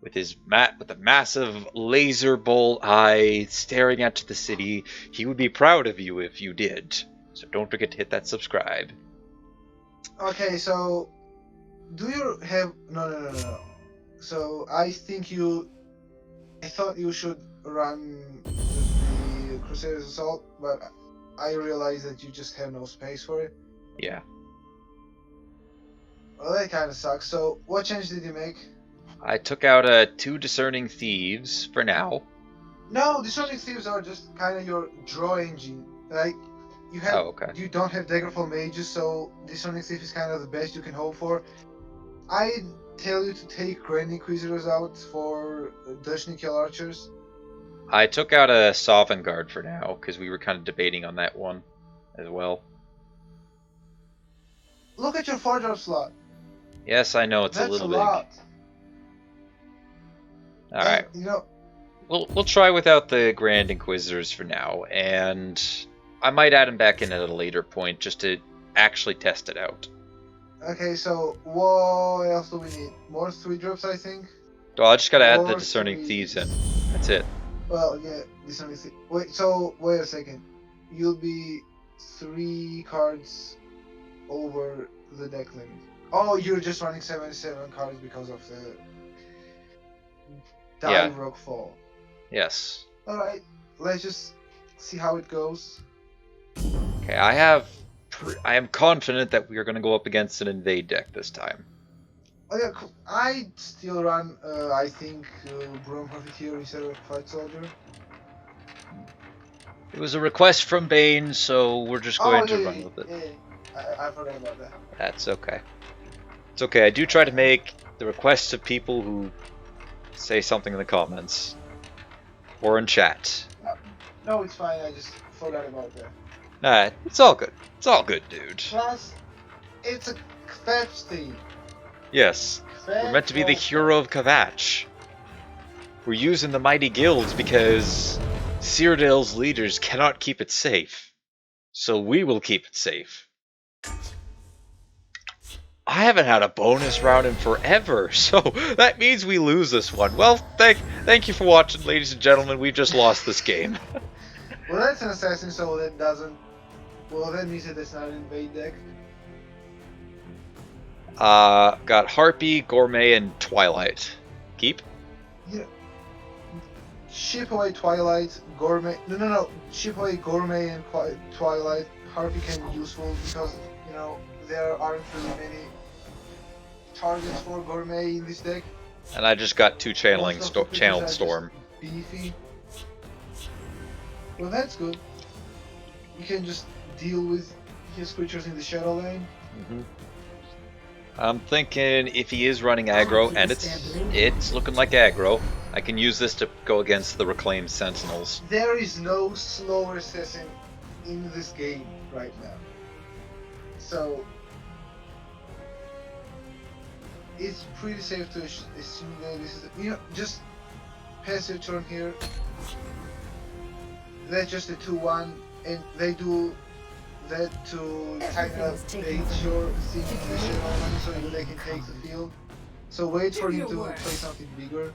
With the massive laser bolt eye staring out to the city, he would be proud of you if you did. So don't forget to hit that subscribe. Okay, so do you have no. So I thought you should run the Crusaders Assault, but I realized that you just have no space for it. Yeah. Well, that kind of sucks. So what change did you make? I took out 2 Discerning Thieves for now. No, Discerning Thieves are just kind of your draw engine. Like you don't have Daggerfall Mages, so Discerning Thief is kind of the best you can hope for. I tell you to take Grand Inquisitors out for Dushnikel Archers. I took out a Sovereign Guard for now because we were kind of debating on that one as well. Look at your 4-drop slot. Yes, I know it's a That's little a big. lot. Alright. And, you know, We'll try without the Grand Inquisitors for now, and I might add them back in at a later point just to actually test it out. okay, so what else do we need? More 3-drops, I think? Oh, I just gotta add the More Discerning 3. Thieves in. That's it. Well, yeah, this one is. Wait a second. You'll be 3 cards over the deck limit. Oh, you're just running 77 cards because of the Yeah. Dive Rock Fall. Yes. Alright, let's just see how it goes. Okay, I am confident that we are going to go up against an invade deck this time. Oh yeah, cool. I still run, I think, Broom Profiteer instead of Fight Soldier. It was a request from Bane, so we're just going to run with it. Yeah. I forgot about that. That's okay. It's okay. I do try to make the requests of people who say something in the comments or in chat. No, it's fine. I just forgot about that. Nah, it's all good. It's all good, dude. Plus, it's a fetch theme. Yes, we're meant to be the hero of Kvatch. We're using the mighty guilds because Cyrodiil's leaders cannot keep it safe. So we will keep it safe. I haven't had a bonus round in forever, so that means we lose this one. Well, thank you for watching, ladies and gentlemen. We've just lost this game. Well, that's an assassin, so that doesn't. Well, that means that it's not an invade deck. Got Harpy, Gourmet, and Twilight. Keep? Yeah. Ship away Twilight, Gourmet. No. Ship away Gourmet and Twilight. Harpy can be useful because, you know, there aren't really many targets for Gourmet in this deck. And I just got 2 channeling Most of the creatures Channeled are Storm. just beefy. Well, that's good. You can just deal with his creatures in the Shadow Lane. I'm thinking if he is running aggro, and it's looking like aggro, I can use this to go against the Reclaimed Sentinels. There is no slower assassin in this game right now. So it's pretty safe to assume that this is, you know, just pass your turn here. That's just a 2-1, and they do that to kind of bait your thing in the Shadow Lane so they can take the field. So wait for him to play something bigger.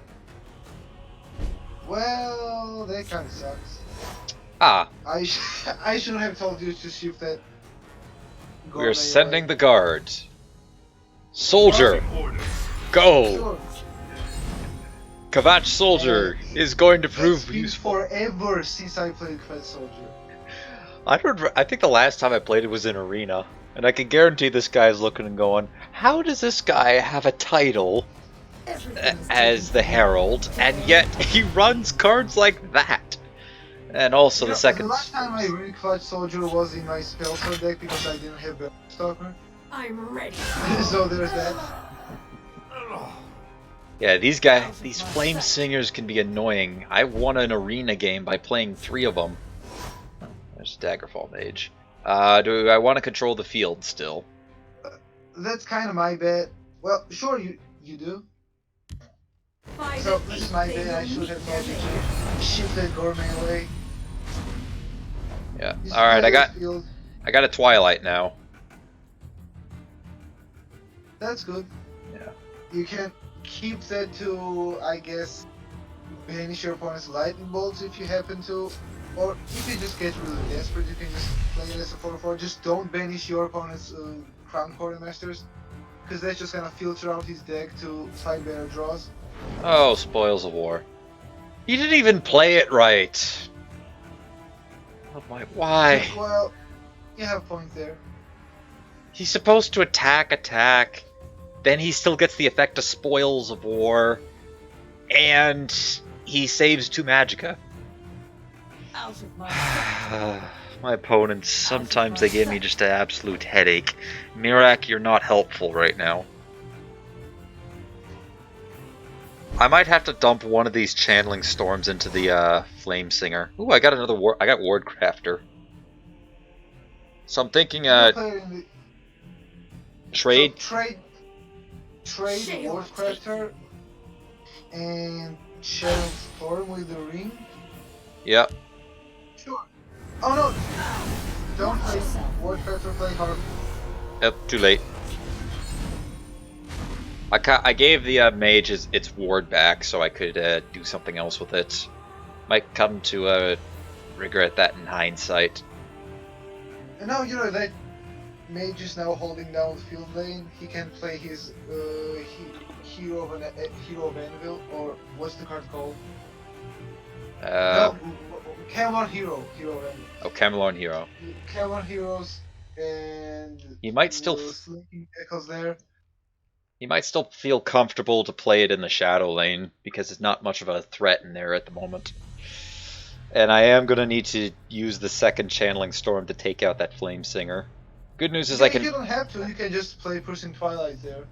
Well, that kind of sucks. Ah, I shouldn't have told you to shift that. we are sending the guard. Soldier, go! Sure. Kvatch Soldier is going to prove It's been useful. forever since I played Kvatch Soldier. I think the last time I played it was in Arena, and I can guarantee this guy is looking and going, how does this guy have a title as the Herald, and yet he runs cards like that? And also You know, the second... The last time I read Kvatch Soldier was in my Spellsword deck because I didn't have the Stalker. I'm ready. So there's that. Yeah, these Flame Singers can be annoying. I won an Arena game by playing 3 of them. There's Daggerfall Mage. Do I want to control the field still? That's kind of my bet. Well, sure, you do. So this is my bet. I should have told you to shift that Gourmet away. Yeah. Just All right, play I got the field. a Twilight now. That's good. Yeah. You can keep that to, I guess, banish your opponent's lightning bolts if you happen to, or if you just get really desperate, you can just play it as a 4/4. Just don't banish your opponent's Crown Quartermasters, because that's just gonna filter out his deck to fight better draws. Oh, Spoils of War. He didn't even play it right. Oh my, why? Well, you have a point there. He's supposed to attack. Then he still gets the effect of Spoils of War. And he saves 2 Magicka. Out of my My opponents, sometimes they give me just an absolute headache. Mirak, you're not helpful right now. I might have to dump one of these Channeling Storms into the Flame Singer. Ooh, I got another I got Wardcrafter. So I'm thinking, Play it in the... Trade. So trade Wardcrafter and Shadow Storm with the ring. Yep. Sure. Oh no! Don't play Wardcrafter, play Harp. Yep. Too late. I gave the mage its ward back so I could do something else with it. Might come to regret that in hindsight. And now you know that Mage is now holding down the field lane. He can play his hero of Anvil, or what's the card called? No, Camelon Hero. Hero of Anvil. Oh, Camelon Hero. Camelon Heroes and He might still Slinking Echoes there. He might still feel comfortable to play it in the shadow lane because it's not much of a threat in there at the moment. And I am going to need to use the second Channeling Storm to take out that Flame Singer. Good news is I can... You don't have to, you can just play Piercing Twilight there.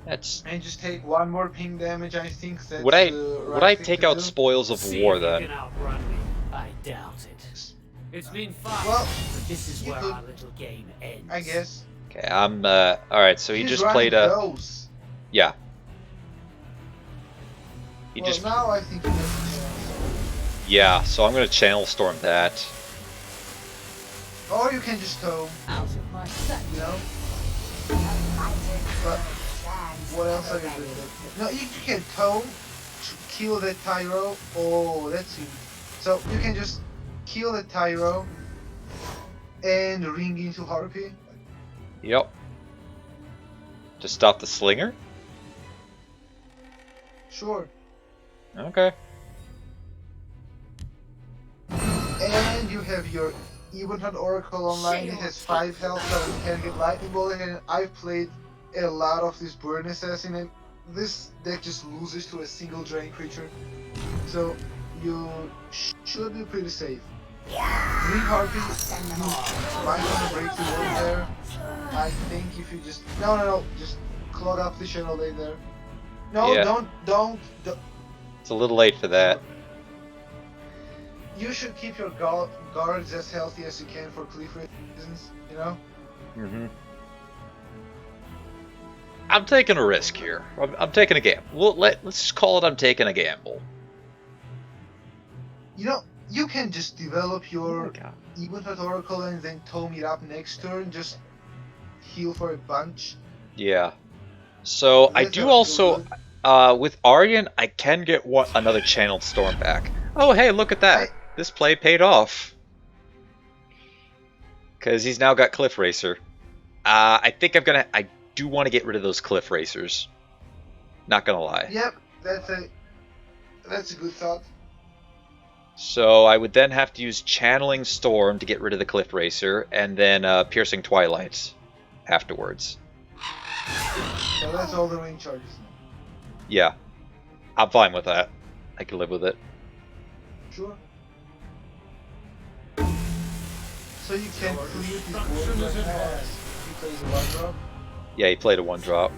That's... And just take one more ping damage, I think that's Would I take out Spoils of War then? You can outrun me. I doubt it. It's been fun, well, but this is where our little game ends. I guess. Okay, I'm alright, so he just played a... Those. Yeah. Now I think he has a Yeah, so I'm gonna Channel Storm that. Or you can just tow. You know? But what else are you doing? No, you can tow, kill that Tyro. Oh, that's huge. So you can just kill the Tyro and ring into Harpy. Yep. To stop the Slinger? Sure. Okay. And you have your Ebonheart Oracle online. It has 5 health, so you can get Lightning Bolt. And I've played a lot of this Burn Assassin, and this deck just loses to a single drain creature. So you should be pretty safe. Ring Harpy, you might want to break the wall there. I think if you just... No, just clog up the Shadow Lane there. No, yeah. don't. It's a little late for that. You should keep your guards as healthy as you can for cliff reasons, you know? Mm-hmm. I'm taking a risk here. I'm taking a gamble. Let's just call it I'm taking a gamble. You know, you can just develop your Ebonheart Oracle and then tome it up next turn, just heal for a bunch. Yeah. So I do also, with Orion, I can get another Channeled Storm back. Oh, hey, look at that. This play paid off. Because he's now got Cliff Racer. I think I do want to get rid of those Cliff Racers. Not gonna lie. Yep, that's a good thought. So I would then have to use Channeling Storm to get rid of the Cliff Racer, and then Piercing Twilight afterwards. So that's all the ring charges. Yeah. I'm fine with that. I can live with it. Sure. So you can clear this board right now as he plays a 1-drop? Yeah, he played a 1-drop.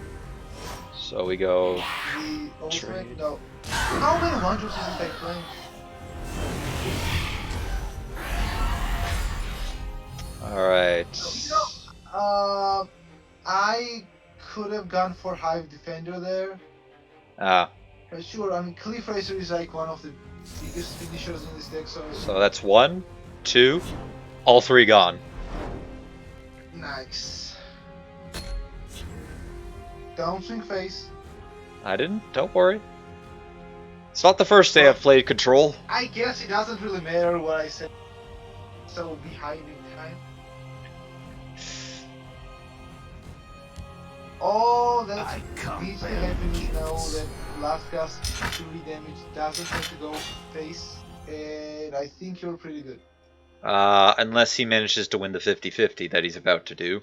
So we go... The ultimate? No. How many 1-drops is he playing? Alright. I could have gone for Hive Defender there. Ah. But sure, I mean, Cliff Racer is like one of the biggest finishers in this deck, so that's 1, 2, all 3 gone. Nice. Downswing face. I didn't, don't worry. It's not the first day I've played Control. I guess it doesn't really matter what I said. So behind in time. Oh, that's easy happening now that last cast 3 damage doesn't have to go face, and I think you're pretty good. Unless he manages to win the 50-50 that he's about to do.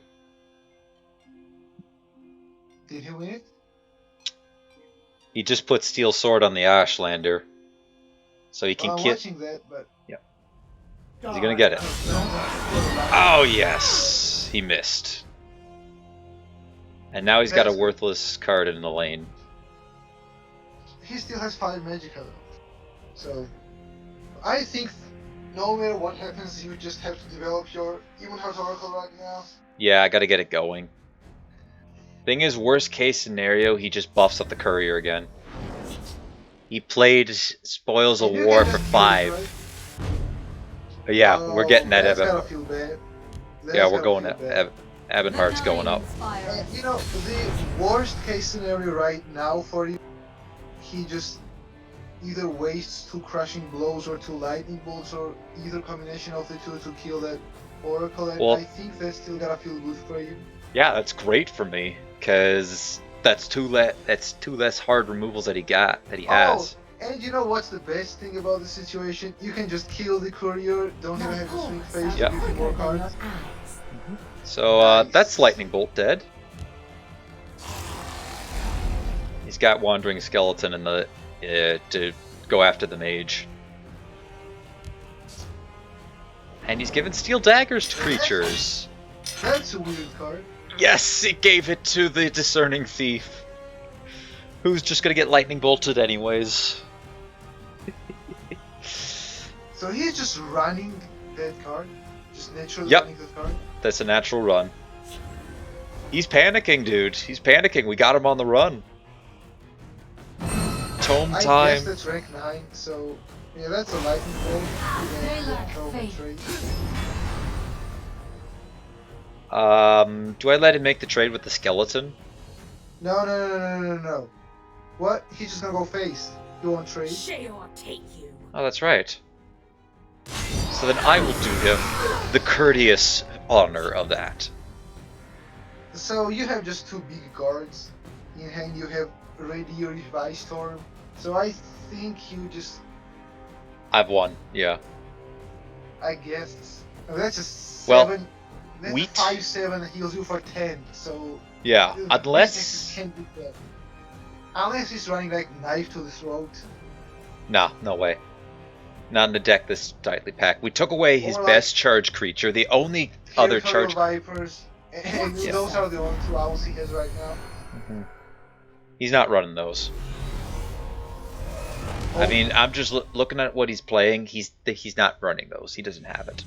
Did he win it? He just put Steel Sword on the Ashlander. So he can I'm watching that, but... Yeah. Is he gonna get it? Oh, yes! He missed. And now he's got a worthless card in the lane. He still has 5 Magicka though. So, I think no matter what happens, you just have to develop your Ebonheart Oracle right now. Yeah, I gotta get it going. Thing is, worst case scenario, he just buffs up the courier again. He played Spoils of And you War can for just kill it, 5. right? But yeah, we're getting that That's Evan. gotta feel bad. Yeah, we're That's going gotta feel bad. Ebenhardt's going up. And, you know, the worst case scenario right now for you, he just either wastes 2 crushing blows or 2 lightning bolts, or either combination of the 2 to kill that oracle. And Well, I think that's still gotta feel good for you. yeah, that's great for me because that's two less hard removals that he has. And you know what's the best thing about the situation? You can just kill the courier, don't even have to swing face to Yep. give you more cards. So Nice. that's Lightning Bolt dead. He's got Wandering Skeleton in the to go after the mage, and he's given Steel Daggers to creatures. That's a weird card. Yes, he gave it to the Discerning Thief, who's just gonna get Lightning Bolted anyways. So he's just running that card? Just naturally Yep. running that card? That's a natural run. He's panicking, dude. He's panicking. We got him on the run. Tome I time. guess that's rank 9, so yeah, that's a lightning bolt. They And lack throw faith. trade. Do I let him make the trade with the skeleton? No. What? He's just gonna go face. You won't trade? Shadowmere take you. Oh, that's right. So then I will do him the courteous honor of that. So you have just 2 big guards. In hand you have Radio Revive Storm. So I think you just, I've won, yeah. I guess, that's a Well, 7. That's wheat. 5/7 that heals you for 10. So Yeah, the unless... can't be bad. Unless he's running like knife to the throat. Nah, no way. Not in the deck this tightly packed. We took away his Or like- best charge creature, the only other Territorial charge... Vipers. And Yeah. those are the only 2 owls he has right now. Mhm. He's not running those. I mean, I'm just looking at what he's playing. He's not running those. He doesn't have it.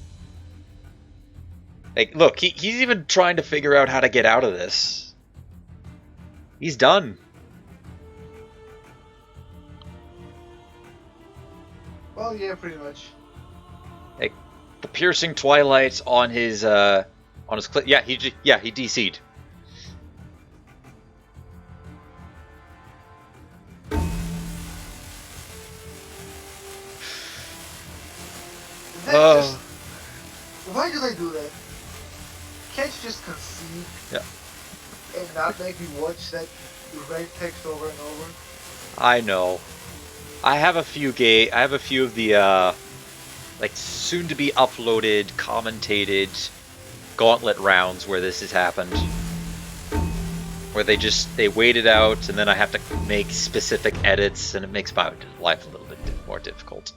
Like, look, he's even trying to figure out how to get out of this. He's done. Well, yeah, pretty much. Like, the piercing twilight on his clip. Yeah, he DC'd. That's just, why do they do that? Can't you just concede? Yeah. And not make me watch that red text over and over? I know. I have a few of the like soon to be uploaded, commentated gauntlet rounds where this has happened. Where they wait it out and then I have to make specific edits and it makes my life a little bit more difficult.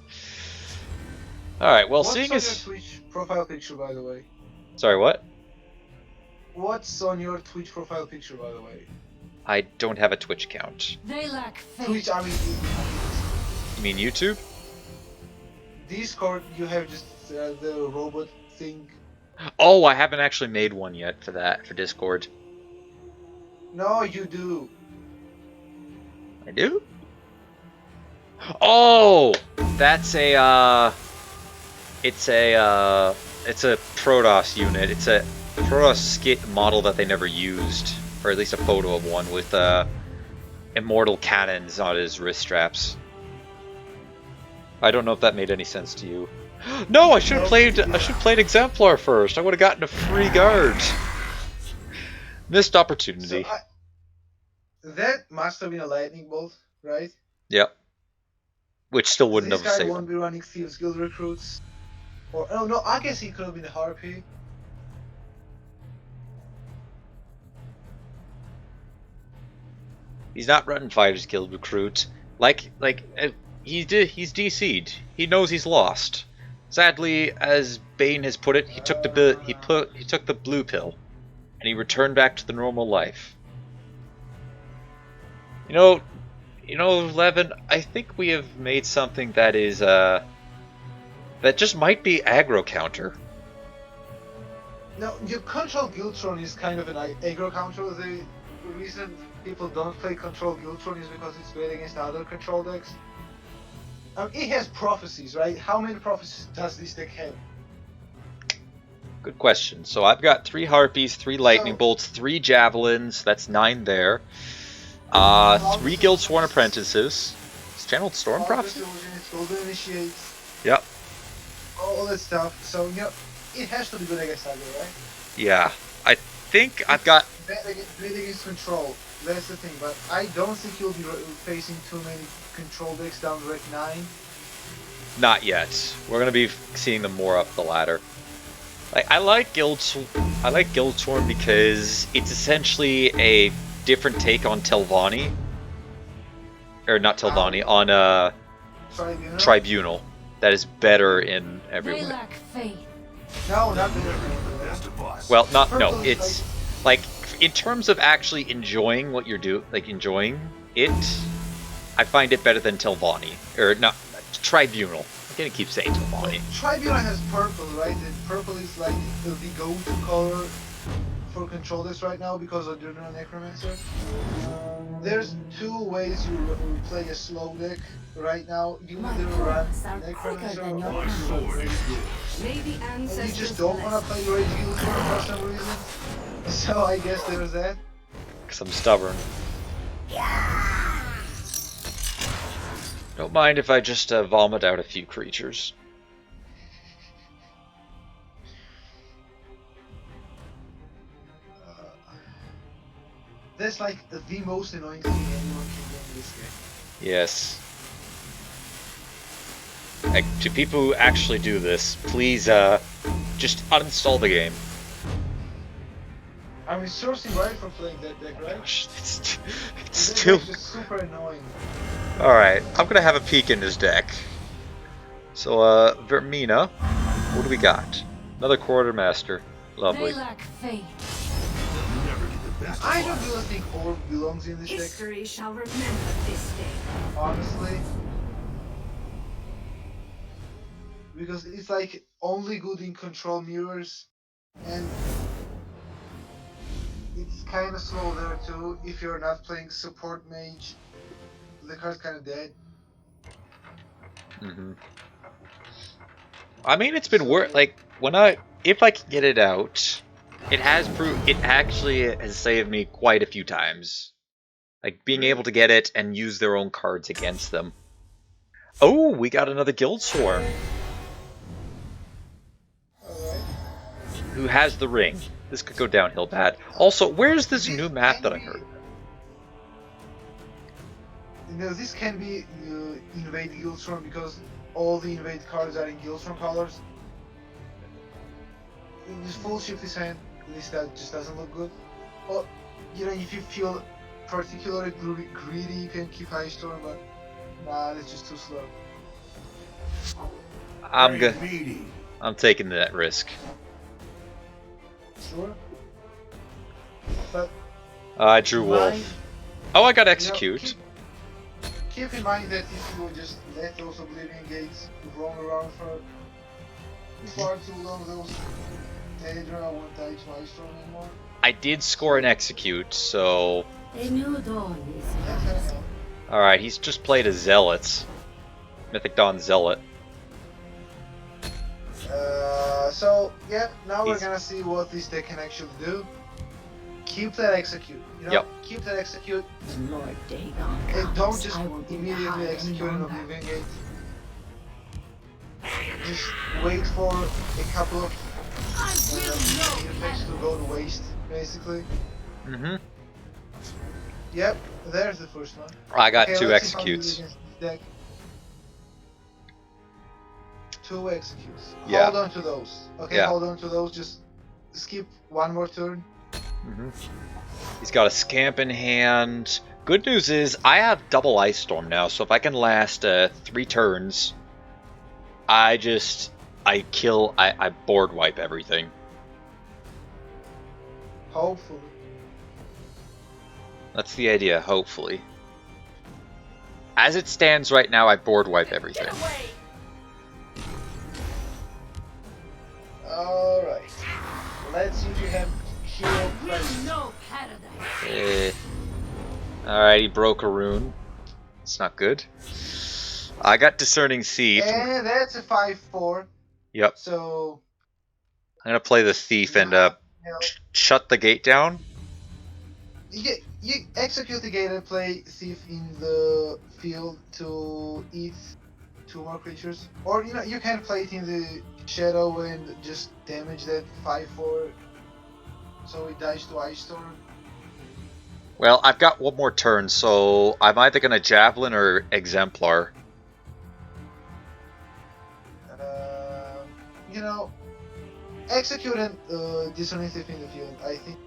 Alright, well, What's seeing on as... your Twitch profile picture, by the way? Sorry, what? What's on your Twitch profile picture, by the way? I don't have a Twitch account. They lack faith. Twitch, I mean, You mean YouTube? Discord, you have just the robot thing. Oh, I haven't actually made one yet for Discord. No, you do. I do? Oh! That's it's a Protoss unit. It's a Protoss skit model that they never used. Or at least a photo of one with immortal cannons on his wrist straps. I don't know if that made any sense to you. No, I should have played Exemplar first. I would have gotten a free guard. Missed opportunity. So that must have been a lightning bolt, right? Yep. Which still wouldn't This have guy saved won't him. be running Thieves Guild recruits. Or, oh no, I guess he could have been a Harpy. He's not running Fighters Guild recruit. He's DC'd. He knows he's lost. Sadly, as Bane has put it, he took the blue pill, and he returned back to the normal life. You know, Levin, I think we have made something that is that just might be aggro counter. No, your control Guildtron is kind of an aggro counter. reason people don't play Control Guildthorn is because it's great against other control decks. It has prophecies, right? How many prophecies does this deck have? Good question. So I've got 3 Harpies, 3 Lightning Bolts, 3 Javelins. That's 9 there. 3 Guildsworn Apprentices. It's Channeled Storm Prophecy? Golden Initiates. Yep. All that stuff. So, you know, it has to be good against aggro, right? Yeah. I think I've got... Bad against control. That's the thing. But I don't think you'll be facing too many control decks down to Rec 9. Not yet. We're going to be seeing them more up the ladder. Like, I like Guildsworn because it's essentially a different take on Telvanni. Or not Telvanni, on Tribunal. That is better in every way. lack faith. No, not better. Well, no, it's like in terms of actually enjoying what you're doing, like enjoying it, I find it better than Telvanni. Or not, Tribunal. I'm gonna keep saying Telvanni. Tribunal has purple, right? And purple is like the go-to color for control decks right now because of Durner Necromancer. There's 2 ways you play a slow deck right now. You either run Necromancer or you just don't want to play Rage Guildthorn for some reason. So I guess there's that. Because I'm stubborn. Don't mind if I just vomit out a few creatures. That's like the most annoying thing anyone can do in this game. Yes. Like, to people who actually do this, please just uninstall the game. I mean, sourcing right for playing that deck, right? Gosh, it's That still... deck's just super annoying. Alright, I'm gonna have a peek in this deck. So, Vermina, what do we got? Another Quartermaster. Lovely. They lack faith. I don't really think Orb belongs in this deck, History shall remember this day. honestly. Because it's like only good in control mirrors, and it's kind of slow there too. If you're not playing support mage, the card's kind of dead. I mean, it's been like if I can get it out, it actually has saved me quite a few times. Like being able to get it and use their own cards against them. Oh, we got another Guildsworn. Who has the ring? This could go downhill bad. Also, where's this new map that I heard? You know, this can be Invade Guildstorm because all the Invade cards are in Guildstorm colors. This full shift his hand, at least that just doesn't look good. Well, you know, if you feel particularly greedy, you can keep High Storm, but nah, that's just too slow. I'm taking that risk. Sure. But I drew Wolf. Oh, I got Execute. Keep in mind that if you just let those Oblivion gates roam around for far too long, those Daedra won't die to High Storm anymore. I did score an Execute, so... A new dawn is That's Alright, he's just played a Zealot. Mythic Dawn Zealot. So, yeah, now we're gonna see what this deck can actually do. Keep that Execute, you know? Yep. Keep that Execute. Lord Dagon And comes, don't just I won't be immediately hiding execute an longer. Oblivion Gate. Just wait for a couple of effects to go to waste, basically. Yep, there's the first one. I got Okay, 2 let's see how we do Executes. against this deck. 2 Executes. Yeah. Hold on to those. Okay, Yeah. hold on to those. Just skip one more turn. He's got a Scamp in hand. Good news is, I have double Ice Storm now, so if I can last 3 turns, I board wipe everything. Hopefully. That's the idea, hopefully. As it stands right now, I board wipe everything. Alright. Let's see if you have hero Will presence. know paradise. Alright, he broke a rune. It's not good. I got Discerning Thief. And that's a 5-4. Yep. So I'm gonna play the Thief you and have help. shut the gate down. You execute the gate and play Thief in the field to eat 2 more creatures. Or you can play it in the shadow and just damage that 5-4 so it dies to Ice Storm. Well, I've got one more turn, so I'm either gonna Javelin or Exemplar. Execute and Discerning Thief in the field. I think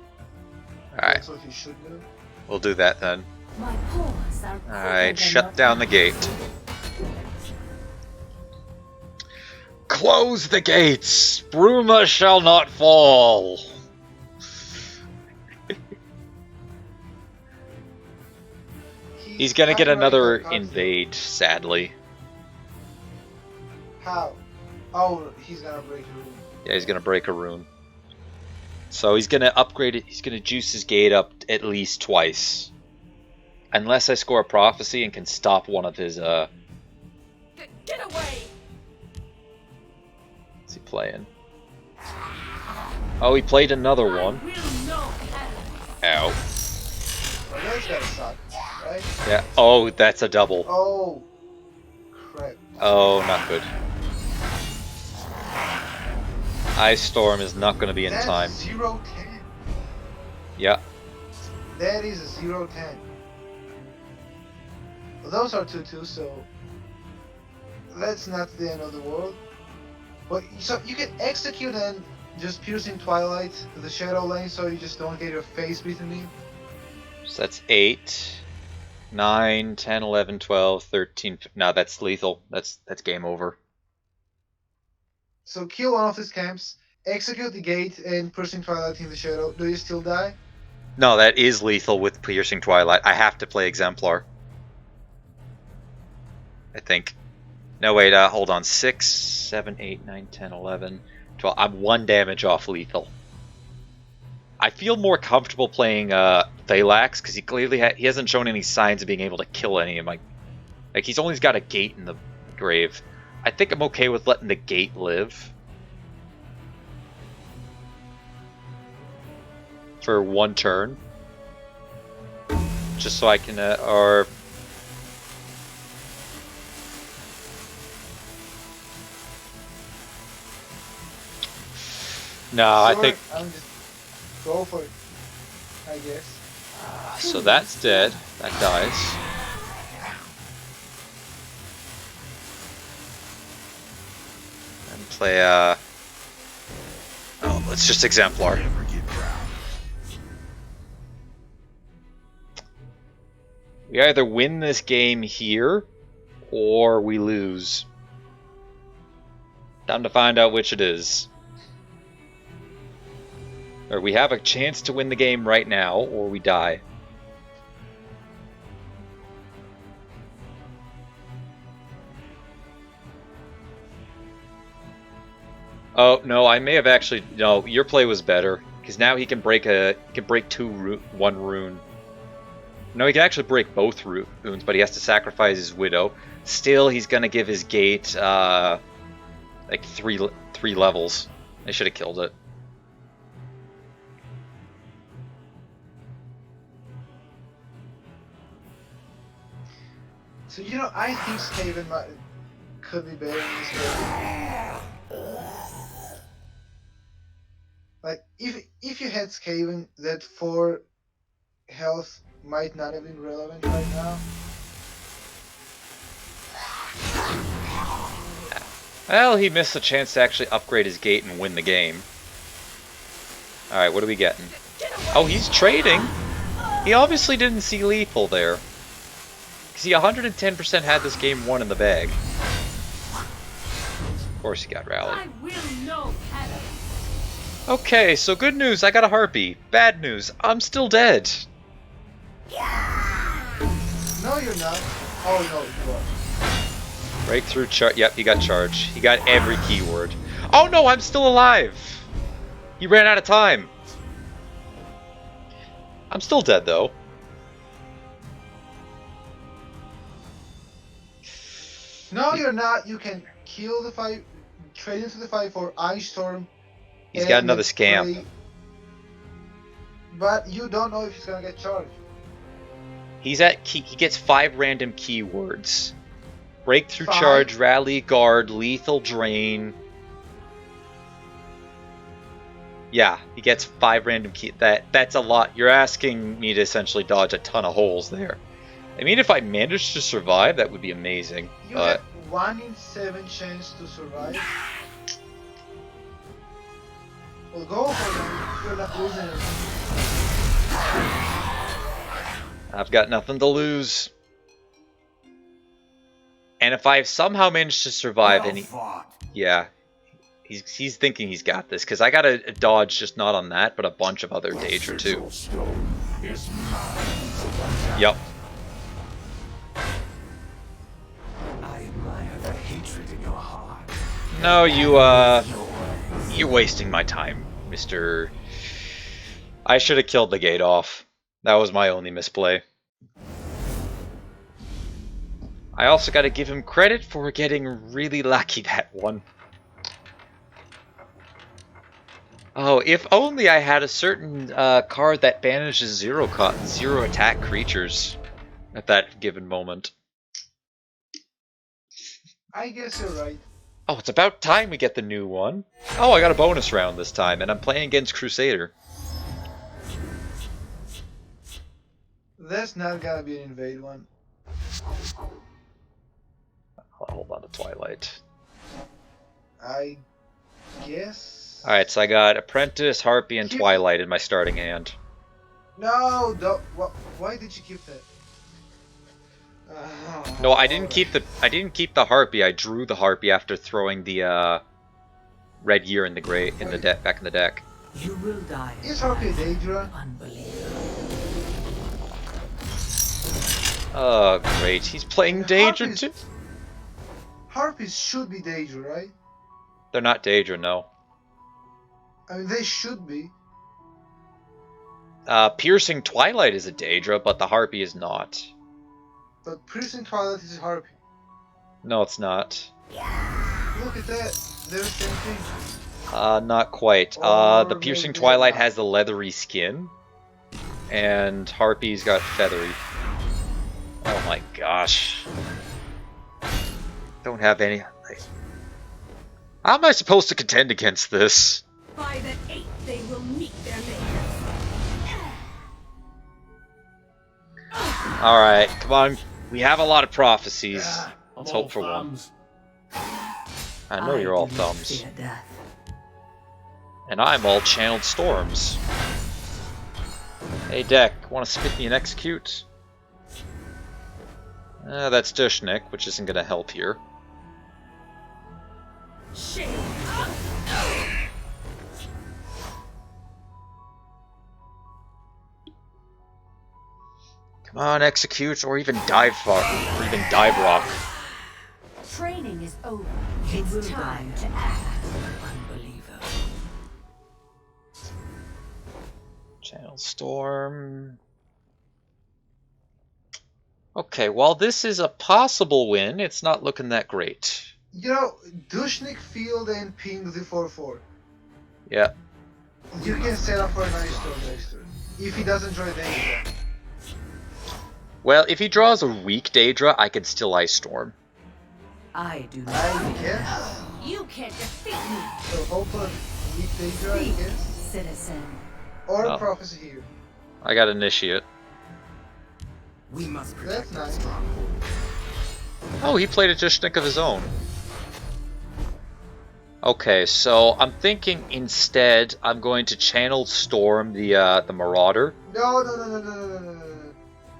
Alright, that's what you should do. we'll do that then. My paws are Alright, cold shut and down the gate. Close the gates! Bruma shall not fall! He's gonna get another invade, sadly. How? Oh, he's gonna break a rune. Yeah, he's gonna break a rune. So he's gonna upgrade it, he's gonna juice his gate up at least twice. Unless I score a prophecy and can stop one of his, Get away! what's he playing? Oh, he played another one. Will know paradise. Ow. Well, that's gotta suck, right? Yeah, oh, that's a double. Oh, crap. Oh, not good. Ice Storm is not gonna be in That's time. 0-10. Yeah. That is a 0-10. Well, those are 2-2, so that's not the end of the world. But so you can execute and just Piercing Twilight to the Shadow Lane, so you just don't get your face beaten in. So that's 8, 9, 10, 11, 12, 13. No, that's lethal. That's game over. So kill one of these camps, execute the gate, and Piercing Twilight in the Shadow. Do you still die? No, that is lethal with Piercing Twilight. I have to play Exemplar. I think. No, wait, hold on. 6, 7, 8, 9, 10, 11, 12. I'm 1 damage off lethal. I feel more comfortable playing Thalax, because he clearly he hasn't shown any signs of being able to kill any of my... Like, he's only got a gate in the grave. I think I'm okay with letting the gate live. For 1 turn. Just so I can, or... No, I Sure, think... I'm just go for it, I guess. So that's dead. That dies. And play, oh, let's just Exemplar. We either win this game here, or we lose. Time to find out which it is. Or we have a chance to win the game right now, or we die. Oh no, I may have actually no. Your play was better because now he can break one rune. No, he can actually break both runes, but he has to sacrifice his widow. Still, he's gonna give his gate like three levels. I should have killed it. So I think Skaven could be better in this game. Like if you had Skaven, that 4 health might not have been relevant right now. Well, he missed a chance to actually upgrade his gate and win the game. Alright, what are we getting? Oh, he's trading! He obviously didn't see lethal there. Because he 110% had this game won in the bag. Of course he got rallied. I will know paradise. Okay, so good news, I got a harpy. Bad news, I'm still dead. No, you're not. Oh no, you are. Breakthrough charge. Yep, he got charge. He got every keyword. Oh no, I'm still alive! He ran out of time. I'm still dead though. No, you're not. You can kill the 5, trade into the 5 for Ice Storm. He's and got another get scamp. prey, but you don't know if he's gonna get charged. He's at key. He gets 5 random keywords: breakthrough 5? charge, rally guard, lethal drain. Yeah, he gets 5 random key. That's a lot. You're asking me to essentially dodge a ton of holes there. I mean, if I managed to survive, that would be amazing. You But have 1 in 7 chance to survive. Well, go for it. You're not losing it. I've got nothing to lose. And if I somehow manage to survive, Well and fought. yeah, he's thinking he's got this, because I got a dodge just not on that, but a bunch of other Daedra too. Stone is mine. Yep. I admire the hatred in your heart. No, you're wasting my time, Mr. I should have killed the gate off. That was my only misplay. I also got to give him credit for getting really lucky that one. Oh, if only I had a certain card that banishes zero attack creatures at that given moment. I guess you're right. Oh, it's about time we get the new one. Oh, I got a bonus round this time, and I'm playing against Crusader. That's not gonna be an invade one. I'll hold on to Twilight. I guess. Alright, so I got Apprentice, Harpy, and Keep- Twilight in my starting hand. No, don't. Why did you keep that? No, I didn't keep the Harpy. I drew the Harpy after throwing the red year in the deck back in the deck. You will die. Is Harpy a Daedra? Unbelievable. Oh, great. He's playing Daedra Harpies- too. Harpies should be Daedra, right? They're not Daedra, no. I mean, they should be. Piercing Twilight is a Daedra, but the Harpy is not. But Piercing Twilight is a Harpy. No, it's not. Look at that. They're the same thing. Not quite. Or The Piercing maybe Twilight not. has the leathery skin, and Harpy's got feathery. Oh my gosh. Don't have any... How am I supposed to contend against this? By the 8th, they will meet their maker. Alright, come on. We have a lot of prophecies. Let's I'm all hope for one. thumbs. I know you're all do not thumbs. fear death. And I'm all channeled storms. Hey deck, wanna spit me an execute? That's Dushnik, which isn't gonna help here. Shame. Come on, execute, or even dive rock. Training is over. It's time to act. Unbeliever. Channel storm. Okay, while this is a possible win, it's not looking that great. You know, Dushnik field and ping the 4/4. Yeah. You can set up for a nice turn next turn. If he doesn't draw Daedra. Well, if he draws a weak Daedra, I could still Ice Storm. I do not. I guess. You can't defeat me. So hopefully weak Daedra, I Speak, guess. citizen. Or Oh. Prophecy here. I got Initiate. We must That's protect our nice. stronghold. Oh, he played a Dushnik of his own. Okay, so I'm thinking instead I'm going to Channel Storm the Marauder. No.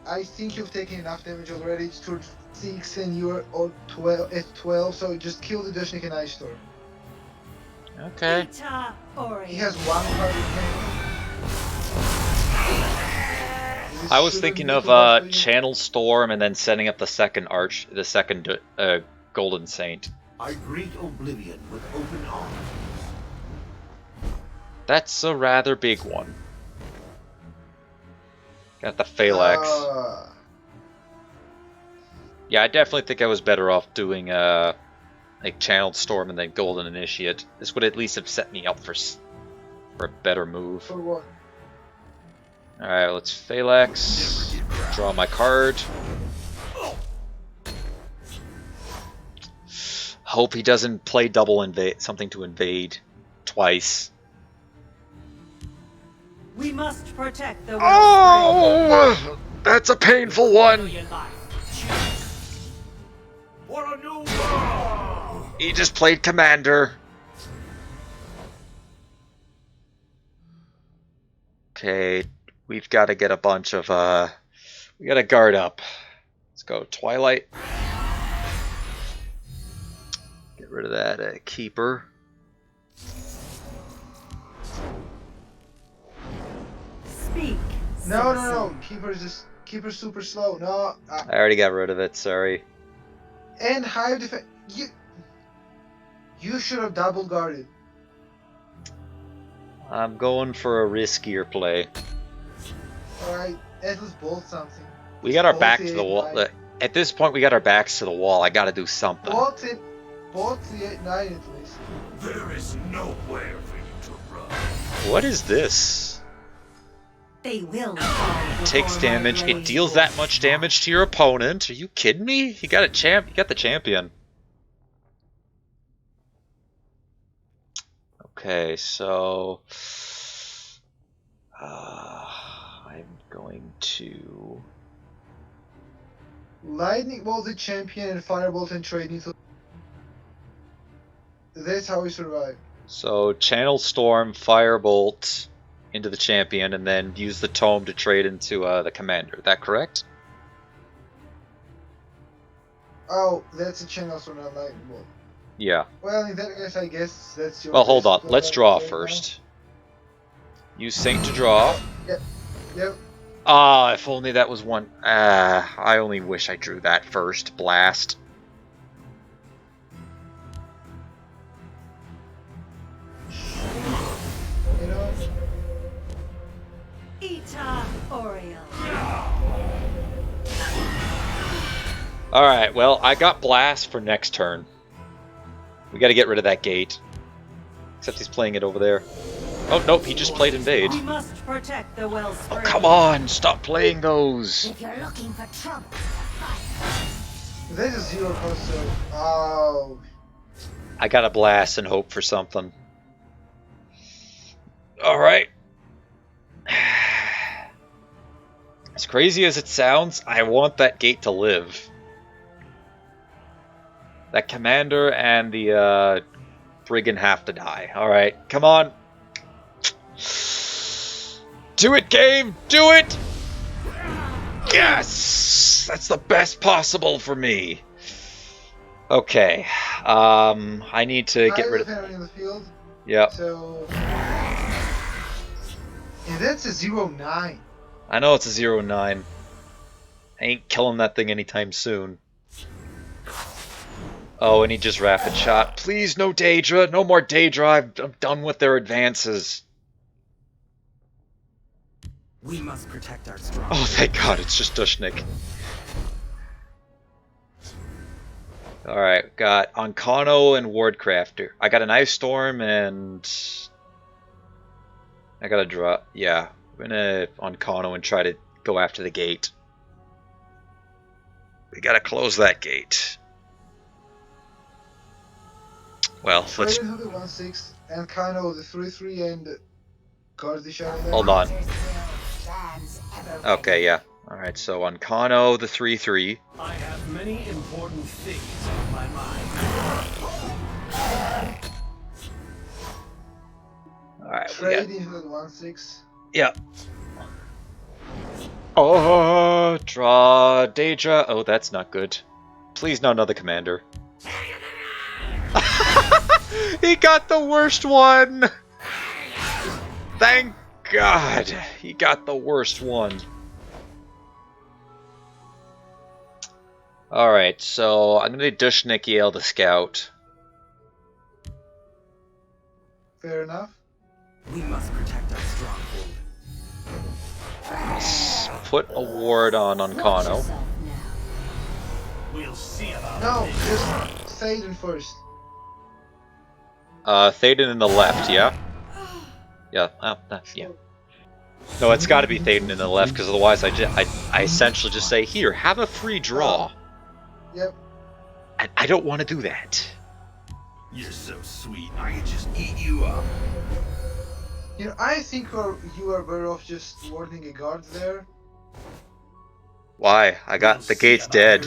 I think you've taken enough damage already. It's turn 6 and you're at 12, so just kill the Dushnik and Ice Storm. Okay. Ita Orion. He has 1 card in hand. This I was shouldn't thinking be of too much for you. Channel Storm and then setting up the second Golden Saint. I greet Oblivion with open arms. That's a rather big one. Got the Phalanx. Yeah, I definitely think I was better off doing like Channeled Storm and then Golden Initiate. This would at least have set me up for a better move. For what? Alright, let's Phalanx. Draw my card. Hope he doesn't play double invade, something to invade twice. We must protect the Oh! That's a painful one! For a new world! He just played Commander. Okay, we've got to get a bunch of, we got to guard up. Let's go Twilight. Get rid of that Keeper. Speak. No. Keeper's super slow. No. I already got rid of it, sorry. And higher defense. You should have double guarded. I'm going for a riskier play. Alright, at least bolt something. We got our Bolt back the to the wall. 8-9. At this point, we got our backs to the wall. I gotta do something. Bolt the 8-9 at least. There is nowhere for you to run. What is this? They will. It takes damage. It deals that much damage to your opponent. Are you kidding me? You got a You got the champion. Okay, so I'm going to Lightning bolt the champion and firebolt and trade into. That's how we survive. Channel Storm, Firebolt into the champion, and then use the tome to trade into the commander. Is that correct? Oh, that's a channel, so not lightning bolt. Yeah. Well, in that case, I guess that's your. Well, hold on. best Let's play draw right now. first. Use Saint to draw. Yep. Ah, if only that was one. I only wish I drew that first. Blast. You know. Orion. Alright, well, I got Blast for next turn. We gotta get rid of that gate. Except he's playing it over there. Oh, nope, he just played Invade. We must protect the wellspring. Oh, come on! Stop playing those! If you're looking for trouble, That is 0 cost, so. Oh. I gotta Blast and hope for something. Alright. As crazy as it sounds, I want that gate to live. That commander and the brigand have to die. Alright, come on. Do it, game! Do it! Yes! That's the best possible for me. Okay. I need to get rid of... in the field. Yep. So. And that's a 0-9. I know it's a 0-9. I ain't killing that thing anytime soon. Oh, and he just rapid shot. Please, no Daedra. No more Daedra. I'm done with their advances. We must protect our strong. Oh, thank God, it's just Dushnik. Alright, got Onkano and Wardcrafter. I got an Ice Storm and... I gotta draw... Yeah, I'm gonna Onkano and try to go after the gate. We gotta close that gate. Well, let's... Trade into the 1-6 and kind of the 3-3 and guard the shadow. Hold on. Okay, yeah. Alright, so Onkano, the 3-3. I have many important things on my mind. Alright, we Trade got... into the 1-6. Yeah. Oh, draw Daedra. Oh, that's not good. Please, no, another commander. He got the worst one! Thank God! He got the worst one. Alright, so I'm gonna Dushnik Yale the Scout. Fair enough. We must protect our stronghold. let's put a ward on Watch Uncano. yourself now. We'll see about No, this. just Thaden first. Thaden in the left, yeah? Yeah, yeah. No, it's gotta be Thaden in the left, because otherwise I essentially just say, here, have a free draw. Yep. And I don't want to do that. You're so sweet, I could just eat you up. You know, I think you are better off just warding a guard there. Why? I got the gates dead.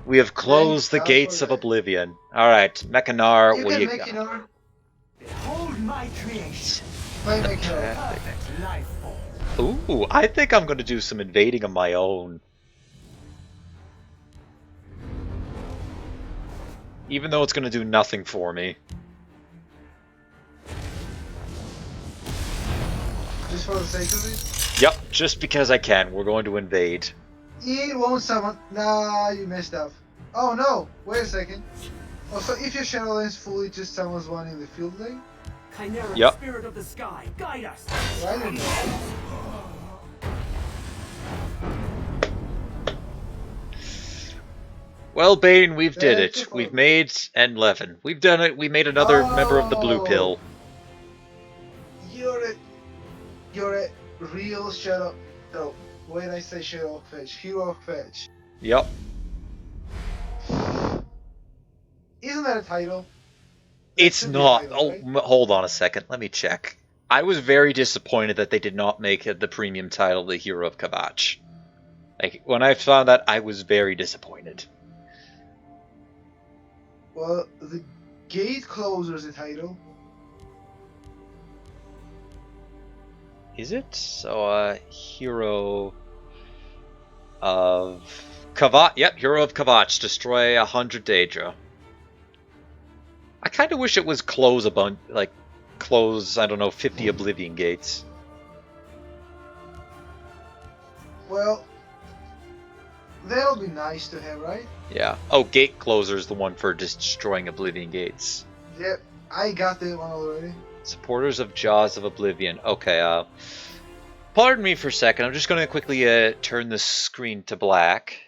We have closed the Thank God gates for of that. Oblivion. Alright, Mechanar, You what do can you make got? Inar. Behold my creation. Play make Inar. Life form. Ooh, I think I'm gonna do some invading of my own. Even though it's gonna do nothing for me. Just for the sake of it. Yep, just because I can, we're going to invade. It won't summon. Nah, you messed up. Oh no! Wait a second. Oh, so if your Shadow Lance fully just summons one in the field lane? Chimera, Yep. spirit of the sky, guide us. I don't know. Well, Bane, we've did That's it. a We've problem. made N11. We've done it. We made another member of the Blue Oh. Pill. You're a real Shadow. No, when I say Shadow of Fetch, Hero of Fetch. Yep. Isn't that a title? That It's should be a not. title, Oh, right? hold on a second. Let me check. I was very disappointed that they did not make the premium title the Hero of Kavach. Like, when I found that, I was very disappointed. Well, the Gate Closer is a title. Is it? So, Hero of Kavach. Yep, Hero of Kavach. Destroy 100 Daedra. I kind of wish it was close a bunch, like, close, I don't know, 50 Oblivion gates. Well, that'll be nice to have, right? Yeah. Oh, Gate Closer is the one for destroying Oblivion gates. Yep, I got that one already. Supporters of Jaws of Oblivion. Okay, pardon me for a second. I'm just going to quickly turn the screen to black.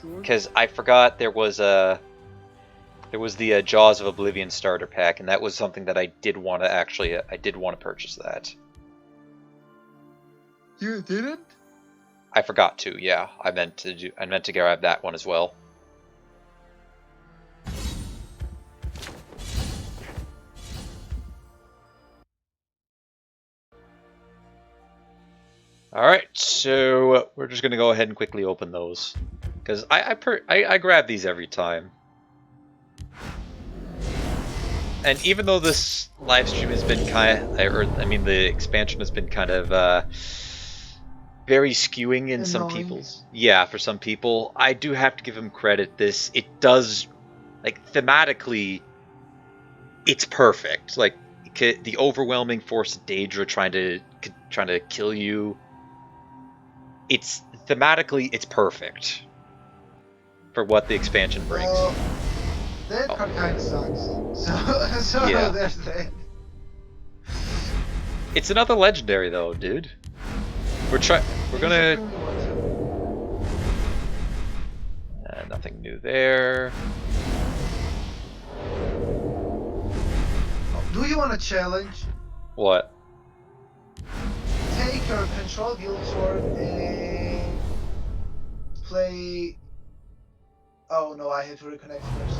Sure. Because I forgot there was the Jaws of Oblivion starter pack, and that was something that I did want to actually, I did want to purchase that. You didn't? I forgot to, yeah. I meant to grab that one as well. Alright, so we're just going to go ahead and quickly open those. Because I grab these every time. And even though this live stream has been the expansion has been kind of very skewing in some Annoying. people's. Yeah, for some people. I do have to give him credit. It does, like, thematically, it's perfect. Like, the overwhelming force of Daedra trying to kill you. It's thematically, it's perfect for what the expansion brings. Well, that Oh. card kind of sucks. So Yeah. there's that. It's another legendary though, dude. We're gonna. Nothing new there. Do you want a challenge? What? Take your control guild sword and play. Oh no, I have to reconnect first.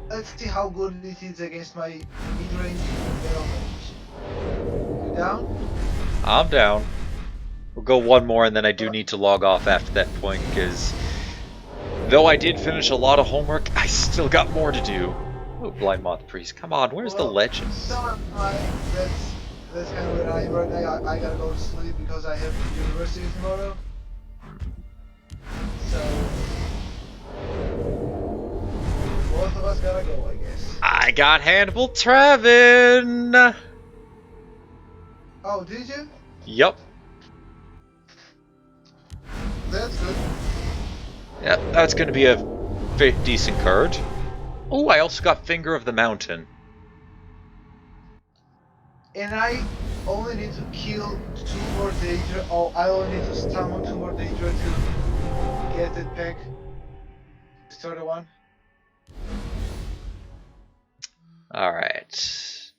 Let's see how good it is against my mid-range battle mage. You down? I'm down. We'll go one more, and then I do need to log off after that point, because though I did finish a lot of homework, I still got more to do. Oh, Blind Moth Priest, come on, where's the Well, legend? So am I. That's kind of where I am right now. I gotta go to sleep because I have university tomorrow. So both of us gotta go, I guess. I got Hannibal Travin! Oh, did you? Yup. That's good. Yeah, that's gonna be a decent card. Oh, I also got Finger of the Mountain. And I only need to kill 2 more danger. Oh, I only need to summon 2 more danger to get it back. Start the one. Alright.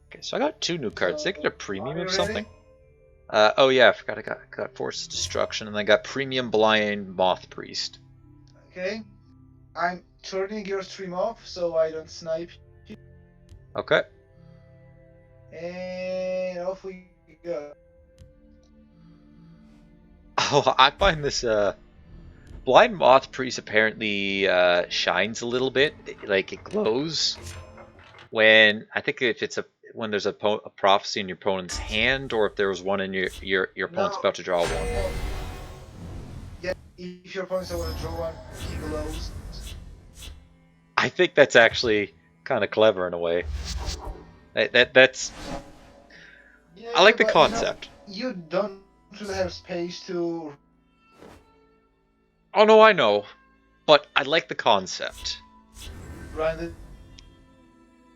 Okay, so I got 2 new cards. Did I get a premium of something? Oh yeah, I forgot I got Force Destruction, and I got Premium Blind Moth Priest. Okay. I'm turning your stream off so I don't snipe you. Okay. And off we go. Oh, I find this Blind Moth Priest apparently shines a little bit, like it glows when I think if it's when there's a prophecy in your opponent's hand, or if there was one in your opponent's about to draw one. Yeah, if your opponent's about to draw one, he glows. I think that's actually kind of clever in a way. That's. Yeah, I like the but, concept. You don't really have space to. Oh no, I know, but I like the concept. Run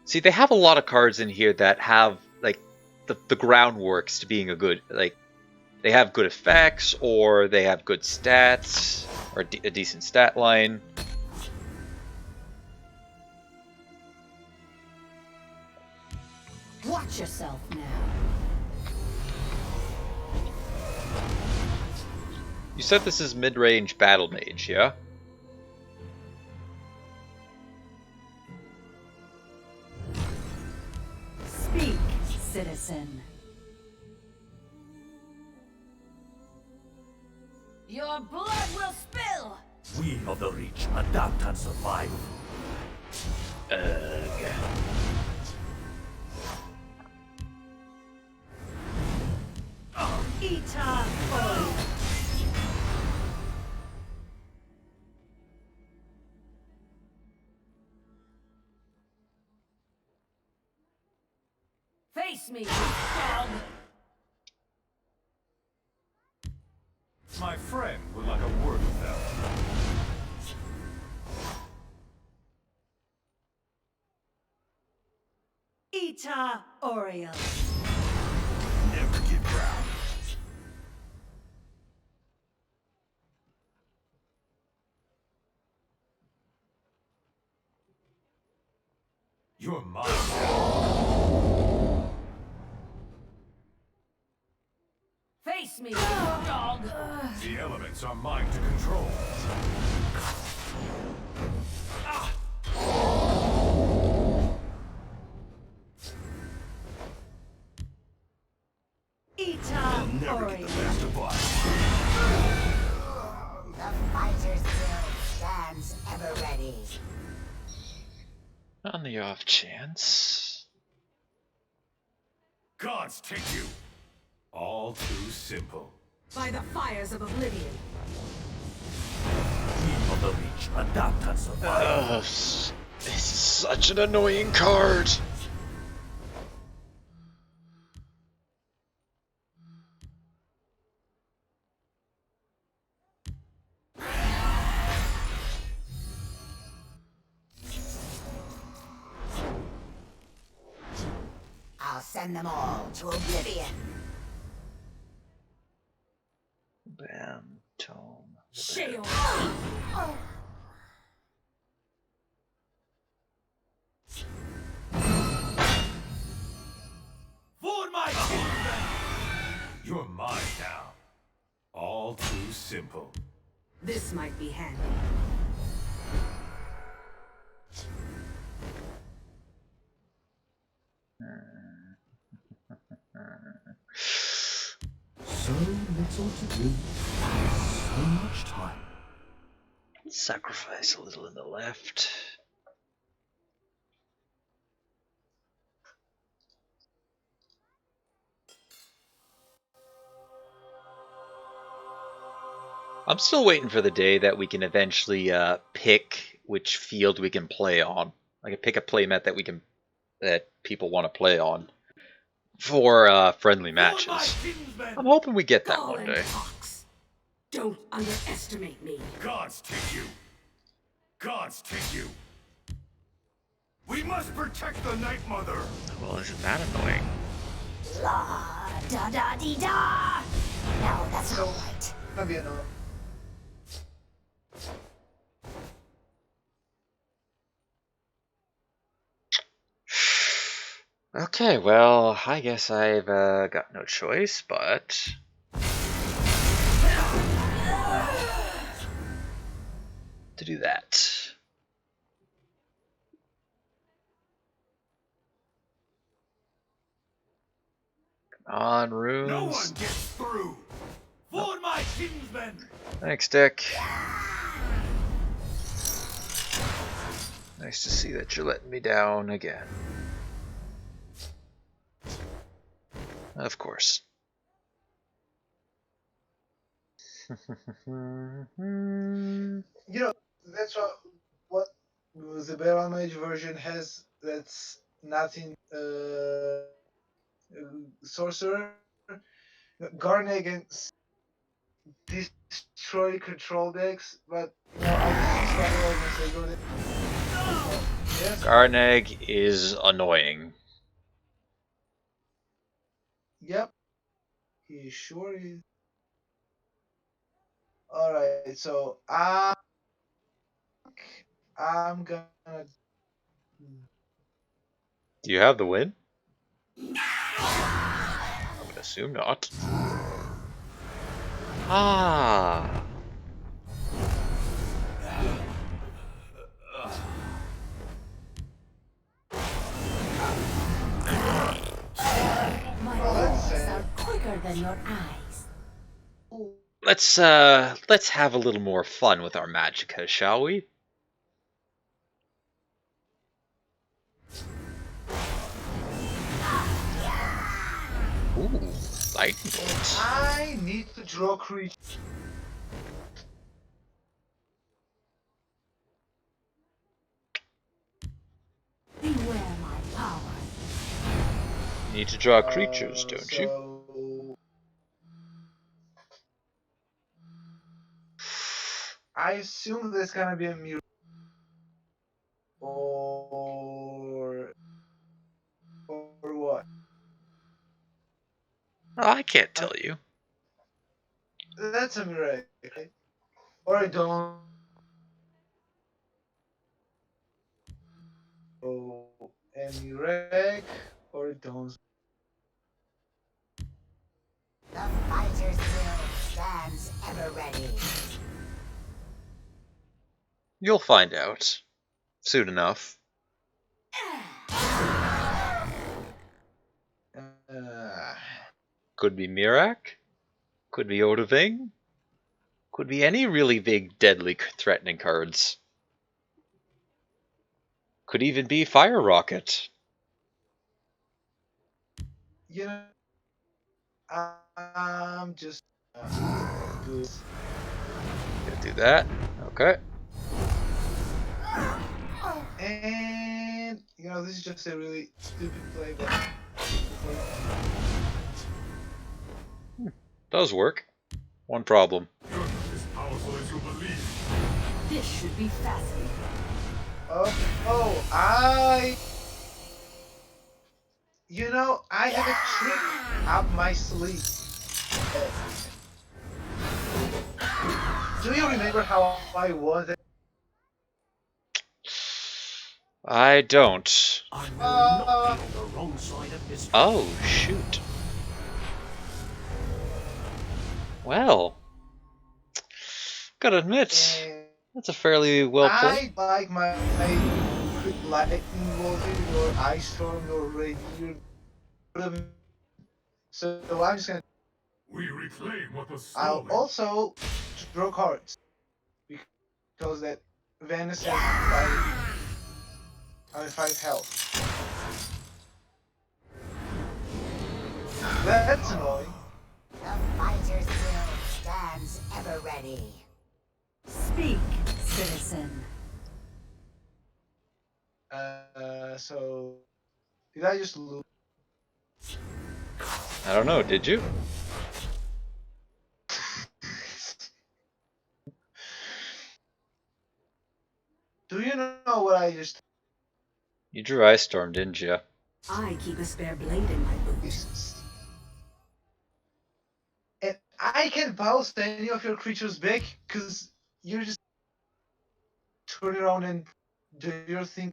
See, they have a lot of cards in here that have like the groundworks to being a good, like they have good effects, or they have good stats, or a decent stat line. Watch yourself now. You said this is mid-range battle mage, yeah? Speak, citizen. Your blood will spill! We of the Reach adapt and survive. Ita Orion. Face me, dog! My friend would like a word with them. Ita Orion. Never give ground. You're mine. Face me, dog! The elements are mine to control. Ita Never get Orion. the best of us. The fighter's will stands ever ready. On the off chance. Gods take you. All too simple. By the fires of Oblivion. We of the Reach adapt and survive. This is such an annoying card. I'll send them all to Oblivion. Bam, tome. Sheol. For my kinsman! You're mine now. All too simple. This might be handy. So little to do. So much time. Sacrifice a little in the left. I'm still waiting for the day that we can eventually pick which field we can play on. Like pick a playmat that people want to play on for friendly matches. I'm hoping we get that one day. Fox. Don't underestimate me. Gods take you. Gods take you. We must protect the Night Mother. Well, isn't that annoying? La da da dee da. No, that's So, not right. gonna be annoying. Okay, well, I guess I've got no choice, but to do that. Come on, No runes. one gets through. For my kinsmen. Thanks, Dick. Nice to see that you're letting me down again. Of course. You know, that's what the Barrel Mage version has. That's nothing. Sorcerer. Garneg destroy control decks, but you know, I just say yes. Garneg is annoying. Yep. He sure is. Alright, so I'm gonna. Do you have the win? I would assume not. Ah. My let's claws say- are quicker than your eyes. Let's have a little more fun with our magicka, shall we? Ooh, lightning bolt. I need to draw creatures. Beware my power. You need to draw creatures, don't you? So I assume there's gonna be a mirror or what? Oh, I can't tell you. That's a mirror, right? Or I don't. Oh, any wreck or I don't. The fighter's will stands ever ready. You'll find out soon enough. Uh, Could be Mirak. Could be Odahviing. Could be any really big, deadly, threatening cards. Could even be Fire Rocket. you know, I'm just do it. Gonna do that. Okay. And you know, this is just a really stupid play, but Does work. One problem. You're not as powerful as you believe. This should be fascinating. you know, I have a trick up my sleeve. Do you remember how I was? I don't. I will not be on the wrong side of history. Oh, shoot. Well, gotta admit, And that's a fairly well played. I like my quick lightning voltage or ice storm or rapier. So I'm just gonna. We reclaim what was I'll stolen. also draw cards because that Venice has 5 health. That's annoying. The fighter's will stands ever ready. Speak, citizen. So did I just lose? I don't know, did you? Do you know what I just? You drew Ice Storm, didn't you? I keep a spare blade in my boot. And I can bounce any of your creatures back because you just turn around and do your thing.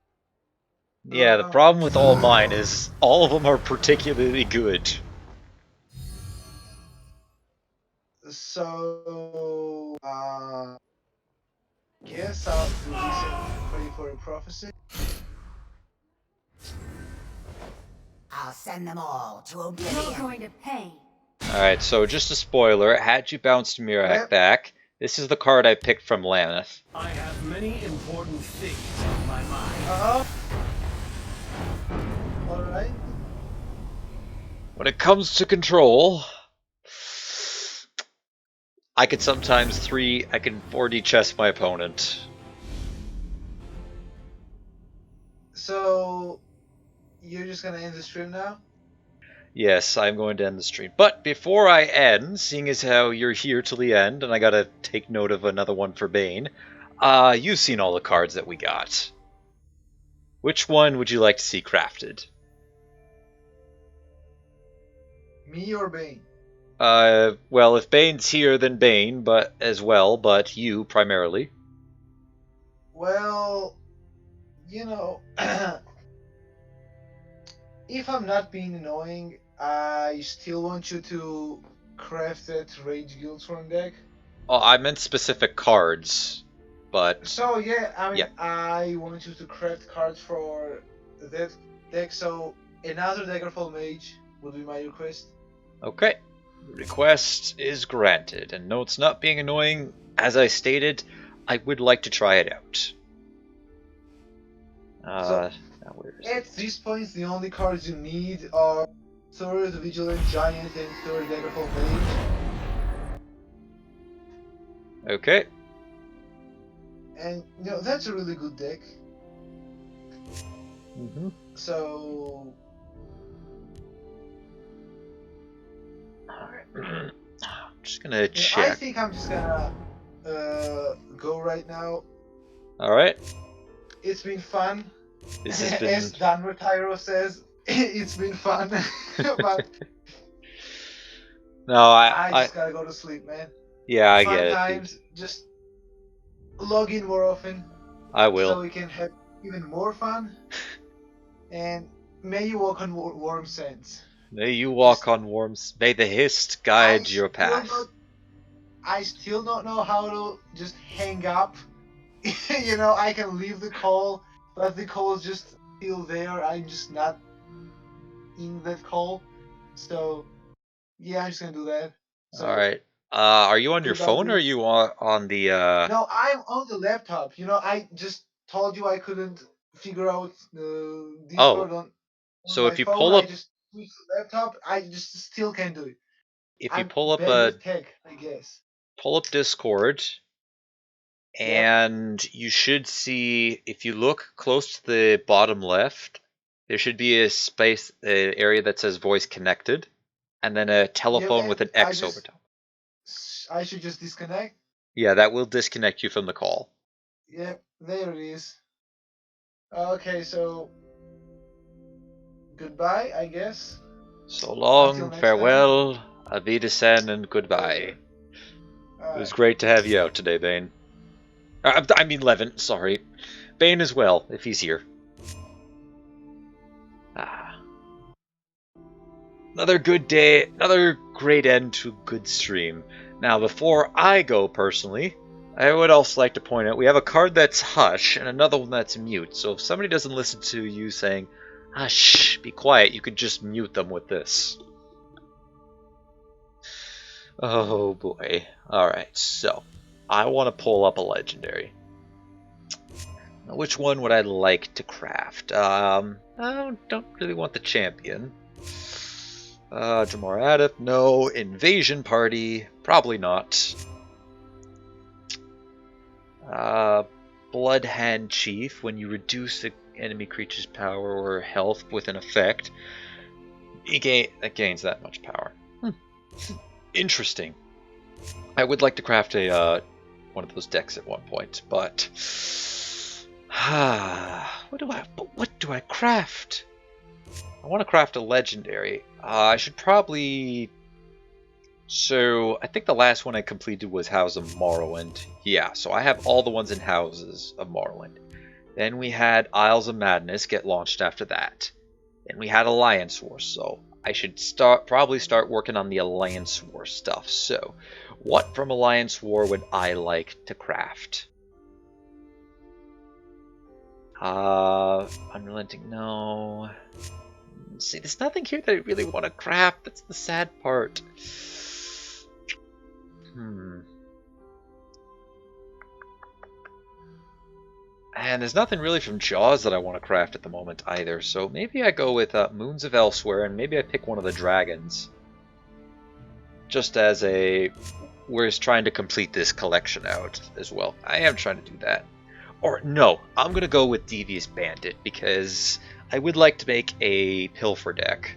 Yeah, the problem with all mine is all of them are particularly good. So, guess I'll do this and pray for a prophecy. I'll send them all to You're Oblivion. going to pay. Alright, so just a spoiler, had you bounced Mirak Yep. back, this is the card I picked from Lanneth. I have many important things on my mind. Alright. When it comes to control, I can sometimes 4D chess my opponent. So, you're just gonna end the stream now? Yes, I'm going to end the stream. But before I end, seeing as how you're here till the end, and I gotta take note of another one for Bane, you've seen all the cards that we got. Which one would you like to see crafted? Me or Bane? Well, if Bane's here, then Bane, but you primarily. Well, if I'm not being annoying, I still want you to craft that Rage Guildstorm deck. Oh, I meant specific cards, but So yeah, Yeah. I want you to craft cards for that deck. So another Daggerfall Mage would be my request. okay. Request is granted, and no, it's not being annoying. As I stated, I would like to try it out. Now where is it? At this point, the only cards you need are third Vigilant Giant and third Daggerfall Mage. Okay. And that's a really good deck. Mm-hmm. So I'm just gonna I check. think I'm just gonna go right now. Alright. It's been fun. This has As been... Dan Retiro says, it's been fun. But No, I just gotta go to sleep, man. Yeah, I Fun get it. times. Just log in more often. I So will. we can have even more fun. And may you walk on warm sands. May you walk on worms. May the hist guide your path. I still don't know how to just hang up. I can leave the call, but the call is just still there. I'm just not in that call. So, yeah, I'm just gonna do that. So, Alright. Are you on your Goodbye, phone or are dude. you on the No, I'm on the laptop. I just told you I couldn't figure out the Discord on So my if you phone. pull up I just switched the laptop. I just still can't do it. if you I'm pull up bad with tech, I guess. Discord, and you should see, if you look close to the bottom left, there should be a space area that says voice connected, and then a telephone with an X over top. I should just disconnect. Yeah, that will disconnect you from the call. Yep, there it is. Okay, so goodbye, I guess. So Until long, next farewell, Avidesen, and goodbye. It was great to have you out today, Bane. I mean Levin, sorry. Bane as well, if he's here. Another good day, another great end to a good stream. Now, before I go personally, I would also like to point out we have a card that's Hush and another one that's Mute. So if somebody doesn't listen to you saying, Hush, be quiet, you could just mute them with this. Oh boy. Alright, so I want to pull up a legendary. Now, which one would I like to craft? I don't really want the champion. Jamar Adif, no. Invasion Party, probably not. Bloodhand Chief, when you reduce the enemy creature's power or health with an effect, it gains that much power. Interesting. I would like to craft a one of those decks at one point, but What do I craft? I want to craft a legendary. I should probably... So, I think the last one I completed was House of Morrowind. Yeah, so I have all the ones in Houses of Morrowind. Then we had Isles of Madness get launched after that. Then we had Alliance War, so I should probably start working on the Alliance War stuff. So, what from Alliance War would I like to craft? Unrelenting, no. See, there's nothing here that I really want to craft. That's the sad part. And there's nothing really from Jaws that I want to craft at the moment either. So maybe I go with Moons of Elsewhere, and maybe I pick one of the dragons. Just as a... We're trying to complete this collection out as well. I am trying to do that. Or no, I'm going to go with Devious Bandit, because I would like to make a Pilfer deck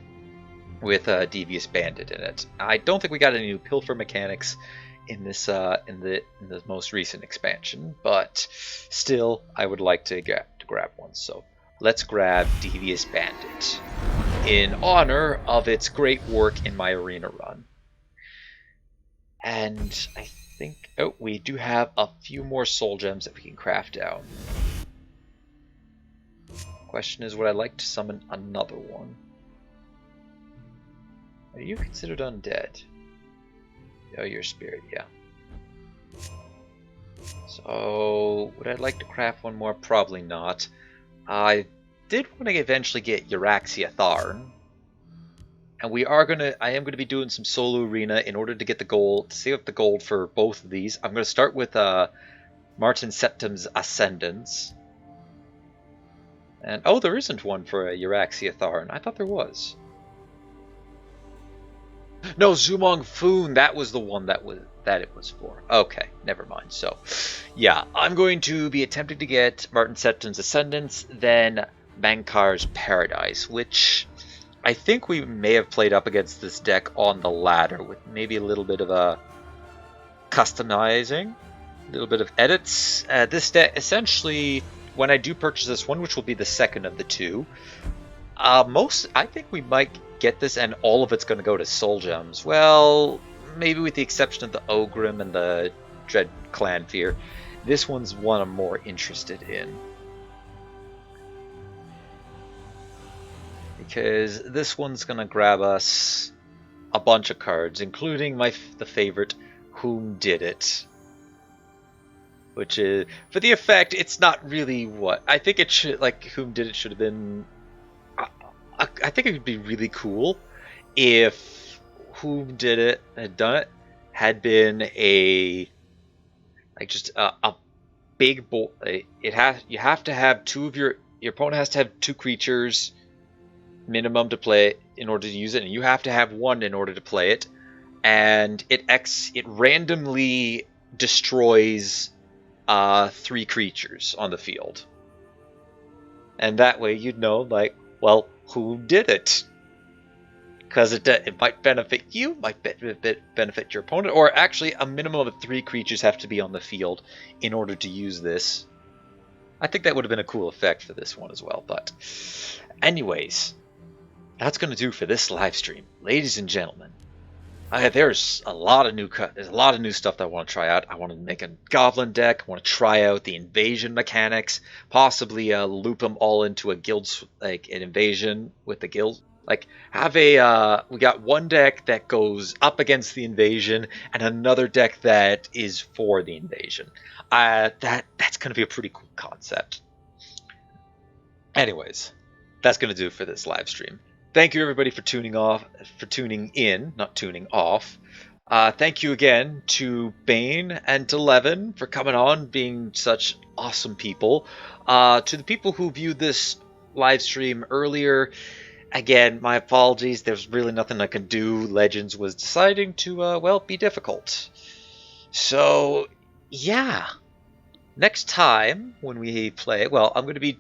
with Devious Bandit in it. I don't think we got any new Pilfer mechanics in this in the most recent expansion, but still, I would like to grab one. So let's grab Devious Bandit in honor of its great work in my arena run. And I think, oh, we do have a few more soul gems that we can craft down. Question is, would I like to summon another one? Are you considered undead? Oh, you're a spirit, yeah. So, would I like to craft one more? Probably not. I did want to eventually get Euraxia Tharn. And I am gonna be doing some solo arena in order to get the gold, to save up the gold for both of these. I'm gonna start with Martin Septim's Ascendance. And oh, there isn't one for Euraxia Tharn. I thought there was. No, Zumong Foon, that was the one that it was for. Okay, never mind. So, yeah, I'm going to be attempting to get Martin Septim's Ascendance, then Mankar's Paradise, which I think we may have played up against this deck on the ladder with maybe a little bit of a customizing, a little bit of edits. This deck, essentially, when I do purchase this one, which will be the second of the two, I think we might get this and all of it's going to go to soul gems. Well, maybe with the exception of the Ogrim and the Dread Clan Fear. This one's one I'm more interested in. Because this one's going to grab us a bunch of cards, including the favorite, Whom Did It? Which is, for the effect, it's not really what... I think it should, like, Whom Did It should have been... I think it would be really cool if Whom Did It had done it had been a big you have to have two of your opponent has to have two creatures minimum to play in order to use it, and you have to have one in order to play it, and it randomly destroys 3 creatures on the field, and that way you'd know, like, well, who did it? Because it might benefit you, might benefit your opponent, or actually a minimum of 3 creatures have to be on the field in order to use this. I think that would have been a cool effect for this one as well. But anyways, that's going to do for this live stream, ladies and gentlemen. There's a lot of new stuff that I want to try out. I want to make a goblin deck. I want to try out the invasion mechanics, possibly loop them all into a guild, like an invasion with the guild. Like, have we got one deck that goes up against the invasion and another deck that is for the invasion. That's going to be a pretty cool concept. Anyways, that's going to do it for this live stream. Thank you everybody for tuning in, not tuning off. Thank you again to Bane and to Levin for coming on, being such awesome people. To the people who viewed this live stream earlier, again, my apologies. There's really nothing I can do. Legends was deciding to, be difficult. So, yeah. Next time when we play, I'm going to be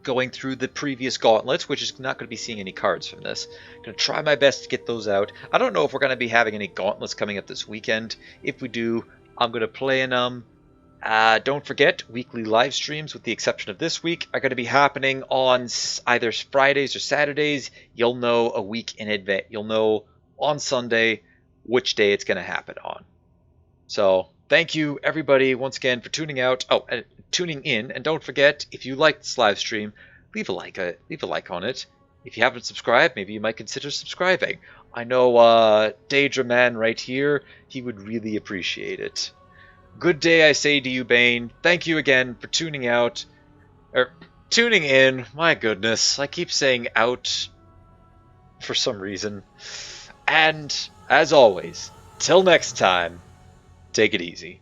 going through the previous gauntlets, which is not going to be seeing any cards from this. I'm going to try my best to get those out. I don't know if we're going to be having any gauntlets coming up this weekend. If we do, I'm going to play in them. Don't forget, weekly live streams, with the exception of this week, are going to be happening on either Fridays or Saturdays. You'll know a week in advance. You'll know on Sunday which day it's going to happen on. So thank you, everybody, once again for tuning out. Tuning in, and don't forget, if you like this live stream, leave a like on it. If you haven't subscribed, maybe you might consider subscribing. I know Daedra Man right here, he would really appreciate it. Good day, I say to you, Bane. Thank you again for tuning in. My goodness, I keep saying out for some reason. And, as always, till next time, take it easy.